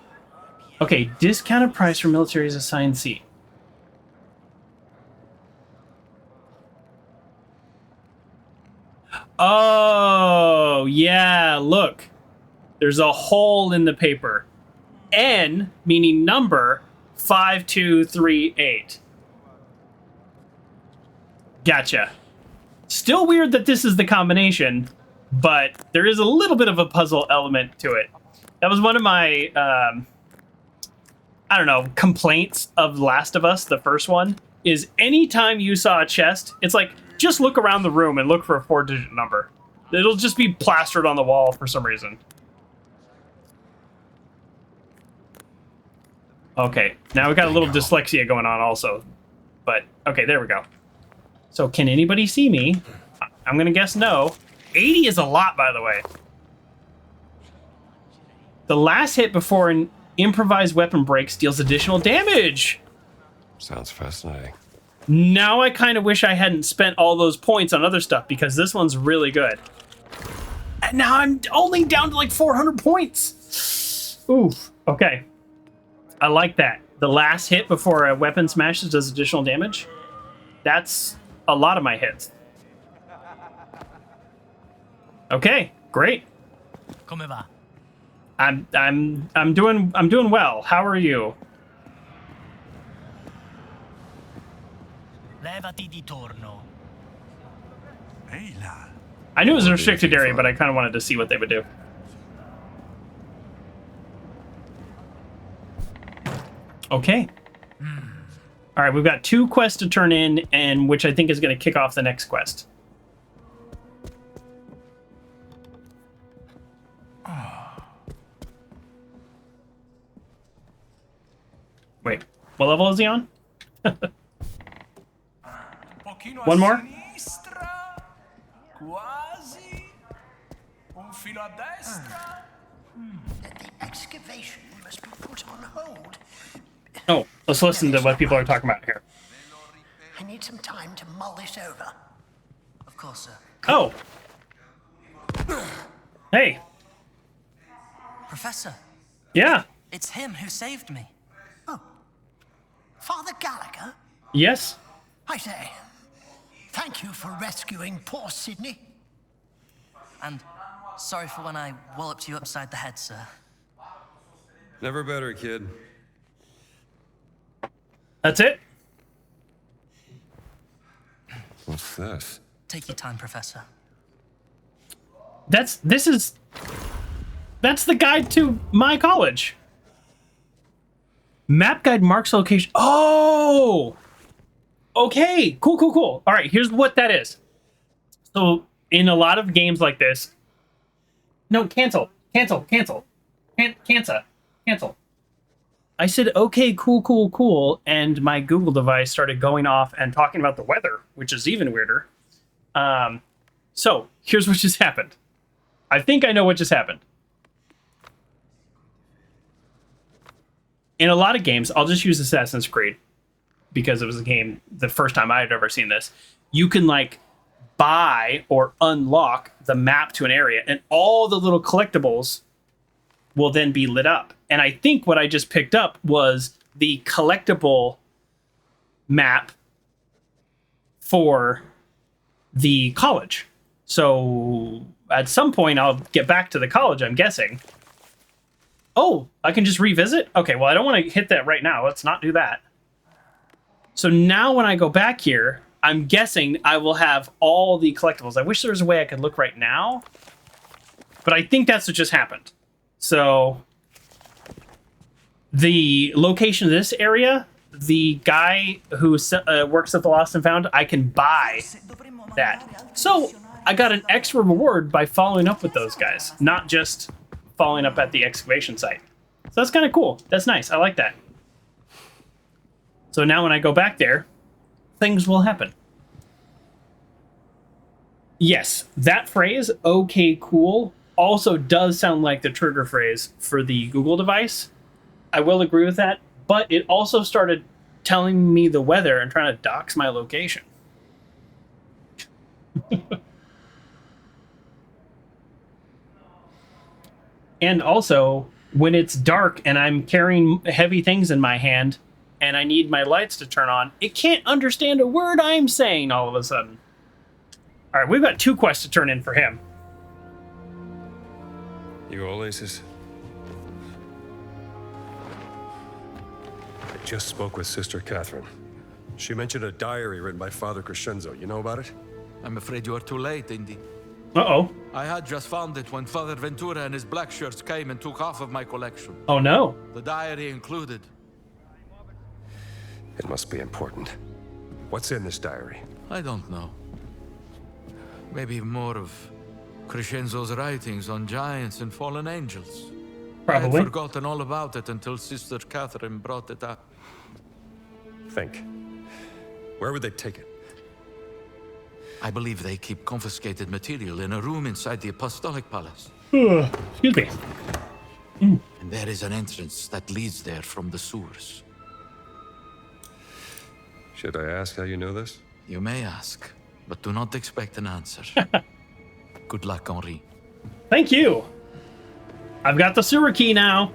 Okay, discounted price for military is assigned seat. Oh, yeah, look. There's a hole in the paper. N, meaning number, 5238. Gotcha. Still weird that this is the combination, but there is a little bit of a puzzle element to it. That was one of my, I don't know, complaints of Last of Us, the first one, is anytime you saw a chest, it's like, just look around the room and look for a 4-digit number. It'll just be plastered on the wall for some reason. Okay, now we got a little dyslexia going on also. But, okay, there we go. So, can anybody see me? I'm gonna guess no. 80 is a lot, by the way. The last hit before an improvised weapon breaks deals additional damage. Sounds fascinating. Now I kind of wish I hadn't spent all those points on other stuff because this one's really good. And now I'm only down to like 400 points. Oof. Okay. I like that. The last hit before a weapon smashes does additional damage. That's a lot of my hits. Okay, great. Come va? I'm doing well. How are you? Levati di torno. I knew it was a restricted area, but I kind of wanted to see what they would do. Okay. All right, we've got 2 quests to turn in, and which I think is going to kick off the next quest. Wait, what level is he on? One more? The excavation must be put on hold. Oh, let's listen to what people are talking about here. I need some time to mull this over. Of course, sir. Oh. Hey. Professor. Yeah. It's him who saved me. Oh. Father Gallagher? Yes. I say, thank you for rescuing poor Sydney. And sorry for when I walloped you upside the head, sir. Never better, kid. That's it? What's this? Take your time, Professor. That's the guide to my college. Map guide marks location. Oh! Okay, cool. All right, here's what that is. So, in a lot of games like this... No, cancel. I said, okay, cool, and my Google device started going off and talking about the weather, which is even weirder. So, here's what just happened. I think I know what just happened. In a lot of games, I'll just use Assassin's Creed because it was a game the first time I had ever seen this. You can like buy or unlock the map to an area, and all the little collectibles will then be lit up. And I think what I just picked up was the collectible map for the college. So at some point I'll get back to the college, I'm guessing. Oh, I can just revisit? Okay, well, I don't want to hit that right now. Let's not do that. So now when I go back here, I'm guessing I will have all the collectibles. I wish there was a way I could look right now, but I think that's what just happened. So the location of this area, the guy who works at the Lost and Found, I can buy that. So I got an extra reward by following up with those guys, not just following up at the excavation site. So that's kind of cool. That's nice. I like that. So now when I go back there, things will happen. Yes, that phrase, okay, cool, also does sound like the trigger phrase for the Google device. I will agree with that, but it also started telling me the weather and trying to dox my location. And also, when it's dark and I'm carrying heavy things in my hand and I need my lights to turn on, it can't understand a word I'm saying all of a sudden. All right, we've got 2 quests to turn in for him. You all aces? I just spoke with Sister Catherine. She mentioned a diary written by Father Crescenzo. You know about it? I'm afraid you are too late, Indy. Uh-oh. I had just found it when Father Ventura and his black shirts came and took half of my collection. Oh, no. The diary included. It must be important. What's in this diary? I don't know. Maybe more of Crescenzo's writings on giants and fallen angels. Probably. I had forgotten all about it until Sister Catherine brought it up. Think. Where would they take it? I believe they keep confiscated material in a room inside the Apostolic Palace. Excuse me. And there is an entrance that leads there from the sewers. Should I ask how you know this? You may ask, but do not expect an answer. Good luck, Henri. Thank you. I've got the sewer key now.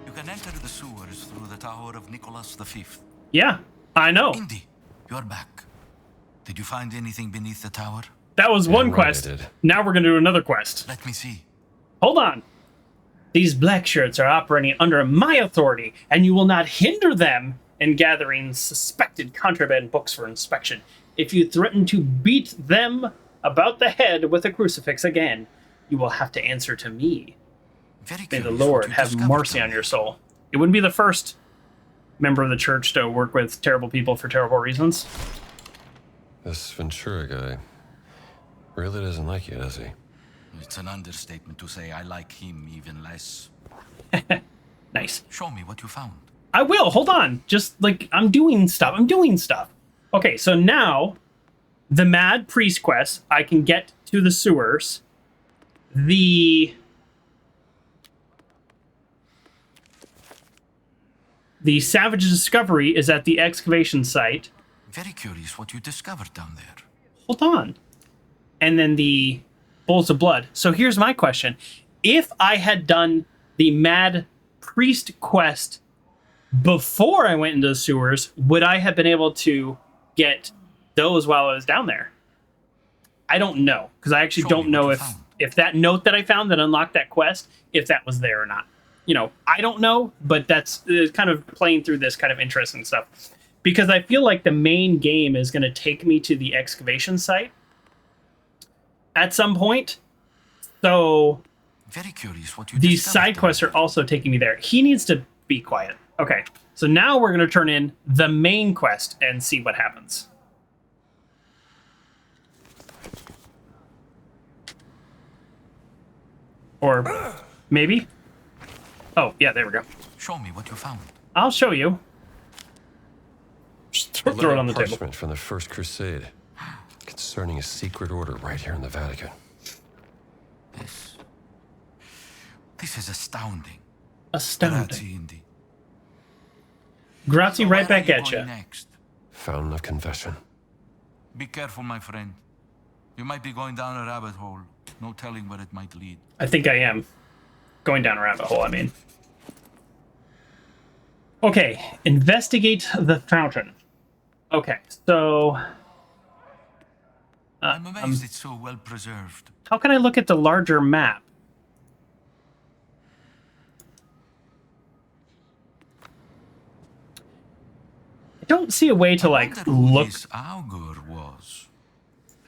You can enter the sewers through the Tower of Nicholas V. Yeah, I know. Indy, you're back. Did you find anything beneath the tower? That was one quest. Now we're going to do another quest. Let me see. Hold on. These black shirts are operating under my authority, and you will not hinder them in gathering suspected contraband books for inspection. If you threaten to beat them about the head with a crucifix again, you will have to answer to me. May the Lord have mercy on your soul. It wouldn't be the first member of the church to work with terrible people for terrible reasons. This Ventura guy really doesn't like you, does he? It's an understatement to say I like him even less. Nice. Show me what you found. I will. Hold on. Just like I'm doing stuff. Okay, so now the Mad Priest quest, I can get to the sewers. The Savage Discovery is at the excavation site. Very curious what you discovered down there. Hold on. And then the Bowls of Blood. So here's my question. If I had done the Mad Priest quest before I went into the sewers, would I have been able to get those while I was down there? I don't know, because I actually don't know if that note that I found that unlocked that quest, if that was there or not. You know, I don't know, but that's kind of playing through this kind of interesting stuff. Because I feel like the main game is going to take me to the excavation site at some point. So very curious what you these side quests are also taking me there. He needs to be quiet. Okay, so now we're going to turn in the main quest and see what happens. Or maybe? Oh, yeah, there we go. Show me what you found. I'll show you. Just throw it on the table. Parchment from the First Crusade. concerning a secret order right here in the Vatican. This is astounding. Astounding. Grazie, Indy. Grazie, So right where are back at going you. Next? Fountain of Confession. Be careful, my friend. You might be going down a rabbit hole. No telling where it might lead. I think I am. Going down a rabbit hole, I mean. Okay, investigate the fountain. Okay, so... I'm amazed it's so well preserved. How can I look at the larger map? I don't see a way to, like, look... Augur was.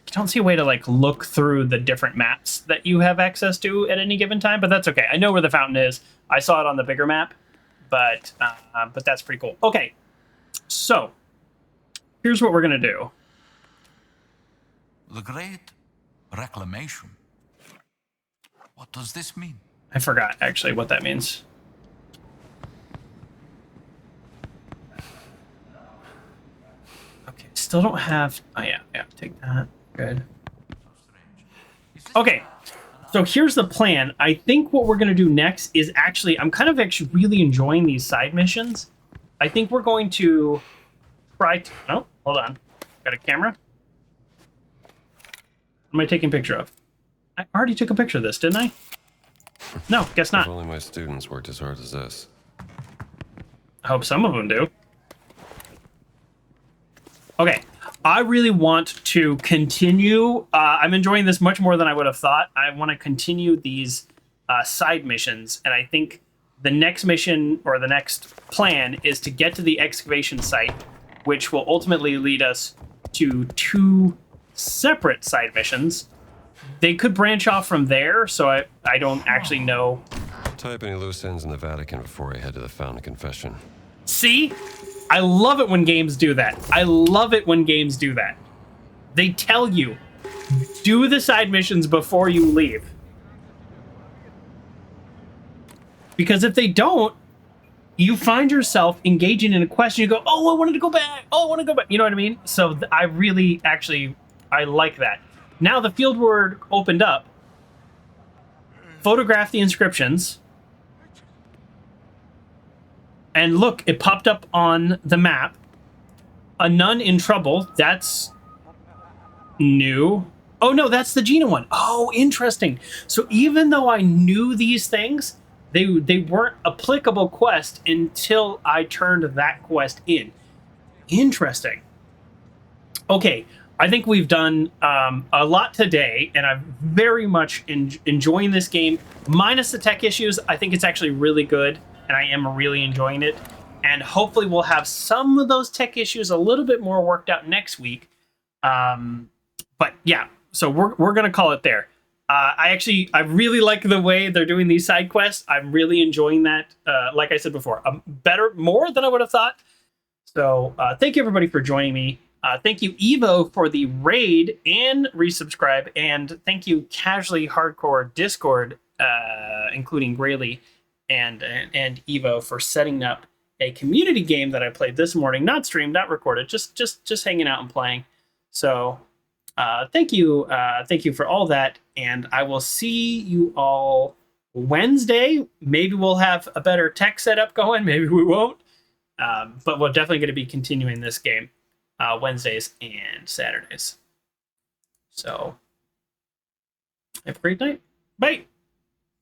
I don't see a way to, like, look through the different maps that you have access to at any given time, but that's okay. I know where the fountain is. I saw it on the bigger map, but that's pretty cool. Okay, so here's what we're gonna do. The Great Reclamation. What does this mean? I forgot, actually, what that means. Okay, still don't have... Oh, yeah, take that. Good. Okay, so here's the plan. I think what we're going to do next is actually... I'm kind of actually really enjoying these side missions. I think we're going to try to... Oh, hold on. Got a camera? What am I taking a picture of? I already took a picture of this, didn't I? No, guess not. If only my students worked as hard as this. I hope some of them do. Okay, I really want to continue. I'm enjoying this much more than I would have thought. I want to continue these side missions, and I think the next mission, or the next plan, is to get to the excavation site, which will ultimately lead us to 2 separate side missions. They could branch off from there, so I don't actually know. Tie up any loose ends in the Vatican before I head to the Fountain of Confession. See? I love it when games do that. I love it when games do that. They tell you, do the side missions before you leave. Because if they don't, you find yourself engaging in a question. You go, oh, I wanted to go back. Oh, I want to go back. You know what I mean? So I really, actually, I like that. Now the field word opened up. Photograph the inscriptions. And look, it popped up on the map. A nun in trouble. That's new. Oh, no, that's the Gina one. Oh, interesting. So even though I knew these things, they weren't applicable quest until I turned that quest in. Interesting. Okay, I think we've done a lot today, and I'm very much enjoying this game. Minus the tech issues, I think it's actually really good, and I am really enjoying it. And hopefully we'll have some of those tech issues a little bit more worked out next week. But yeah, so we're going to call it there. I really like the way they're doing these side quests. I'm really enjoying that. Like I said before, more than I would have thought. So thank you everybody for joining me. Thank you Evo for the raid and resubscribe, and thank you Casually Hardcore Discord, including Grayley and Evo, for setting up a community game that I played this morning. Not streamed, not recorded, just hanging out and playing. So thank you for all that, and I will see you all Wednesday. Maybe we'll have a better tech setup going, maybe we won't, but we're definitely going to be continuing this game Wednesdays and Saturdays. So have a great night. Bye.